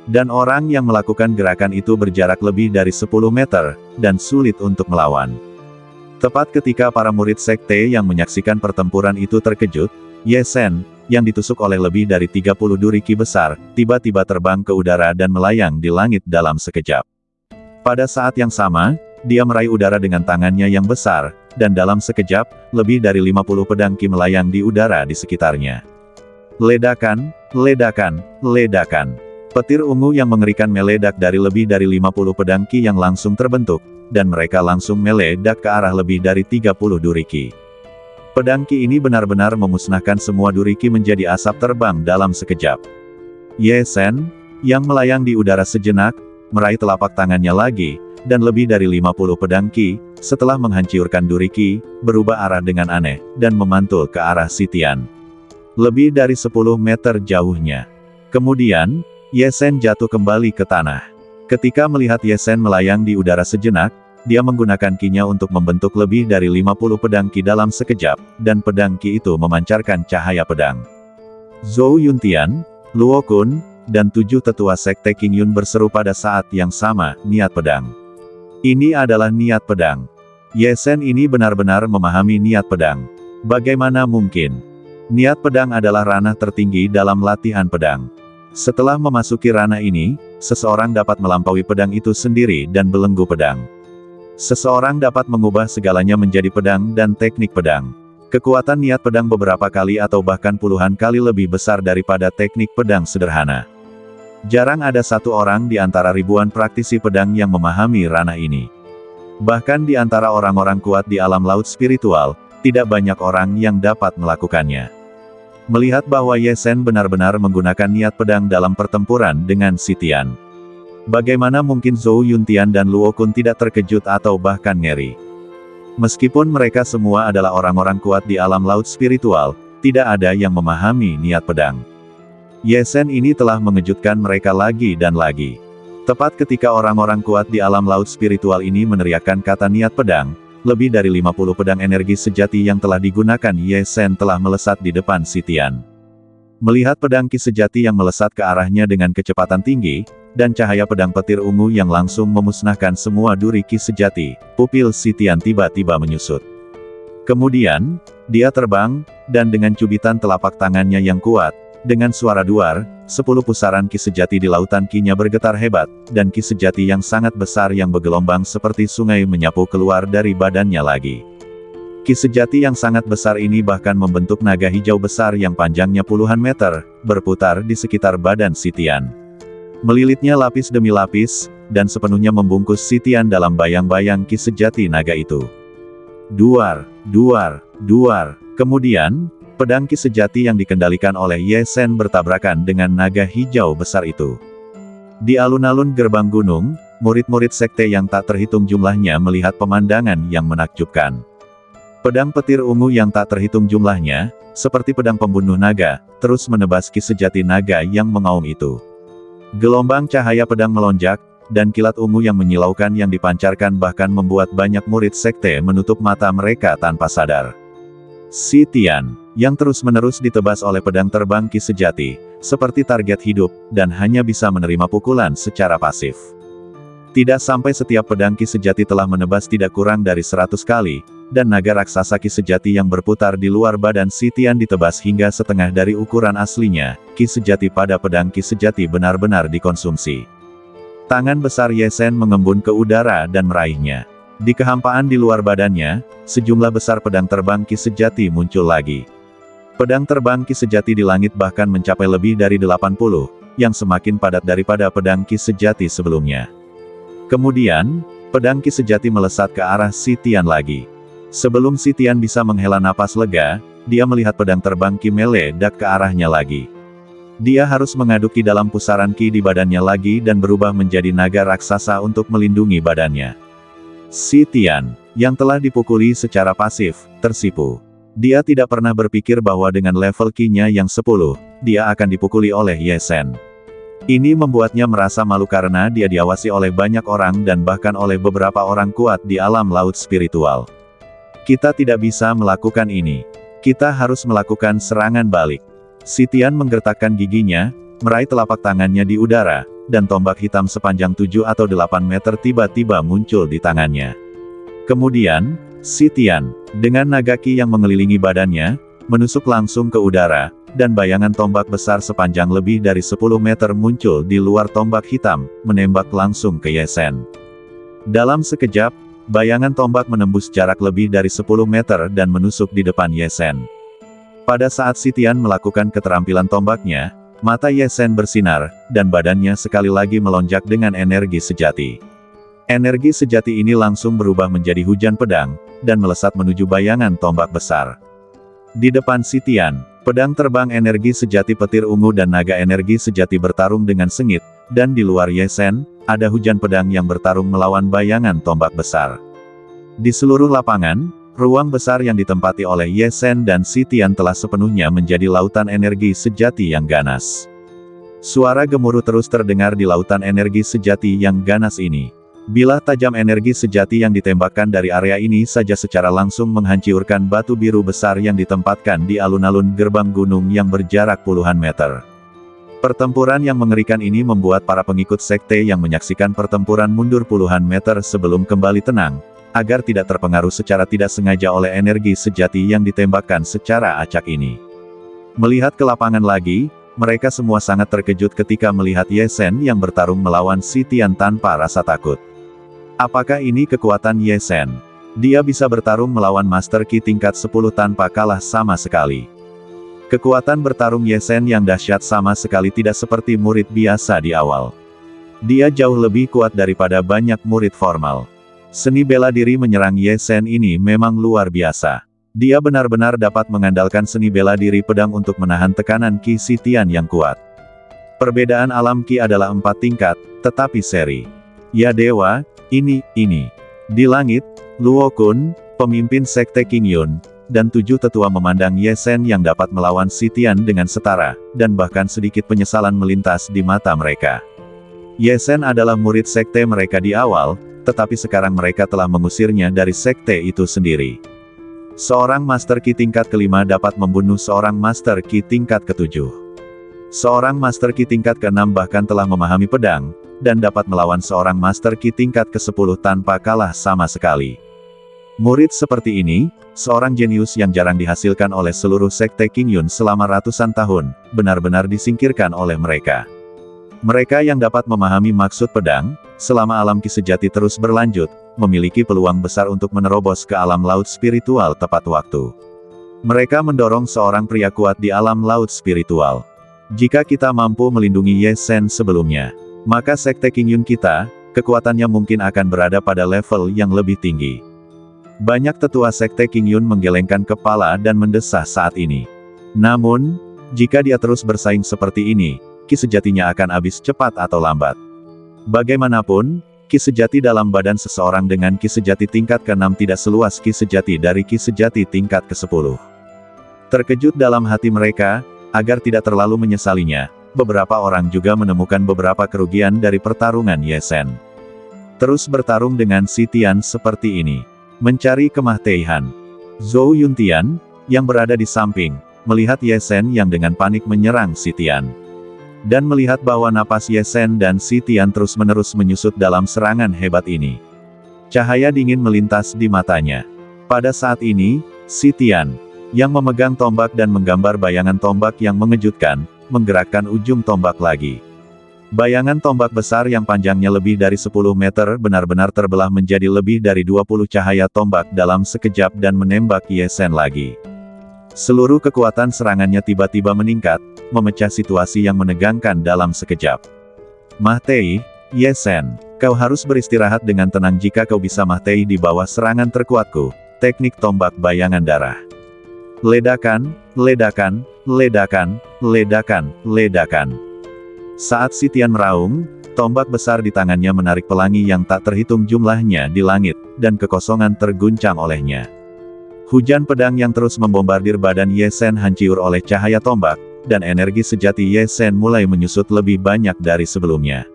Dan orang yang melakukan gerakan itu berjarak lebih dari 10 meter, dan sulit untuk melawan. Tepat ketika para murid sekte yang menyaksikan pertempuran itu terkejut, Ye Sen, yang ditusuk oleh lebih dari 30 duri Qi besar, tiba-tiba terbang ke udara dan melayang di langit dalam sekejap. Pada saat yang sama, dia meraih udara dengan tangannya yang besar, dan dalam sekejap, lebih dari 50 pedang Qi melayang di udara di sekitarnya. Ledakan, ledakan, ledakan. Petir ungu yang mengerikan meledak dari lebih dari 50 pedang Qi yang langsung terbentuk, dan mereka langsung meledak ke arah lebih dari 30 duri Qi. Pedang Qi ini benar-benar memusnahkan semua duri Qi menjadi asap terbang dalam sekejap. Ye-sen, yang melayang di udara sejenak, meraih telapak tangannya lagi, dan lebih dari 50 pedang Qi, setelah menghancurkan duri Qi, berubah arah dengan aneh, dan memantul ke arah Sitian. Lebih dari 10 meter jauhnya. Kemudian, Ye-sen jatuh kembali ke tanah. Ketika melihat Ye-sen melayang di udara sejenak, dia menggunakan Qi-nya untuk membentuk lebih dari 50 pedang Qi dalam sekejap, dan pedang Qi itu memancarkan cahaya pedang. Zhou Yuntian, Luo Kun, dan 7 tetua sekte Qingyun berseru pada saat yang sama, niat pedang. Ini adalah niat pedang. Ye-sen ini benar-benar memahami niat pedang. Bagaimana mungkin? Niat pedang adalah ranah tertinggi dalam latihan pedang. Setelah memasuki ranah ini, seseorang dapat melampaui pedang itu sendiri dan belenggu pedang. Seseorang dapat mengubah segalanya menjadi pedang dan teknik pedang. Kekuatan niat pedang beberapa kali atau bahkan puluhan kali lebih besar daripada teknik pedang sederhana. Jarang ada satu orang di antara ribuan praktisi pedang yang memahami ranah ini. Bahkan di antara orang-orang kuat di alam laut spiritual, tidak banyak orang yang dapat melakukannya. Melihat bahwa Ye-sen benar-benar menggunakan niat pedang dalam pertempuran dengan Sitian. Bagaimana mungkin Zhou Yuntian dan Luo Kun tidak terkejut atau bahkan ngeri? Meskipun mereka semua adalah orang-orang kuat di alam laut spiritual, tidak ada yang memahami niat pedang. Ye-sen ini telah mengejutkan mereka lagi dan lagi. Tepat ketika orang-orang kuat di alam laut spiritual ini meneriakkan kata niat pedang, lebih dari 50 pedang energi sejati yang telah digunakan Ye-sen telah melesat di depan Sitian. Melihat pedang Qi sejati yang melesat ke arahnya dengan kecepatan tinggi, dan cahaya pedang petir ungu yang langsung memusnahkan semua duri Qi sejati, pupil Sitian tiba-tiba menyusut. Kemudian, dia terbang, dan dengan cubitan telapak tangannya yang kuat, dengan suara duar, 10 pusaran Qi sejati di lautan Qi-nya bergetar hebat, dan Qi sejati yang sangat besar yang bergelombang seperti sungai menyapu keluar dari badannya lagi. Qi sejati yang sangat besar ini bahkan membentuk naga hijau besar yang panjangnya puluhan meter, berputar di sekitar badan Sitian. Melilitnya lapis demi lapis, dan sepenuhnya membungkus Sitian dalam bayang-bayang Qi sejati naga itu. Duar, duar, duar. Kemudian, pedang Qi sejati yang dikendalikan oleh Ye-sen bertabrakan dengan naga hijau besar itu. Di alun-alun gerbang gunung, murid-murid sekte yang tak terhitung jumlahnya melihat pemandangan yang menakjubkan. Pedang petir ungu yang tak terhitung jumlahnya, seperti pedang pembunuh naga, terus menebas Qi sejati naga yang mengaum itu. Gelombang cahaya pedang melonjak, dan kilat ungu yang menyilaukan yang dipancarkan bahkan membuat banyak murid sekte menutup mata mereka tanpa sadar. Sitian, yang terus-menerus ditebas oleh pedang terbang Qi sejati, seperti target hidup, dan hanya bisa menerima pukulan secara pasif. Tidak sampai setiap pedang Qi sejati telah menebas tidak kurang dari 100 kali, dan naga raksasa Qi sejati yang berputar di luar badan Sitian ditebas hingga setengah dari ukuran aslinya. Qi sejati pada pedang Qi sejati benar-benar dikonsumsi. Tangan besar Ye-sen mengembun ke udara dan meraihnya. Di kehampaan di luar badannya, sejumlah besar pedang terbang Qi sejati muncul lagi. Pedang terbang Qi sejati di langit bahkan mencapai lebih dari 80, yang semakin padat daripada pedang Qi sejati sebelumnya. Kemudian, pedang Qi sejati melesat ke arah Sitian lagi. Sebelum Sitian bisa menghela napas lega, dia melihat pedang terbang Qi meledak ke arahnya lagi. Dia harus mengaduk Qi dalam pusaran Qi di badannya lagi dan berubah menjadi naga raksasa untuk melindungi badannya. Sitian, yang telah dipukuli secara pasif, tersipu. Dia tidak pernah berpikir bahwa dengan level Qi-nya yang 10, dia akan dipukuli oleh Ye-sen. Ini membuatnya merasa malu karena dia diawasi oleh banyak orang dan bahkan oleh beberapa orang kuat di alam laut spiritual. Kita tidak bisa melakukan ini. Kita harus melakukan serangan balik. Sitian menggertakkan giginya, meraih telapak tangannya di udara, dan tombak hitam sepanjang 7 atau 8 meter tiba-tiba muncul di tangannya. Kemudian, Sitian, dengan naga Qi yang mengelilingi badannya, menusuk langsung ke udara, dan bayangan tombak besar sepanjang lebih dari 10 meter muncul di luar tombak hitam, menembak langsung ke Ye-sen. Dalam sekejap, bayangan tombak menembus jarak lebih dari 10 meter dan menusuk di depan Ye-sen. Pada saat Sitian melakukan keterampilan tombaknya, mata Ye-sen bersinar, dan badannya sekali lagi melonjak dengan energi sejati. Energi sejati ini langsung berubah menjadi hujan pedang, dan melesat menuju bayangan tombak besar. Di depan Sitian, Pedang terbang energi sejati petir ungu dan naga energi sejati bertarung dengan sengit, dan di luar Ye Sen, ada hujan pedang yang bertarung melawan bayangan tombak besar. Di seluruh lapangan, ruang besar yang ditempati oleh Ye Sen dan Si Tian telah sepenuhnya menjadi lautan energi sejati yang ganas. Suara gemuruh terus terdengar di lautan energi sejati yang ganas ini. Bilah tajam energi sejati yang ditembakkan dari area ini saja secara langsung menghancurkan batu biru besar yang ditempatkan di alun-alun gerbang gunung yang berjarak puluhan meter. Pertempuran yang mengerikan ini membuat para pengikut sekte yang menyaksikan pertempuran mundur puluhan meter sebelum kembali tenang, agar tidak terpengaruh secara tidak sengaja oleh energi sejati yang ditembakkan secara acak ini. Melihat ke lapangan lagi, mereka semua sangat terkejut ketika melihat Ye Sen yang bertarung melawan Si Tian tanpa rasa takut. Apakah ini kekuatan Ye Sen? Dia bisa bertarung melawan Master Ki tingkat 10 tanpa kalah sama sekali. Kekuatan bertarung Ye Sen yang dahsyat sama sekali tidak seperti murid biasa di awal. Dia jauh lebih kuat daripada banyak murid formal. Seni bela diri menyerang Ye Sen ini memang luar biasa. Dia benar-benar dapat mengandalkan seni bela diri pedang untuk menahan tekanan Ki Si Tian yang kuat. Perbedaan alam Ki adalah 4 tingkat, tetapi seri. Ya dewa, ini. Di langit, Luo Kun, pemimpin sekte Qingyun, dan 7 tetua memandang Ye Sen yang dapat melawan Si Tian dengan setara, dan bahkan sedikit penyesalan melintas di mata mereka. Ye Sen adalah murid sekte mereka di awal, tetapi sekarang mereka telah mengusirnya dari sekte itu sendiri. Seorang Master Ki tingkat kelima dapat membunuh seorang Master Ki tingkat ke-7. Seorang Master Ki tingkat ke-6 bahkan telah memahami pedang, dan dapat melawan seorang Master Ki tingkat ke-10 tanpa kalah sama sekali. Murid seperti ini, seorang jenius yang jarang dihasilkan oleh seluruh sekte Qingyun selama ratusan tahun, benar-benar disingkirkan oleh mereka. Mereka yang dapat memahami maksud pedang, selama alam Ki sejati terus berlanjut, memiliki peluang besar untuk menerobos ke alam laut spiritual tepat waktu. Mereka mendorong seorang pria kuat di alam laut spiritual. Jika kita mampu melindungi Ye Sen sebelumnya, maka sekte Qingyun kita, kekuatannya mungkin akan berada pada level yang lebih tinggi. Banyak tetua sekte Qingyun menggelengkan kepala dan mendesah saat ini. Namun, jika dia terus bersaing seperti ini, Ki sejatinya akan habis cepat atau lambat. Bagaimanapun, Ki sejati dalam badan seseorang dengan Ki sejati tingkat ke-6 tidak seluas Ki sejati dari Ki sejati tingkat ke-10. Terkejut dalam hati mereka, agar tidak terlalu menyesalinya, beberapa orang juga menemukan beberapa kerugian dari pertarungan Ye Sen. Terus bertarung dengan Si Tian seperti ini. Mencari kemah-teihan. Zhou Yuntian, yang berada di samping, melihat Ye Sen yang dengan panik menyerang Si Tian. Dan melihat bahwa napas Ye Sen dan Si Tian terus-menerus menyusut dalam serangan hebat ini. Cahaya dingin melintas di matanya. Pada saat ini, Si Tian, yang memegang tombak dan menggambar bayangan tombak yang mengejutkan, menggerakkan ujung tombak lagi. Bayangan tombak besar yang panjangnya lebih dari 10 meter benar-benar terbelah menjadi lebih dari 20 cahaya tombak dalam sekejap dan menembak Ye Sen lagi. Seluruh kekuatan serangannya tiba-tiba meningkat, memecah situasi yang menegangkan dalam sekejap. Mahtei, Ye Sen, kau harus beristirahat dengan tenang jika kau bisa Mahtei di bawah serangan terkuatku, teknik tombak bayangan darah. Ledakan, ledakan, ledakan, ledakan, ledakan. Saat Si Tian meraung, tombak besar di tangannya menarik pelangi yang tak terhitung jumlahnya di langit, dan kekosongan terguncang olehnya. Hujan pedang yang terus membombardir badan Ye Sen hancur oleh cahaya tombak, dan energi sejati Ye Sen mulai menyusut lebih banyak dari sebelumnya.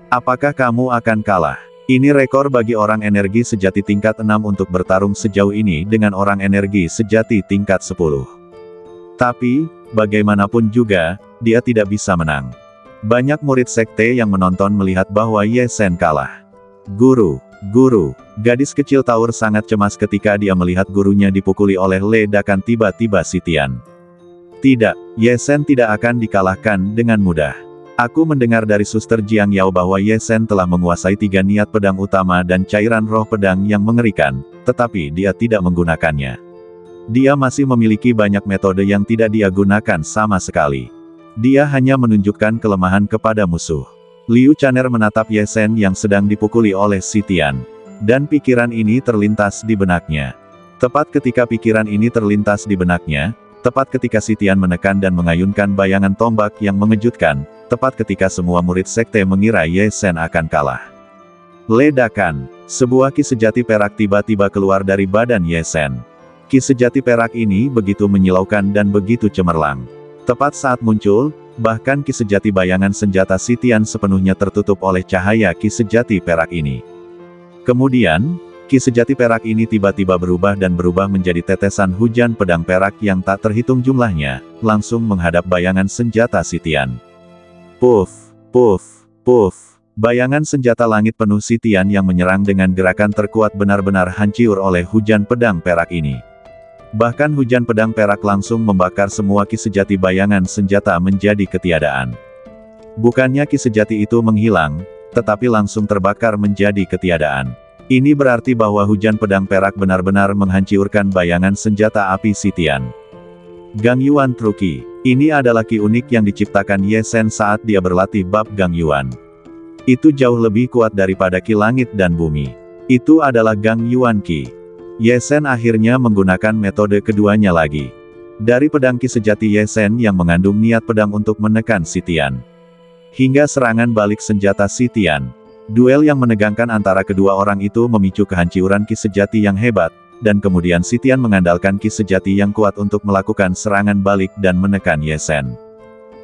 Apakah kamu akan kalah? Ini rekor bagi orang energi sejati tingkat 6 untuk bertarung sejauh ini dengan orang energi sejati tingkat 10. Tapi, bagaimanapun juga, dia tidak bisa menang. Banyak murid sekte yang menonton melihat bahwa Ye Sen kalah. Guru, gadis kecil Taur sangat cemas ketika dia melihat gurunya dipukuli oleh ledakan tiba-tiba Si Tian. Tidak, Ye Sen tidak akan dikalahkan dengan mudah. Aku mendengar dari Suster Jiang Yao bahwa Ye Sen telah menguasai 3 niat pedang utama dan cairan roh pedang yang mengerikan, tetapi dia tidak menggunakannya. Dia masih memiliki banyak metode yang tidak dia gunakan sama sekali. Dia hanya menunjukkan kelemahan kepada musuh. Liu Caner menatap Ye Sen yang sedang dipukuli oleh Si Tian. Dan pikiran ini terlintas di benaknya. Tepat ketika pikiran ini terlintas di benaknya, Tepat ketika Sitian menekan dan mengayunkan bayangan tombak yang mengejutkan, tepat ketika semua murid sekte mengira Ye Sen akan kalah. Ledakan, sebuah ki sejati perak tiba-tiba keluar dari badan Ye Sen. Ki sejati perak ini begitu menyilaukan dan begitu cemerlang. Tepat saat muncul, bahkan ki sejati bayangan senjata Sitian sepenuhnya tertutup oleh cahaya ki sejati perak ini. Kemudian, ki sejati perak ini tiba-tiba berubah dan berubah menjadi tetesan hujan pedang perak yang tak terhitung jumlahnya, langsung menghadap bayangan senjata Sitian. Puff, puff, puff. Bayangan senjata langit penuh Sitian yang menyerang dengan gerakan terkuat benar-benar hancur oleh hujan pedang perak ini. Bahkan hujan pedang perak langsung membakar semua ki sejati bayangan senjata menjadi ketiadaan. Bukannya ki sejati itu menghilang, tetapi langsung terbakar menjadi ketiadaan. Ini berarti bahwa hujan pedang perak benar-benar menghancurkan bayangan senjata api Sitian. Gangyuan Truki. Ini adalah ki unik yang diciptakan Ye Sen saat dia berlatih bab Gangyuan. Itu jauh lebih kuat daripada ki langit dan bumi. Itu adalah Gangyuan Ki. Ye Sen akhirnya menggunakan metode keduanya lagi. Dari pedang ki sejati Ye Sen yang mengandung niat pedang untuk menekan Sitian. Hingga serangan balik senjata Sitian. Duel yang menegangkan antara kedua orang itu memicu kehancuran ki sejati yang hebat, dan kemudian Sitian mengandalkan ki sejati yang kuat untuk melakukan serangan balik dan menekan Ye Sen.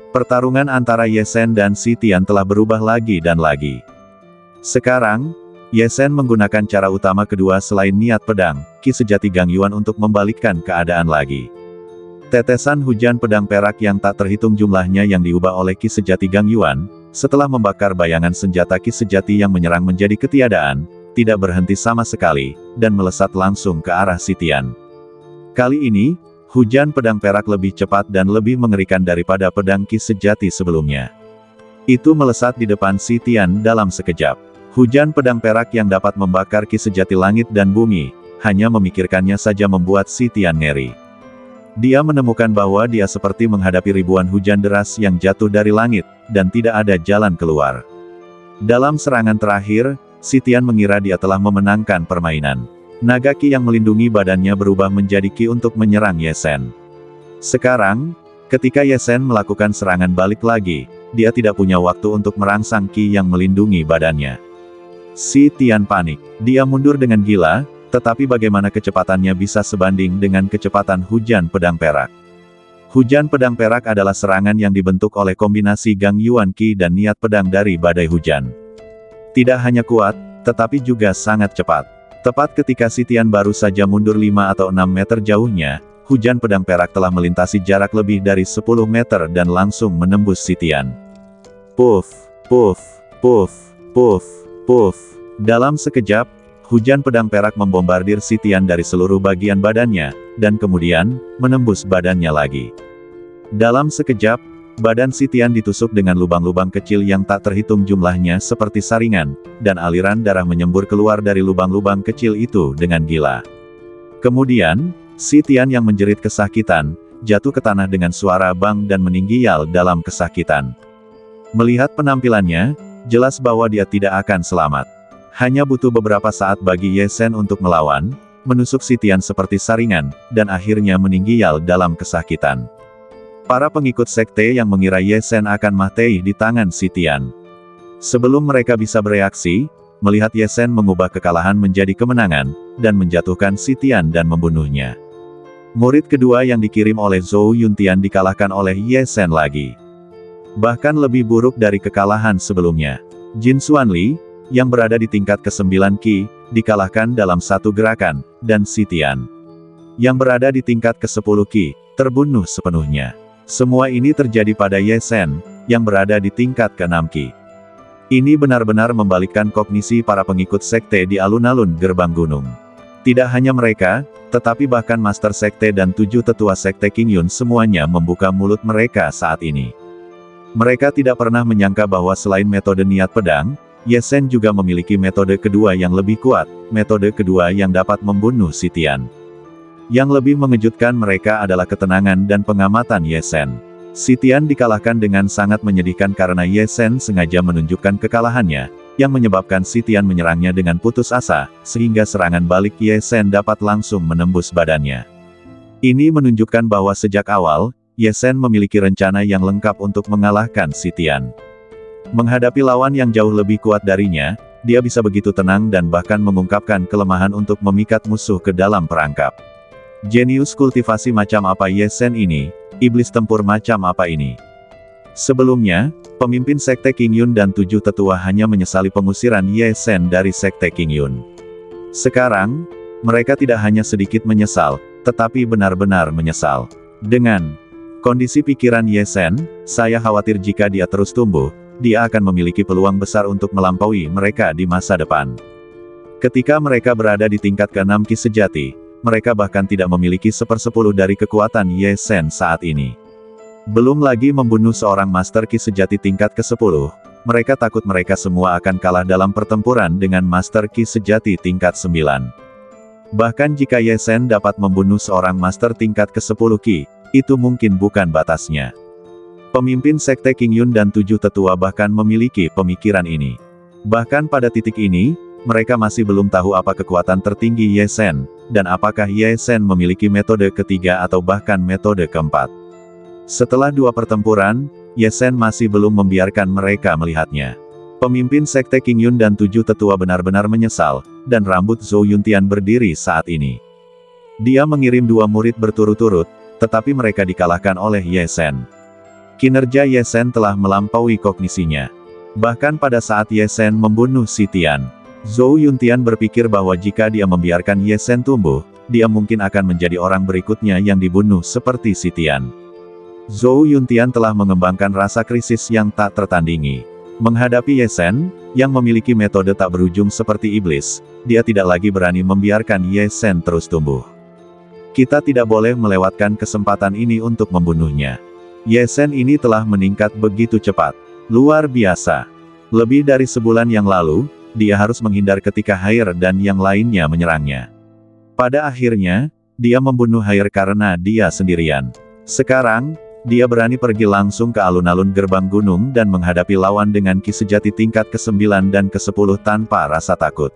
Pertarungan antara Ye Sen dan Sitian telah berubah lagi dan lagi. Sekarang, Ye Sen menggunakan cara utama kedua selain niat pedang, ki sejati Gangyuan untuk membalikkan keadaan lagi. Tetesan hujan pedang perak yang tak terhitung jumlahnya yang diubah oleh ki sejati Gangyuan, setelah membakar bayangan senjata ki sejati yang menyerang menjadi ketiadaan, tidak berhenti sama sekali, dan melesat langsung ke arah Sitian. Kali ini, hujan pedang perak lebih cepat dan lebih mengerikan daripada pedang ki sejati sebelumnya. Itu melesat di depan Sitian dalam sekejap. Hujan pedang perak yang dapat membakar ki sejati langit dan bumi, hanya memikirkannya saja membuat Sitian ngeri. Dia menemukan bahwa dia seperti menghadapi ribuan hujan deras yang jatuh dari langit, dan tidak ada jalan keluar. Dalam serangan terakhir, Sitian mengira dia telah memenangkan permainan. Naga ki yang melindungi badannya berubah menjadi ki untuk menyerang Ye Sen. Sekarang, ketika Ye Sen melakukan serangan balik lagi, dia tidak punya waktu untuk merangsang ki yang melindungi badannya. Sitian panik. Dia mundur dengan gila, tetapi bagaimana kecepatannya bisa sebanding dengan kecepatan hujan pedang perak? Hujan pedang perak adalah serangan yang dibentuk oleh kombinasi Gangyuan Ki dan niat pedang dari badai hujan. Tidak hanya kuat, tetapi juga sangat cepat. Tepat ketika Sitian baru saja mundur 5 atau 6 meter jauhnya, hujan pedang perak telah melintasi jarak lebih dari 10 meter dan langsung menembus Sitian. Puff, puff, puff, puff, puff. Dalam sekejap, hujan pedang perak membombardir Sitian dari seluruh bagian badannya, dan kemudian, menembus badannya lagi. Dalam sekejap, badan Sitian ditusuk dengan lubang-lubang kecil yang tak terhitung jumlahnya seperti saringan, dan aliran darah menyembur keluar dari lubang-lubang kecil itu dengan gila. Kemudian, Sitian yang menjerit kesakitan, jatuh ke tanah dengan suara bang dan meninggial dalam kesakitan. Melihat penampilannya, jelas bahwa dia tidak akan selamat. Hanya butuh beberapa saat bagi Ye Sen untuk melawan, menusuk Sitian seperti saringan, dan akhirnya meninggial dalam kesakitan. Para pengikut sekte yang mengira Ye Sen akan mati di tangan Sitian. Sebelum mereka bisa bereaksi, melihat Ye Sen mengubah kekalahan menjadi kemenangan, dan menjatuhkan Sitian dan membunuhnya. Murid kedua yang dikirim oleh Zhou Yuntian dikalahkan oleh Ye Sen lagi. Bahkan lebih buruk dari kekalahan sebelumnya. Jin Xuanli, yang berada di tingkat ke-9 Qi, dikalahkan dalam satu gerakan, dan Sitian, yang berada di tingkat ke-10 Qi, terbunuh sepenuhnya. Semua ini terjadi pada Ye Sen, yang berada di tingkat ke-6 Qi. Ini benar-benar membalikkan kognisi para pengikut sekte di alun-alun gerbang gunung. Tidak hanya mereka, tetapi bahkan Master Sekte dan 7 tetua Sekte Qingyun semuanya membuka mulut mereka saat ini. Mereka tidak pernah menyangka bahwa selain metode niat pedang, Ye Sen juga memiliki metode kedua yang lebih kuat, metode kedua yang dapat membunuh Sitian. Yang lebih mengejutkan mereka adalah ketenangan dan pengamatan Ye Sen. Sitian dikalahkan dengan sangat menyedihkan karena Ye Sen sengaja menunjukkan kekalahannya, yang menyebabkan Sitian menyerangnya dengan putus asa, sehingga serangan balik Ye Sen dapat langsung menembus badannya. Ini menunjukkan bahwa sejak awal, Ye Shen memiliki rencana yang lengkap untuk mengalahkan Si Tian. Menghadapi lawan yang jauh lebih kuat darinya, dia bisa begitu tenang dan bahkan mengungkapkan kelemahan untuk memikat musuh ke dalam perangkap. Jenius kultivasi macam apa Ye Shen ini? Iblis tempur macam apa ini? Sebelumnya, pemimpin Sekte Qingyun dan 7 tetua hanya menyesali pengusiran Ye Shen dari Sekte Qingyun. Sekarang, mereka tidak hanya sedikit menyesal, tetapi benar-benar menyesal. Dengan kondisi pikiran Ye Shen, saya khawatir jika dia terus tumbuh, dia akan memiliki peluang besar untuk melampaui mereka di masa depan. Ketika mereka berada di tingkat ke-6 Ki sejati, mereka bahkan tidak memiliki 1/10 dari kekuatan Ye Shen saat ini. Belum lagi membunuh seorang Master Ki sejati tingkat ke-10, mereka takut mereka semua akan kalah dalam pertempuran dengan Master Ki sejati tingkat 9. Bahkan jika Ye Shen dapat membunuh seorang Master tingkat ke-10 Ki, itu mungkin bukan batasnya. Pemimpin Sekte Qingyun dan 7 tetua bahkan memiliki pemikiran ini. Bahkan pada titik ini, mereka masih belum tahu apa kekuatan tertinggi Ye Shen, dan apakah Ye Shen memiliki metode ketiga atau bahkan metode keempat. Setelah 2 pertempuran, Ye Shen masih belum membiarkan mereka melihatnya. Pemimpin Sekte Qingyun dan 7 tetua benar-benar menyesal, dan rambut Zhou Yuntian berdiri saat ini. Dia mengirim 2 murid berturut-turut, tetapi mereka dikalahkan oleh Ye Shen. Kinerja Ye Shen telah melampaui kognisinya. Bahkan pada saat Ye Shen membunuh Si Tian, Zhou Yuntian berpikir bahwa jika dia membiarkan Ye Shen tumbuh, dia mungkin akan menjadi orang berikutnya yang dibunuh seperti Si Tian. Zhou Yuntian telah mengembangkan rasa krisis yang tak tertandingi. Menghadapi Ye Shen, yang memiliki metode tak berujung seperti iblis, dia tidak lagi berani membiarkan Ye Shen terus tumbuh. Kita tidak boleh melewatkan kesempatan ini untuk membunuhnya. Ye Shen ini telah meningkat begitu cepat. Luar biasa. Lebih dari sebulan yang lalu, dia harus menghindar ketika Haier dan yang lainnya menyerangnya. Pada akhirnya, dia membunuh Haier karena dia sendirian. Sekarang, dia berani pergi langsung ke alun-alun gerbang gunung dan menghadapi lawan dengan Ki sejati tingkat ke-9 dan ke-10 tanpa rasa takut.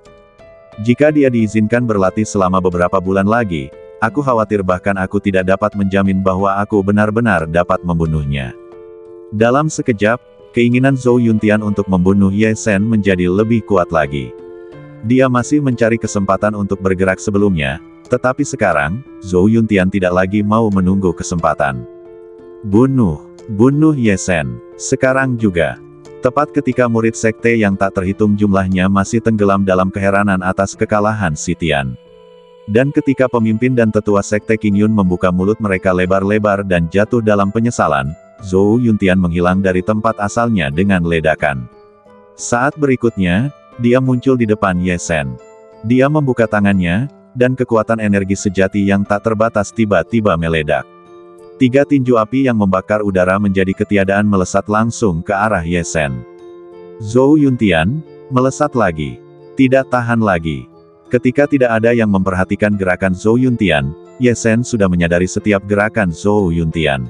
Jika dia diizinkan berlatih selama beberapa bulan lagi, aku khawatir bahkan aku tidak dapat menjamin bahwa aku benar-benar dapat membunuhnya. Dalam sekejap, keinginan Zhou Yuntian untuk membunuh Ye Shen menjadi lebih kuat lagi. Dia masih mencari kesempatan untuk bergerak sebelumnya, tetapi sekarang, Zhou Yuntian tidak lagi mau menunggu kesempatan. Bunuh Ye Shen, sekarang juga. Tepat ketika murid sekte yang tak terhitung jumlahnya masih tenggelam dalam keheranan atas kekalahan Si Tian. Dan ketika pemimpin dan tetua sekte Qingyun membuka mulut mereka lebar-lebar dan jatuh dalam penyesalan, Zhou Yuntian menghilang dari tempat asalnya dengan ledakan. Saat berikutnya, dia muncul di depan Ye Shen. Dia membuka tangannya, dan kekuatan energi sejati yang tak terbatas tiba-tiba meledak. 3 tinju api yang membakar udara menjadi ketiadaan melesat langsung ke arah Ye Shen. Zhou Yuntian, melesat lagi. Tidak tahan lagi. Ketika tidak ada yang memperhatikan gerakan Zhou Yuntian, Ye Shen sudah menyadari setiap gerakan Zhou Yuntian.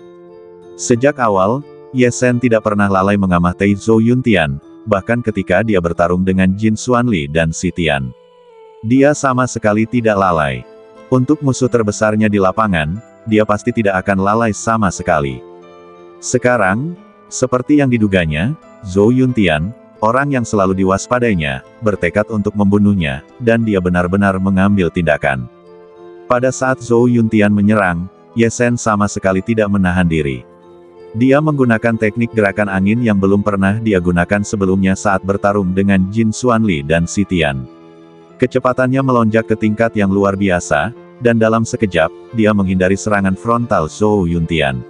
Sejak awal, Ye Shen tidak pernah lalai mengamati Zhou Yuntian, bahkan ketika dia bertarung dengan Jin Xuanli dan Si Tian. Dia sama sekali tidak lalai. Untuk musuh terbesarnya di lapangan, dia pasti tidak akan lalai sama sekali. Sekarang, seperti yang diduganya, Zhou Yuntian, orang yang selalu diwaspadainya, bertekad untuk membunuhnya, dan dia benar-benar mengambil tindakan. Pada saat Zhou Yuntian menyerang, Ye Shen sama sekali tidak menahan diri. Dia menggunakan teknik gerakan angin yang belum pernah dia gunakan sebelumnya saat bertarung dengan Jin Xuanli dan Si Tian. Kecepatannya melonjak ke tingkat yang luar biasa, dan dalam sekejap, dia menghindari serangan frontal Zhou Yuntian.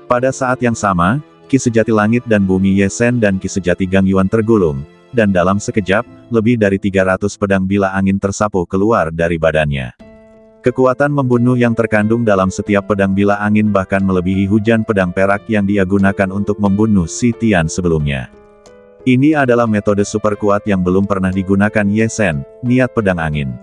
Pada saat yang sama, Ki sejati langit dan bumi Ye Shen dan Ki sejati Gang Yuan tergulung, dan dalam sekejap, lebih dari 300 pedang bila angin tersapu keluar dari badannya. Kekuatan membunuh yang terkandung dalam setiap pedang bila angin bahkan melebihi hujan pedang perak yang dia gunakan untuk membunuh Si Tian sebelumnya. Ini adalah metode super kuat yang belum pernah digunakan Ye Shen, niat pedang angin.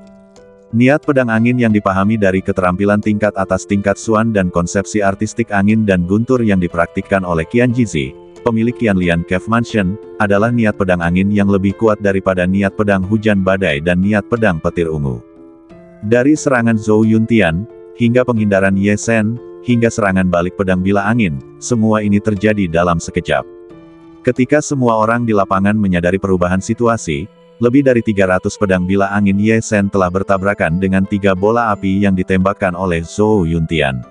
Niat pedang angin yang dipahami dari keterampilan tingkat atas tingkat Xuan dan konsepsi artistik angin dan guntur yang dipraktikkan oleh Qian Jizi, pemilik Qianlian Cave Mansion, adalah niat pedang angin yang lebih kuat daripada niat pedang hujan badai dan niat pedang petir ungu. Dari serangan Zhou Yuntian, hingga penghindaran Ye Sen, hingga serangan balik pedang bila angin, semua ini terjadi dalam sekejap. Ketika semua orang di lapangan menyadari perubahan situasi, lebih dari 300 pedang bila angin Ye Sen telah bertabrakan dengan 3 bola api yang ditembakkan oleh Zhou Yuntian.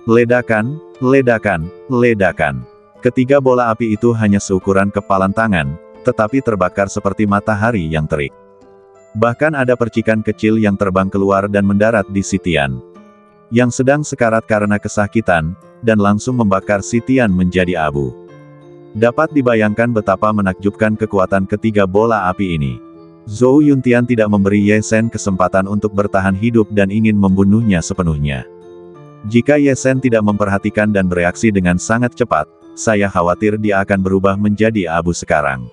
Ledakan, ledakan, ledakan. Ketiga bola api itu hanya seukuran kepalan tangan, tetapi terbakar seperti matahari yang terik. Bahkan ada percikan kecil yang terbang keluar dan mendarat di Sitian, yang sedang sekarat karena kesakitan, dan langsung membakar Sitian menjadi abu. Dapat dibayangkan betapa menakjubkan kekuatan ketiga bola api ini. Zhou Yuntian tidak memberi Ye Sen kesempatan untuk bertahan hidup dan ingin membunuhnya sepenuhnya. Jika Ye Sen tidak memperhatikan dan bereaksi dengan sangat cepat, saya khawatir dia akan berubah menjadi abu sekarang.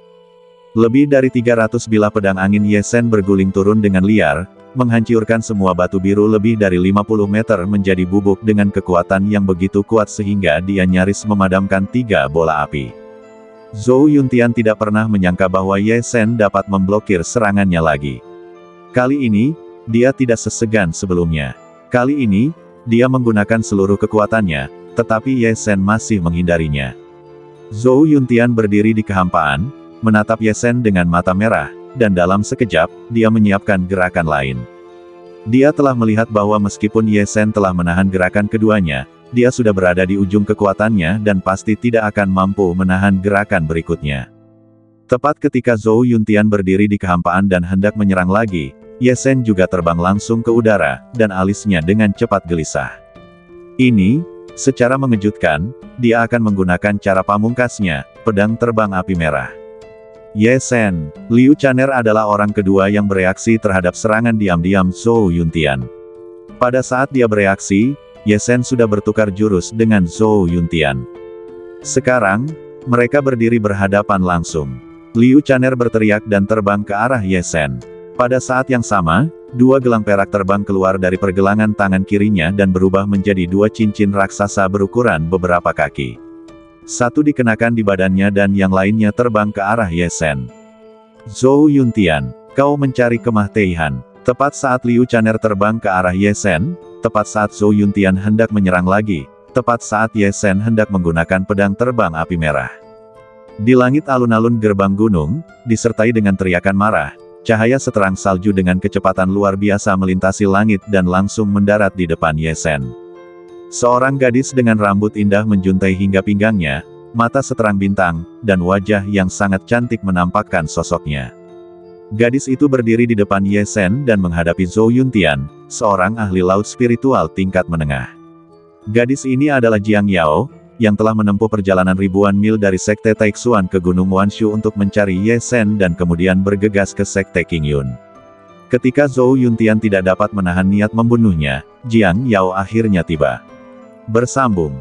Lebih dari 300 bilah pedang angin Ye Sen berguling turun dengan liar, menghancurkan semua batu biru lebih dari 50 meter menjadi bubuk dengan kekuatan yang begitu kuat sehingga dia nyaris memadamkan 3 bola api. Zhou Yuntian tidak pernah menyangka bahwa Ye Sen dapat memblokir serangannya lagi. Kali ini, dia tidak sesegan sebelumnya. Kali ini, dia menggunakan seluruh kekuatannya, tetapi Ye Sen masih menghindarinya. Zhou Yuntian berdiri di kehampaan, menatap Ye Sen dengan mata merah, dan dalam sekejap, dia menyiapkan gerakan lain. Dia telah melihat bahwa meskipun Ye Sen telah menahan gerakan keduanya, dia sudah berada di ujung kekuatannya dan pasti tidak akan mampu menahan gerakan berikutnya. Tepat ketika Zhou Yuntian berdiri di kehampaan dan hendak menyerang lagi, Ye Sen juga terbang langsung ke udara, dan alisnya dengan cepat gelisah. Ini, secara mengejutkan, dia akan menggunakan cara pamungkasnya, pedang terbang api merah. Ye Sen, Liu Caner adalah orang kedua yang bereaksi terhadap serangan diam-diam Zhou Yuntian. Pada saat dia bereaksi, Ye Sen sudah bertukar jurus dengan Zhou Yuntian. Sekarang, mereka berdiri berhadapan langsung. Liu Caner berteriak dan terbang ke arah Ye Sen. Pada saat yang sama, 2 gelang perak terbang keluar dari pergelangan tangan kirinya dan berubah menjadi 2 cincin raksasa berukuran beberapa kaki. Satu dikenakan di badannya dan yang lainnya terbang ke arah Ye Sen. Zhou Yuntian, kau mencari kematian. Tepat saat Liu Caner terbang ke arah Ye Sen, tepat saat Zhou Yuntian hendak menyerang lagi, tepat saat Ye Sen hendak menggunakan pedang terbang api merah. Di langit alun-alun gerbang gunung, disertai dengan teriakan marah, cahaya seterang salju dengan kecepatan luar biasa melintasi langit dan langsung mendarat di depan Ye Sen. Seorang gadis dengan rambut indah menjuntai hingga pinggangnya, mata seterang bintang, dan wajah yang sangat cantik menampakkan sosoknya. Gadis itu berdiri di depan Ye Sen dan menghadapi Zhou Yuntian, seorang ahli laut spiritual tingkat menengah. Gadis ini adalah Jiang Yao, yang telah menempuh perjalanan ribuan mil dari Sekte Taixuan ke Gunung Wanshu untuk mencari Ye Sen dan kemudian bergegas ke Sekte Qingyun. Ketika Zhou Yuntian tidak dapat menahan niat membunuhnya, Jiang Yao akhirnya tiba. Bersambung.